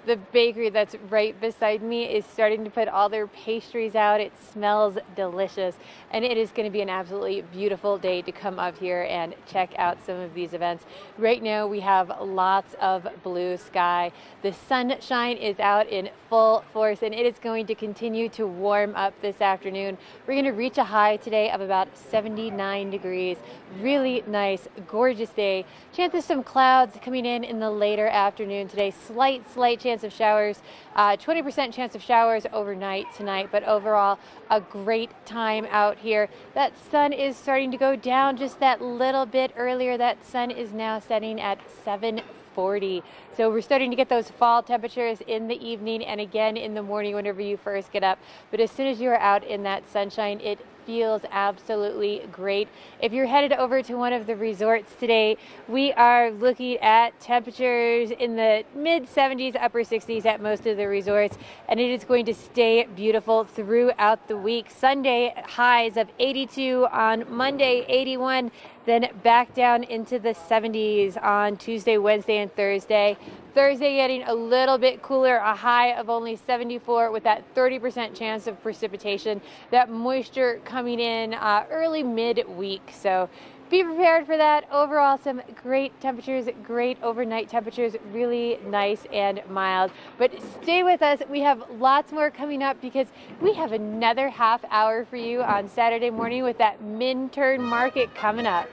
The bakery that's right beside me is starting to put all their pastries out. It smells delicious, and it is going to be an absolutely beautiful day to come up here and check out some of these events. Right now we have lots of blue sky. The sunshine is out in full force, and it is going to continue to warm up this afternoon. We're going to reach a high today of about 79 degrees. Really nice, gorgeous day. Chance of some clouds coming in the later afternoon today. Slight chance of showers, 20% chance of showers overnight tonight, but overall a great time out here. That sun is starting to go down just that little bit earlier. That sun is now setting at 7:40. So we're starting to get those fall temperatures in the evening and again in the morning whenever you first get up. But as soon as you are out in that sunshine, it feels absolutely great. If you're headed over to one of the resorts today, we are looking at temperatures in the mid 70s, upper 60s at most of the resorts, and it is going to stay beautiful throughout the week. Sunday highs of 82, on Monday 81, then back down into the 70s on Tuesday, Wednesday, and Thursday. Thursday getting a little bit cooler, a high of only 74 with that 30% chance of precipitation. That moisture coming in early midweek. So be prepared for that. Overall, some great temperatures, great overnight temperatures, really nice and mild. But stay with us. We have lots more coming up because we have another half hour for you on Saturday morning with that Minturn Market coming up.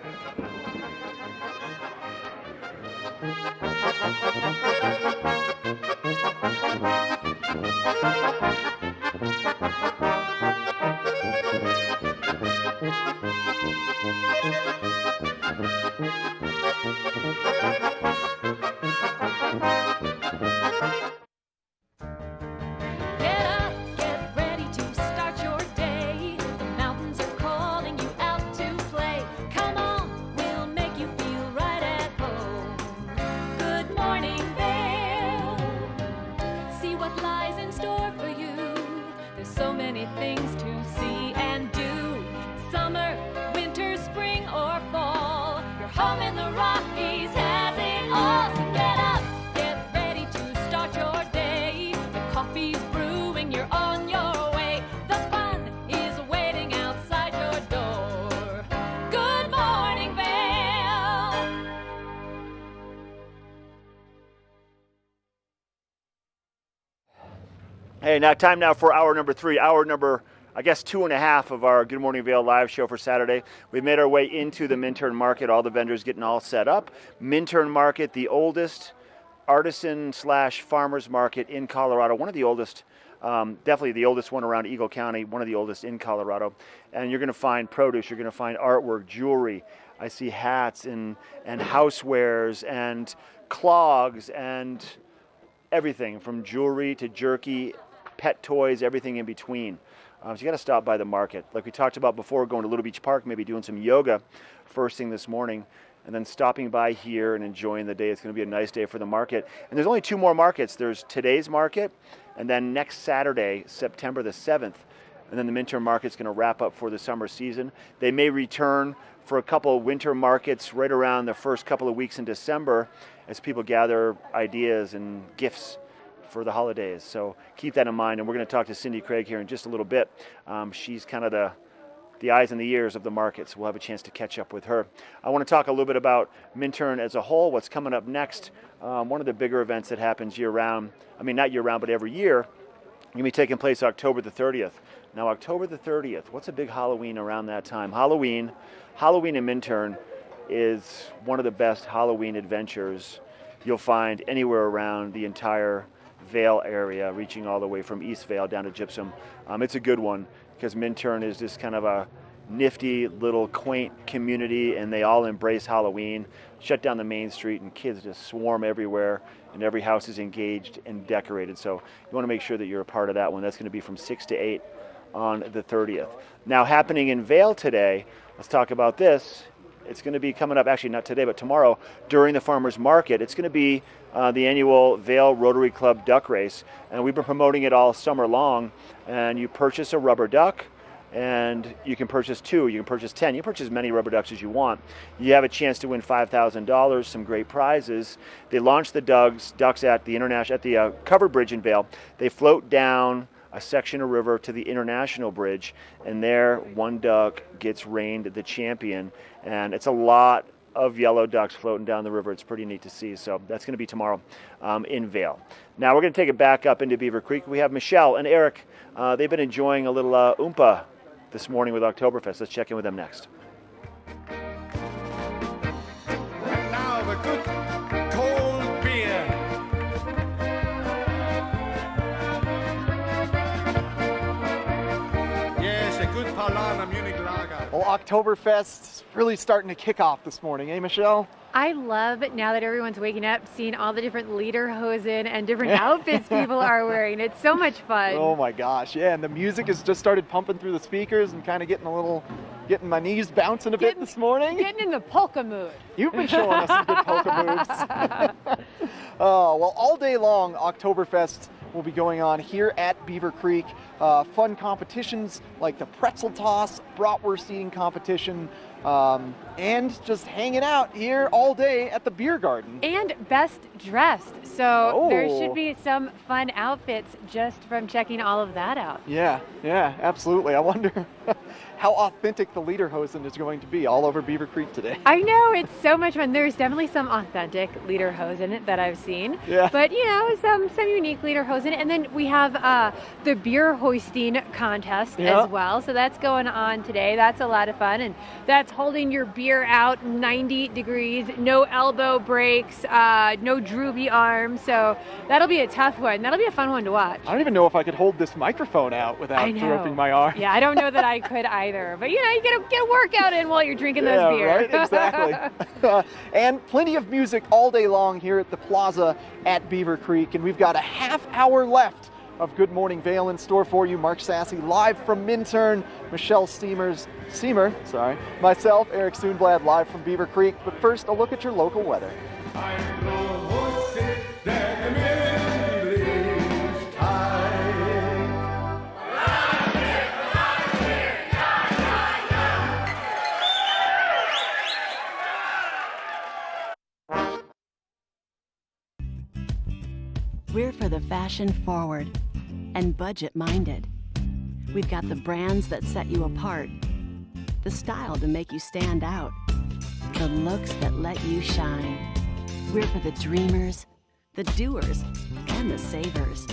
Hey, now time now for hour number 3, hour number, I guess, 2.5 of our Good Morning Vail live show for Saturday. We've made our way into the Minturn Market, all the vendors getting all set up. Minturn Market, the oldest artisan/farmers market in Colorado, one of the oldest, definitely the oldest one around Eagle County, one of the oldest in Colorado. And you're going to find produce, you're going to find artwork, jewelry. I see hats and housewares and clogs and everything from jewelry to jerky, pet toys, everything in between. So you got to stop by the market. Like we talked about before, going to Little Beach Park, maybe doing some yoga first thing this morning, and then stopping by here and enjoying the day. It's going to be a nice day for the market. And there's only 2 more markets. There's today's market, and then next Saturday, September the 7th, and then the Minturn Market's going to wrap up for the summer season. They may return for a couple of winter markets right around the first couple of weeks in December as people gather ideas and gifts for the holidays. So keep that in mind, and we're going to talk to Cindy Craig here in just a little bit. She's kind of the eyes and the ears of the market, so we'll have a chance to catch up with her. I want to talk a little bit about Minturn as a whole, what's coming up next. One of the bigger events that happens year-round, I mean not year-round, but every year, going to be taking place October the 30th. Now October the 30th, what's a big Halloween around that time? Halloween in Minturn is one of the best Halloween adventures you'll find anywhere around the entire Vail area, reaching all the way from East Vail down to Gypsum. It's a good one because Minturn is just kind of a nifty little quaint community, and they all embrace Halloween. Shut down the main street and kids just swarm everywhere, and every house is engaged and decorated. So you want to make sure that you're a part of that one. That's going to be from 6 to 8 on the 30th. Now happening in Vail today, let's talk about this. It's going to be coming up, actually not today, but tomorrow during the farmers market. It's going to be the annual Vail Rotary Club Duck Race, and we've been promoting it all summer long. And you purchase a rubber duck, and you can purchase 2, you can purchase 10, you can purchase as many rubber ducks as you want. You have a chance to win $5,000, some great prizes. They launch the ducks at the covered bridge in Vail. They float down a section of river to the International Bridge, and there one duck gets rained the champion, and it's a lot of yellow ducks floating down the river. It's pretty neat to see. So that's going to be tomorrow in Vail. Now we're going to take it back up into Beaver Creek. We have Michelle and Eric. They've been enjoying a little Oompa this morning with Oktoberfest. Let's check in with them next. And now the good cold beer. Yes, a good Paulaner Munich Lager. Well, Oktoberfest's really starting to kick off this morning, eh, Michelle? I love, now that everyone's waking up, seeing all the different lederhosen and different outfits people are wearing. It's so much fun. Oh my gosh, yeah, and the music has just started pumping through the speakers and kind of getting my knees bouncing a bit this morning. Getting in the polka mood. You've been showing us some good polka moves. Well, all day long, Oktoberfest will be going on here at Beaver Creek. Fun competitions like the pretzel toss, bratwurst eating competition, and just hanging out here all day at the beer garden. And best dressed. So there Oh. should be some fun outfits just from checking all of that out. Yeah, absolutely. I wonder how authentic the lederhosen is going to be all over Beaver Creek today. I know, it's so much fun. There's definitely some authentic lederhosen that I've seen. Yeah. But, some unique lederhosen. And then we have the beer hoisting contest as well. So that's going on today. That's a lot of fun. And that's holding your beer out 90 degrees, no elbow breaks, no droopy arms. So that'll be a tough one. That'll be a fun one to watch. I don't even know if I could hold this microphone out without drooping my arm. Yeah, I don't know that I could either. But, you get a workout in while you're drinking those beer. Right, exactly. And plenty of music all day long here at the plaza at Beaver Creek. And we've got a half hour left of Good Morning Vail in store for you. Mark Sassy live from Minturn, Michelle Seamer, myself, Eric Soonblad, live from Beaver Creek. But first, a look at your local weather. We're for the fashion forward and budget minded. We've got the brands that set you apart, the style to make you stand out, the looks that let you shine. We're for the dreamers, the doers, and the savers.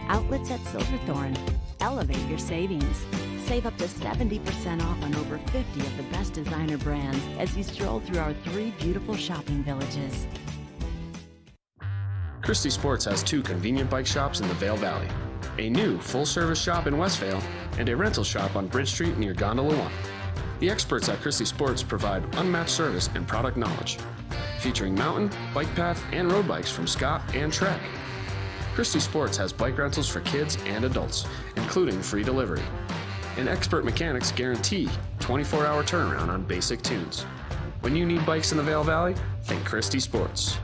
Outlets at Silverthorne. Elevate your savings. Save up to 70% off on over 50 of the best designer brands as you stroll through our 3 beautiful shopping villages. Christie Sports has 2 convenient bike shops in the Vail Valley, a new full-service shop in Westvale, and a rental shop on Bridge Street near Gondola 1. The experts at Christie Sports provide unmatched service and product knowledge, featuring mountain, bike path, and road bikes from Scott and Trek. Christie Sports has bike rentals for kids and adults, including free delivery. And expert mechanics guarantee 24-hour turnaround on basic tunes. When you need bikes in the Vail Valley, think Christie Sports.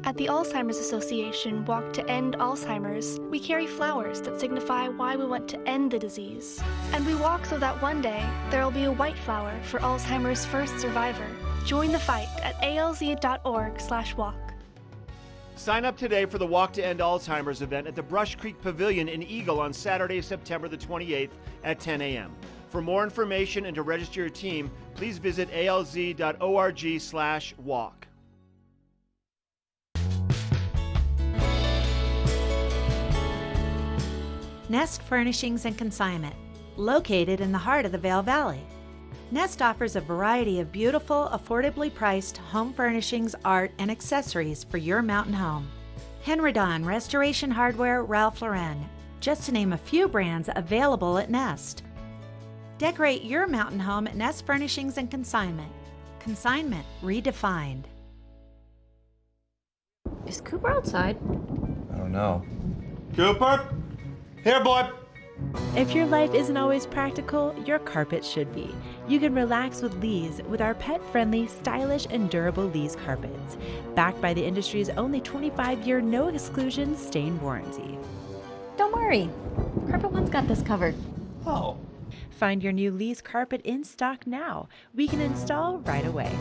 At the Alzheimer's Association Walk to End Alzheimer's, we carry flowers that signify why we want to end the disease. And we walk so that one day there will be a white flower for Alzheimer's first survivor. Join the fight at alz.org/walk. Sign up today for the Walk to End Alzheimer's event at the Brush Creek Pavilion in Eagle on Saturday, September the 28th at 10 a.m. For more information and to register your team, please visit alz.org/walk. Nest Furnishings and Consignment, located in the heart of the Vail Valley. Nest offers a variety of beautiful, affordably priced home furnishings, art, and accessories for your mountain home. Henredon, Restoration Hardware, Ralph Lauren, just to name a few brands available at Nest. Decorate your mountain home at Nest Furnishings and Consignment. Consignment redefined. Is Cooper outside? Oh no. Cooper? Here, boy. If your life isn't always practical, your carpet should be. You can relax with Lee's with our pet-friendly, stylish, and durable Lee's carpets, backed by the industry's only 25-year no-exclusion stain warranty. Don't worry, Carpet One's got this covered. Oh. Find your new Lee's carpet in stock now. We can install right away.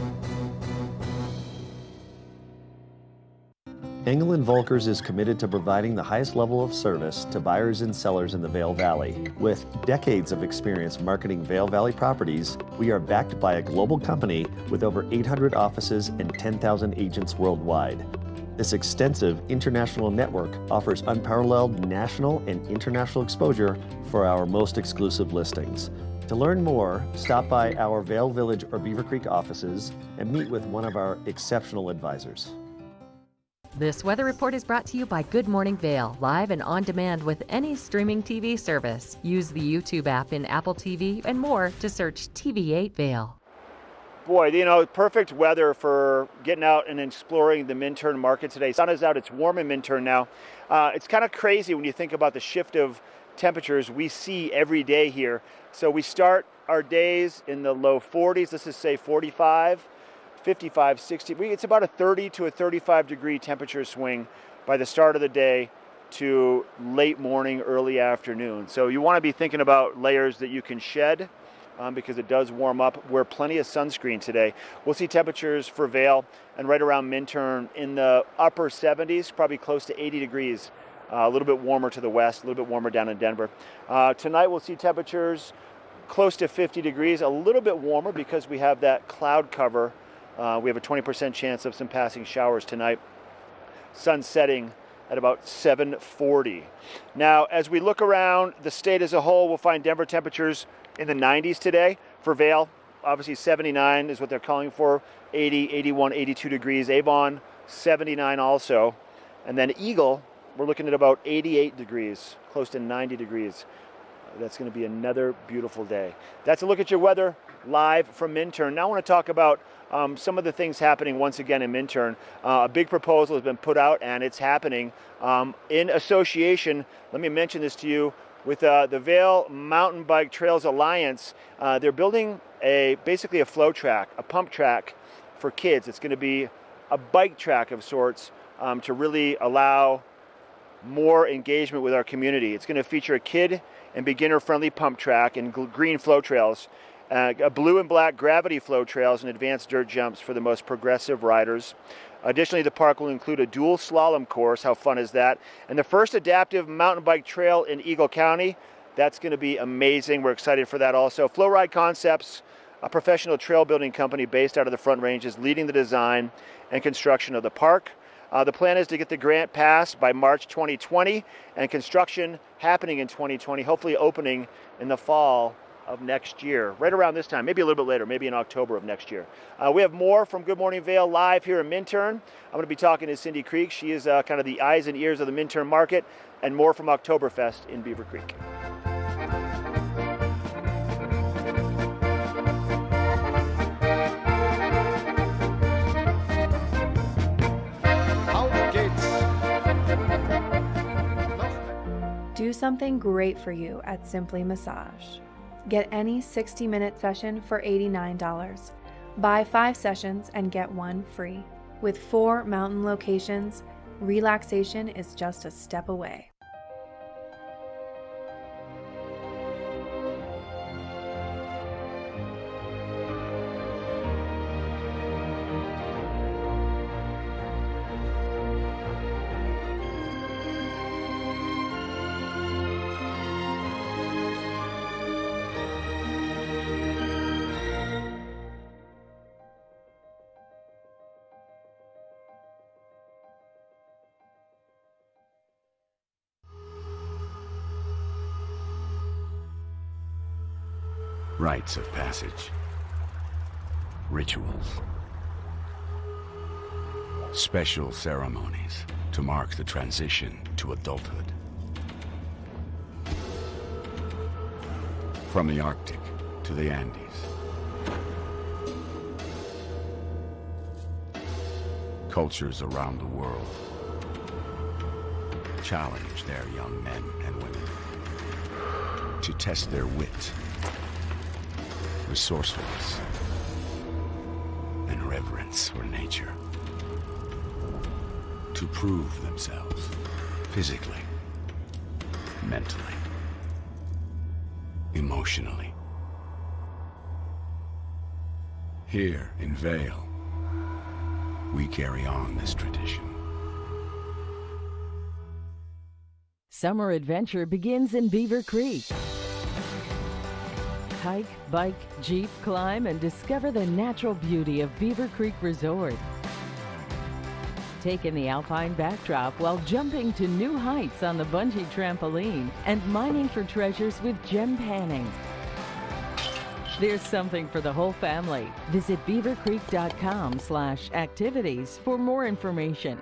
Engel & Volkers is committed to providing the highest level of service to buyers and sellers in the Vail Valley. With decades of experience marketing Vail Valley properties, we are backed by a global company with over 800 offices and 10,000 agents worldwide. This extensive international network offers unparalleled national and international exposure for our most exclusive listings. To learn more, stop by our Vail Village or Beaver Creek offices and meet with one of our exceptional advisors. This weather report is brought to you by Good Morning Vail, live and on demand with any streaming TV service. Use the YouTube app in Apple TV and more to search TV8 Vail. Boy, perfect weather for getting out and exploring the Minturn market today. Sun is out, it's warm in Minturn now. It's kind of crazy when you think about the shift of temperatures we see every day here. So we start our days in the low 40s, let's just say 45. 55, 60, it's about a 30 to a 35 degree temperature swing by the start of the day to late morning, early afternoon. So you want to be thinking about layers that you can shed because it does warm up. Wear plenty of sunscreen today. We'll see temperatures for Vail and right around Minturn in the upper 70s, probably close to 80 degrees. A little bit warmer to the west, a little bit warmer down in Denver. Tonight we'll see temperatures close to 50 degrees, a little bit warmer because we have that cloud cover. We have a 20% chance of some passing showers tonight. Sun setting at about 7:40. Now, as we look around the state as a whole, we'll find Denver temperatures in the 90s today. For Vail, obviously 79 is what they're calling for. 80, 81, 82 degrees. Avon, 79 also. And then Eagle, we're looking at about 88 degrees, close to 90 degrees. That's going to be another beautiful day. That's a look at your weather live from Minturn. Now I want to talk about some of the things happening once again in Minturn. A big proposal has been put out and it's happening in association, let me mention this to you, with the Vail Mountain Bike Trails Alliance. They're building basically a flow track, a pump track for kids. It's going to be a bike track of sorts to really allow more engagement with our community. It's going to feature a kid and beginner-friendly pump track and green flow trails, a blue and black gravity flow trails, and advanced dirt jumps for the most progressive riders. Additionally, the park will include a dual slalom course. How fun is that? And the first adaptive mountain bike trail in Eagle County. That's going to be amazing. We're excited for that also. Flow Ride Concepts, a professional trail building company based out of the Front Ranges, leading the design and construction of the park. The plan is to get the grant passed by March 2020 and construction happening in 2020, hopefully opening in the fall of next year, right around this time, maybe a little bit later, maybe in October of next year. We have more from Good Morning Vail live here in Minturn. I'm going to be talking to Cindy Creek. She is kind of the eyes and ears of the Minturn market, and more from Oktoberfest in Beaver Creek. Do something great for you at Simply Massage. Get any 60-minute session for $89. Buy 5 sessions and get 1 free. With 4 mountain locations, relaxation is just a step away. Rites of passage, rituals, special ceremonies to mark the transition to adulthood. From the Arctic to the Andes, cultures around the world challenge their young men and women to test their wit, resourcefulness, and reverence for nature. To prove themselves physically, mentally, emotionally. Here in Vail, we carry on this tradition. Summer adventure begins in Beaver Creek. Hike, bike, jeep, climb, and discover the natural beauty of Beaver Creek Resort. Take in the alpine backdrop while jumping to new heights on the bungee trampoline and mining for treasures with gem panning. There's something for the whole family. Visit beavercreek.com/activities for more information.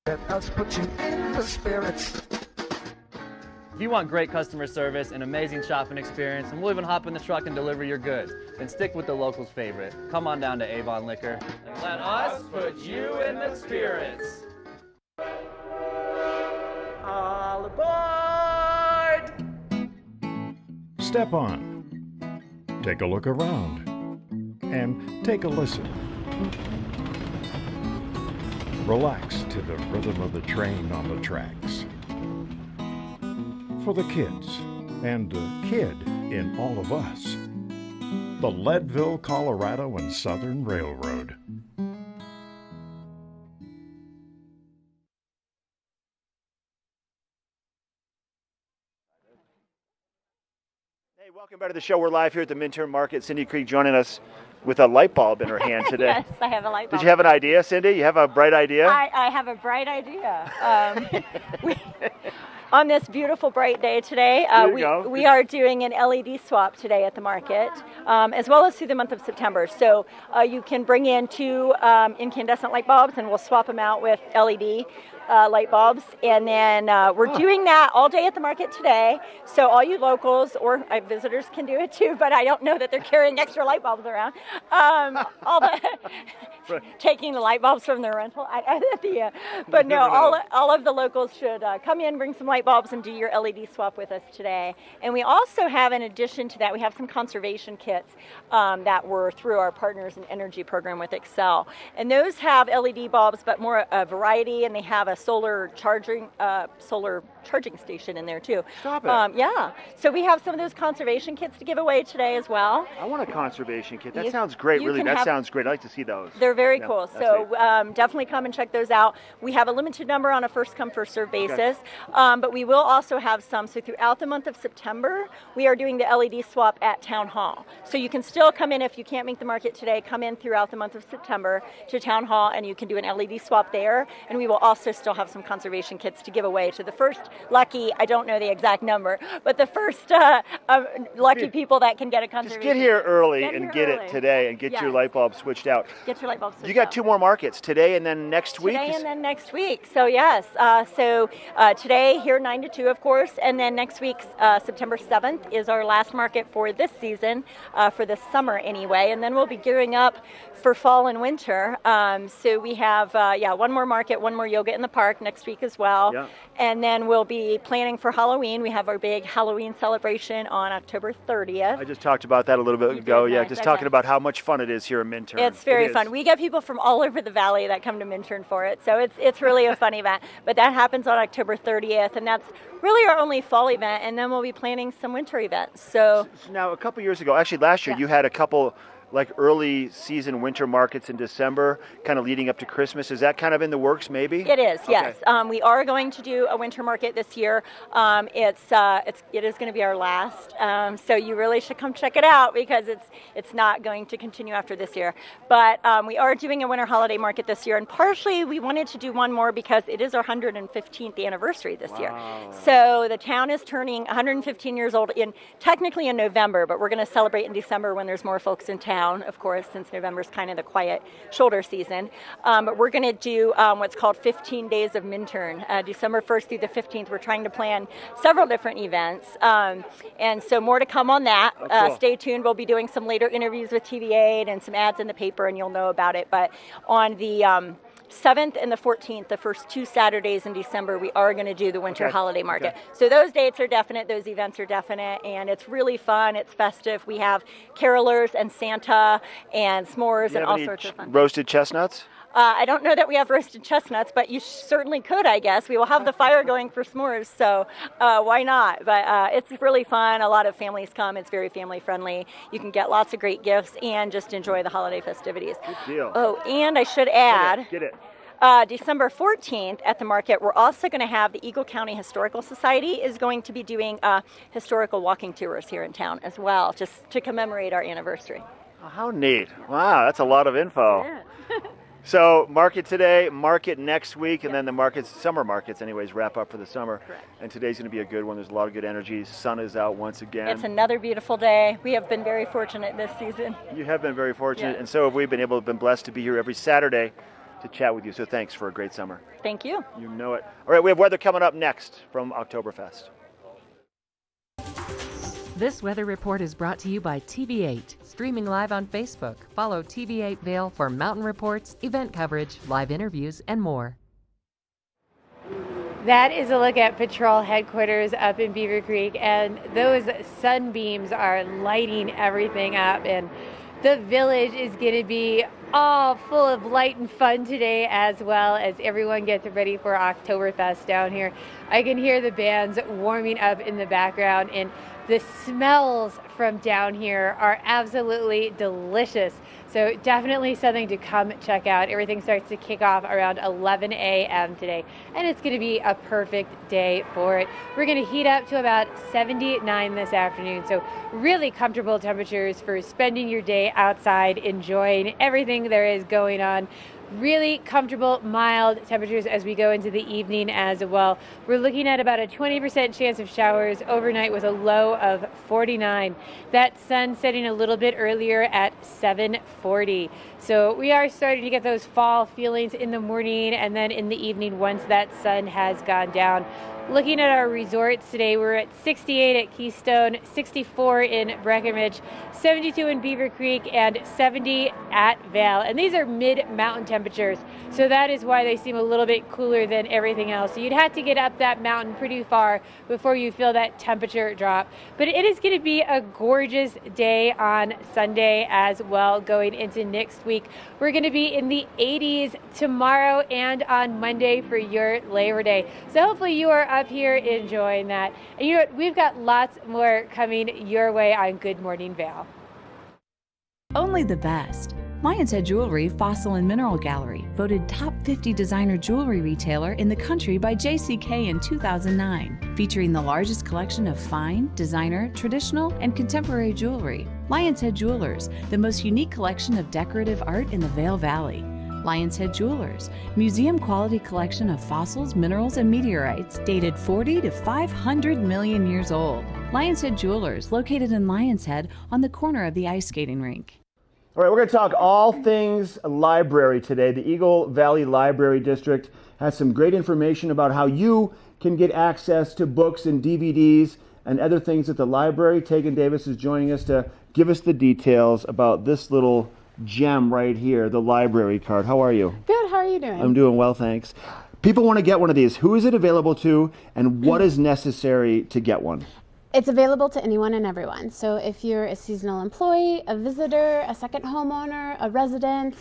Let us put you in the spirits. If you want great customer service and amazing shopping experience, and we'll even hop in the truck and deliver your goods, then stick with the locals' favorite. Come on down to Avon Liquor and let us put you in the spirits. All aboard! Step on. Take a look around. And take a listen. Relax to the rhythm of the train on the tracks. For the kids, and a kid in all of us. The Leadville, Colorado and Southern Railroad. Hey, welcome back to the show. We're live here at the Minturn Market. Cindy Creek joining us with a light bulb in her hand today. Yes, I have a light bulb. Did you have an idea, Cindy? You have a bright idea? I have a bright idea. On this beautiful bright day today, we are doing an LED swap today at the market, as well as through the month of September. So you can bring in 2 incandescent light bulbs and we'll swap them out with LED light bulbs. And then we're doing that all day at the market today. So all you locals or visitors can do it too, but I don't know that they're carrying extra light bulbs around. Taking the light bulbs from their rental. But no, all of the locals should come in, bring some light bulbs, and do your LED swap with us today. And we also have, in addition to that, we have some conservation kits that were through our Partners in Energy program with Excel. And those have LED bulbs, but more a variety, and they have a solar charging station in there too. Stop it. Yeah. So we have some of those conservation kits to give away today as well. I want a conservation kit. That sounds great, really. That sounds great. I'd like to see those. They're very cool. So definitely come and check those out. We have a limited number on a first come, first serve basis, but we will also have some. So throughout the month of September, we are doing the LED swap at Town Hall. So you can still come in if you can't make the market today, come in throughout the month of September to Town Hall and you can do an LED swap there. And we will also still have some conservation kits to give away to the first lucky, I don't know the exact number, but the first lucky people that can get a conservation. Just get here early and get it today and get your light bulb switched out. Get your light bulb switched out. You got 2 more markets, today and then next week? Today and then next week. So yes, today here 9 to 2, of course, and then next week, September 7th, is our last market for this season, for the summer anyway, and then we'll be gearing up for fall and winter. So we have, one more market, one more yoga in the park next week as well. Yeah. And then we'll be planning for Halloween. We have our big Halloween celebration on October 30th. I just talked about that a little bit ago. Yeah, just talking about how much fun it is here in Minturn. It's very fun. We get people from all over the valley that come to Minturn for it. So it's really a fun event. But that happens on October 30th, and that's really our only fall event. And then we'll be planning some winter events. So now, a couple years ago, actually last year, you had a couple like early season winter markets in December, kind of leading up to Christmas. Is that kind of in the works, maybe? It is, yes. We are going to do a winter market this year. It is going to be our last, so you really should come check it out because it's not going to continue after this year. But we are doing a winter holiday market this year, and partially we wanted to do one more because it is our 115th anniversary this year. So the town is turning 115 years old technically in November, but we're going to celebrate in December when there's more folks in town. Of course, since November is kind of the quiet shoulder season. But we're going to do what's called 15 Days of Minturn, December 1st through the 15th. We're trying to plan several different events. And so more to come on that. Cool. Stay tuned. We'll be doing some later interviews with TV8 and some ads in the paper, and you'll know about it. But on the 7th and the 14th, the first 2 Saturdays in December, we are going to do the winter holiday market. So those dates are definite, those events are definite, and it's really fun, it's festive. We have carolers and Santa and s'mores and all sorts of fun. Roasted chestnuts? I don't know that we have roasted chestnuts, but you certainly could, I guess. We will have the fire going for s'mores, so why not? But it's really fun. A lot of families come. It's very family friendly. You can get lots of great gifts and just enjoy the holiday festivities. Good deal. Oh, and I should add, Get it. December 14th at the market, we're also going to have the Eagle County Historical Society is going to be doing historical walking tours here in town as well, just to commemorate our anniversary. Oh, how neat. Wow, that's a lot of info. Yeah. So market today, market next week, and then the summer markets anyways, wrap up for the summer. Correct. And today's going to be a good one. There's a lot of good energy. Sun is out once again. It's another beautiful day. We have been very fortunate this season. You have been very fortunate, Yeah. and so have we been blessed to be here every Saturday to chat with you. So thanks for a great summer. Thank you. You know it. All right, we have weather coming up next from Oktoberfest. This weather report is brought to you by TV8, streaming live on Facebook. Follow TV8 Vail for mountain reports, event coverage, live interviews, and more. That is a look at patrol headquarters up in Beaver Creek, and those sunbeams are lighting everything up, and the village is going to be all full of light and fun today, as well as everyone gets ready for Oktoberfest down here. I can hear the bands warming up in the background, and the smells from down here are absolutely delicious. So definitely something to come check out. Everything starts to kick off around 11 a.m. today, and it's going to be a perfect day for it. We're going to heat up to about 79 this afternoon, so really comfortable temperatures for spending your day outside, enjoying everything there is going on. Really comfortable, mild temperatures as we go into the evening as well. We're looking at about a 20% chance of showers overnight with a low of 49. That sun setting a little bit earlier at 7:40. So we are starting to get those fall feelings in the morning and then in the evening once that sun has gone down. Looking at our resorts today, we're at 68 at Keystone, 64 in Breckenridge, 72 in Beaver Creek, and 70 at Vail. And these are mid-mountain temperatures, so that is why they seem a little bit cooler than everything else. So you'd have to get up that mountain pretty far before you feel that temperature drop. But it is going to be a gorgeous day on Sunday as well going into next week. We're going to be in the 80s tomorrow and on Monday for your Labor Day. So hopefully you are up here enjoying that. And you know what? We've got lots more coming your way on Good Morning Vail. Only the best. Lion's Head Jewelry Fossil and Mineral Gallery, voted top 50 designer jewelry retailer in the country by JCK in 2009, featuring the largest collection of fine, designer, traditional, and contemporary jewelry. Lion's Head Jewelers, the most unique collection of decorative art in the Vail Valley. Lion's Head Jewelers, museum quality collection of fossils, minerals, and meteorites dated 40 to 500 million years old. Lion's Head Jewelers, located in Lion's Head on the corner of the ice skating rink. All right, we're going to talk all things library today. The Eagle Valley Library District has some great information about how you can get access to books and DVDs and other things at the library. Tegan Davis is joining us to give us the details about this little gem right here, the library card. How are you? Good, how are you doing? I'm doing well, thanks. People want to get one of these. Who is it available to, and what is necessary to get one? It's available to anyone and everyone. So if you're a seasonal employee, a visitor, a second homeowner, a resident,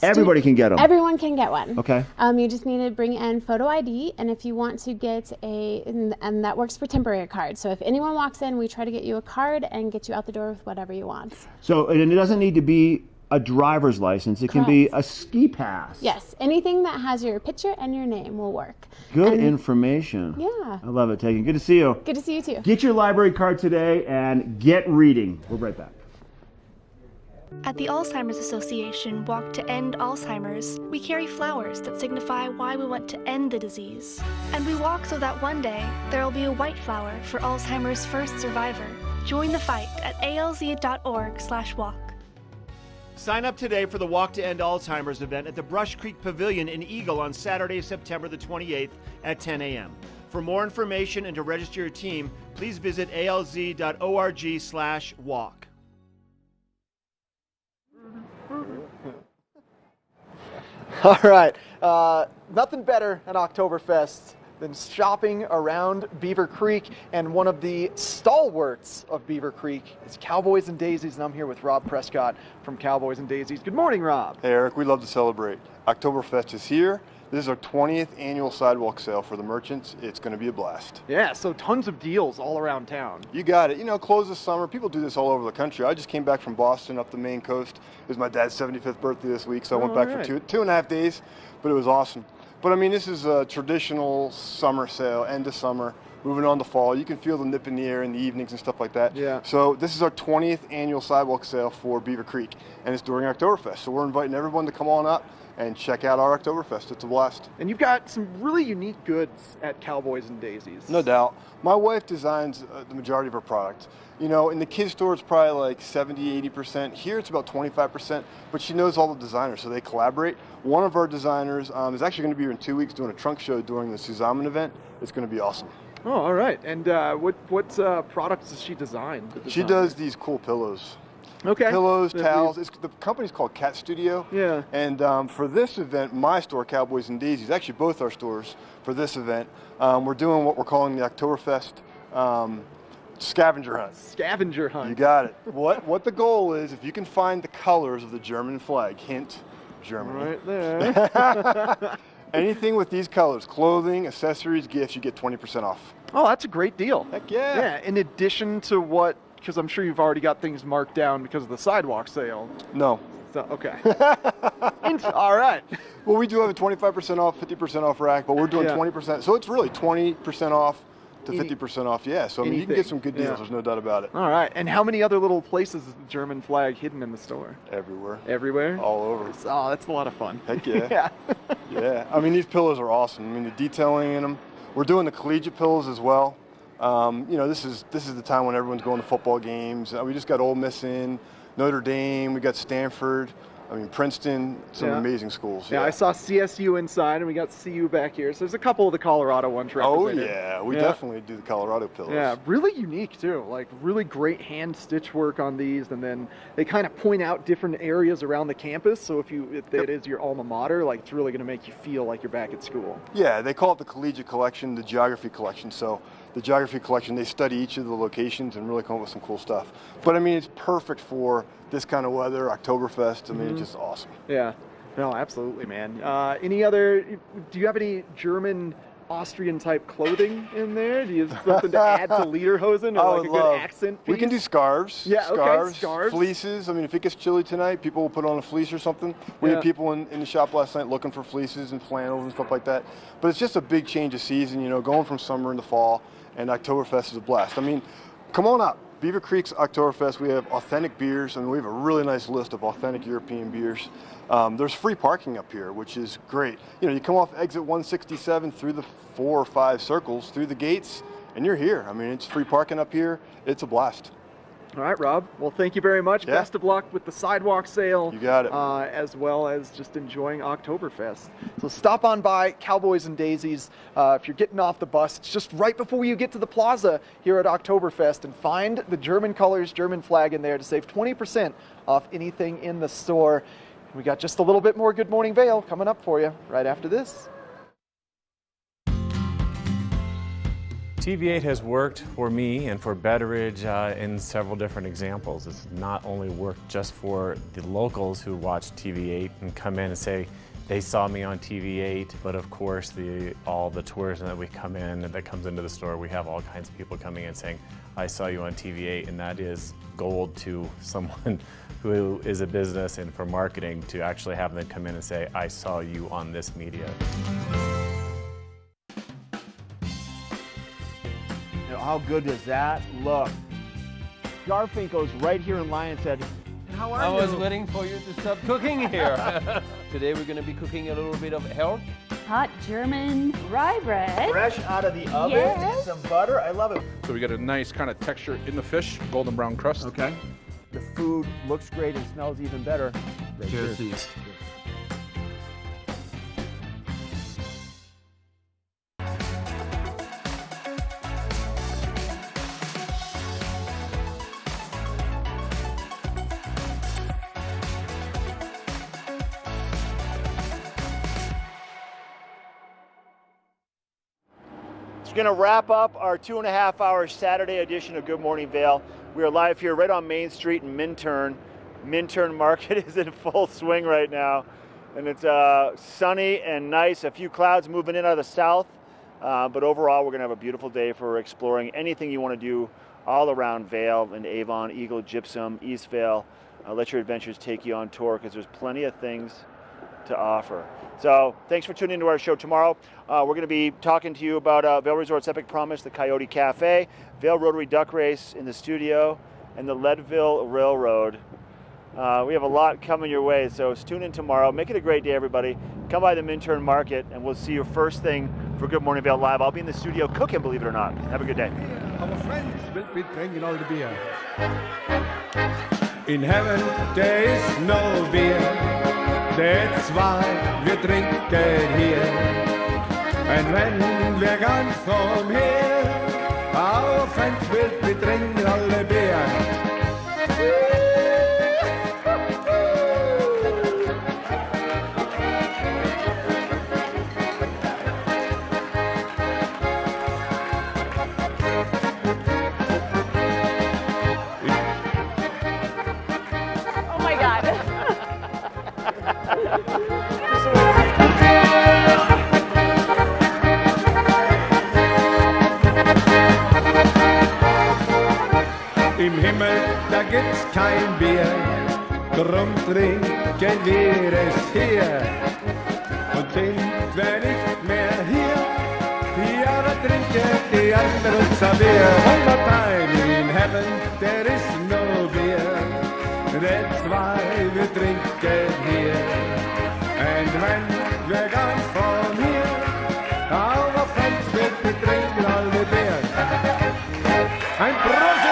Everybody can get them. Everyone can get one. Okay. You just need to bring in photo ID, and if you want to get and that works for temporary cards. So if anyone walks in, we try to get you a card and get you out the door with whatever you want. So, and it doesn't need to be a driver's license. It can be a ski pass. Yes, anything that has your picture and your name will work. Good information. Yeah. I love it, Tegan. Good to see you. Good to see you too. Get your library card today and get reading. We'll be right back. At the Alzheimer's Association Walk to End Alzheimer's, we carry flowers that signify why we want to end the disease. And we walk so that one day there will be a white flower for Alzheimer's first survivor. Join the fight at alz.org/walk. Sign up today for the Walk to End Alzheimer's event at the Brush Creek Pavilion in Eagle on Saturday, September the 28th at 10 a.m. For more information and to register your team, please visit alz.org/walk. All right, nothing better at Oktoberfest than shopping around Beaver Creek, and one of the stalwarts of Beaver Creek is Cowboys and Daisies, and I'm here with Rob Prescott from Cowboys and Daisies. Good morning, Rob. Hey, Eric, we love to celebrate. Oktoberfest is here. This is our 20th annual sidewalk sale for the merchants. It's going to be a blast. Yeah, so tons of deals all around town. You got it. You know, close this summer. People do this all over the country. I just came back from Boston up the Maine coast. It was my dad's 75th birthday this week, so I went back for two and a half days, but it was awesome. But I mean, this is a traditional summer sale, end of summer, moving on to fall. You can feel the nip in the air in the evenings and stuff like that. Yeah. So this is our 20th annual sidewalk sale for Beaver Creek, and it's during Oktoberfest. So we're inviting everyone to come on up and check out our Oktoberfest. It's a blast. And you've got some really unique goods at Cowboys and Daisies. No doubt. My wife designs the majority of her product. You know, in the kids store, it's probably like 70-80%. Here, it's about 25%, but she knows all the designers, so they collaborate. One of our designers is actually going to be here in 2 weeks doing a trunk show during the Suzaman event. It's going to be awesome. Oh, all right. And what products does she design? She does these cool pillows. Okay. Pillows, towels. The company's called Cat Studio. Yeah. And for this event, my store, Cowboys and Daisies, actually both our stores for this event, we're doing what we're calling the Oktoberfest Scavenger hunt. Scavenger hunt. You got it. What the goal is, if you can find the colors of the German flag, hint, Germany. Right there. Anything with these colors, clothing, accessories, gifts, you get 20% off. Oh, that's a great deal. Heck yeah. Yeah, in addition to what, because I'm sure you've already got things marked down because of the sidewalk sale. No. So, okay. All right. Well, we do have a 25% off, 50% off rack, but we're doing 20%. So it's really 20% off to 50% off. Yeah, so I mean, you can get some good deals. There's no doubt about it. All right. And how many other little places is the German flag hidden in the store? Everywhere. Everywhere? All over. Oh, that's a lot of fun. Heck yeah. Yeah. Yeah. I mean, these pillows are awesome. I mean, the detailing in them. We're doing the collegiate pillows as well. You know, this is the time when everyone's going to football games. We just got Ole Miss in, Notre Dame. We got Stanford. I mean, Princeton, some amazing schools. Yeah, I saw CSU inside, and we got CU back here. So there's a couple of the Colorado ones represented. Oh, yeah. We definitely do the Colorado pillows. Yeah, really unique, too. Like, really great hand stitch work on these. And then they kind of point out different areas around the campus. So if it is your alma mater, like, it's really going to make you feel like you're back at school. Yeah, they call it the collegiate collection, the geography collection. So the geography collection, they study each of the locations and really come up with some cool stuff. But, I mean, it's perfect for this kind of weather, Oktoberfest. I mean, it's just awesome. Yeah. No, absolutely, man. Do you have any German, Austrian type clothing in there? Do you have something to add to lederhosen or like a good accent piece? We can do scarves. Yeah, okay, scarves. Fleeces. I mean, if it gets chilly tonight, people will put on a fleece or something. We had people in the shop last night looking for fleeces and flannels and stuff like that. But it's just a big change of season, you know, going from summer into fall, and Oktoberfest is a blast. I mean, come on out. Beaver Creek's Oktoberfest, we have authentic beers, and we have a really nice list of authentic European beers. There's free parking up here, which is great. You know, you come off exit 167 through the 4 or 5 circles, through the gates, and you're here. I mean, it's free parking up here. It's a blast. All right, Rob. Well, thank you very much. Yeah. Best of luck with the sidewalk sale. You got it. As well as just enjoying Oktoberfest. So stop on by Cowboys and Daisies. If you're getting off the bus, it's just right before you get to the plaza here at Oktoberfest, and find the German colors, German flag in there to save 20% off anything in the store. We got just a little bit more Good Morning Vail coming up for you right after this. TV8 has worked for me and for Betteridge in several different examples. It's not only worked just for the locals who watch TV8 and come in and say they saw me on TV8, but of course all the tourism that we come in that comes into the store, we have all kinds of people coming in saying, I saw you on TV8, and that is gold to someone who is a business and for marketing to actually have them come in and say, I saw you on this media. How good does that look? Garfinkel's right here in Lion's Head. How are you? I was waiting for you to stop cooking here. Today we're going to be cooking a little bit of health. Hot German rye bread. Fresh out of the oven, Yes. some butter. I love it. So we got a nice kind of texture in the fish, golden brown crust. Okay. The food looks great and smells even better. Cheers. Cheers. We're going to wrap up our 2.5-hour Saturday edition of Good Morning Vail. We are live here right on Main Street in Minturn. Minturn Market is in full swing right now, and it's sunny and nice. A few clouds moving in out of the south, but overall we're going to have a beautiful day for exploring anything you want to do all around Vail and Avon, Eagle, Gypsum, East Vail. Let your adventures take you on tour, because there's plenty of things to offer. So thanks for tuning into our show tomorrow. We're going to be talking to you about Vail Resort's Epic Promise, the Coyote Cafe, Vail Rotary Duck Race in the studio, and the Leadville Railroad. We have a lot coming your way, so tune in tomorrow. Make it a great day, everybody. Come by the Minturn Market, and we'll see you first thing for Good Morning Vail Live. I'll be in the studio cooking, believe it or not. Have a good day. Our friends will be drinking all the beer. In heaven there is no beer. That's why wir trinken hier. And when wir ganz umher, our friends will be drinking all the beer. Im Himmel, da gibt's kein Bier, drum trinken wir es hier. Und sind wir nicht mehr hier, ja, da trinken die anderen Bier. One more time, in heaven there is no beer, that's why wir trinken hier. And when we're gone from here, our friends will be drinking all the beer. Ein Prosit!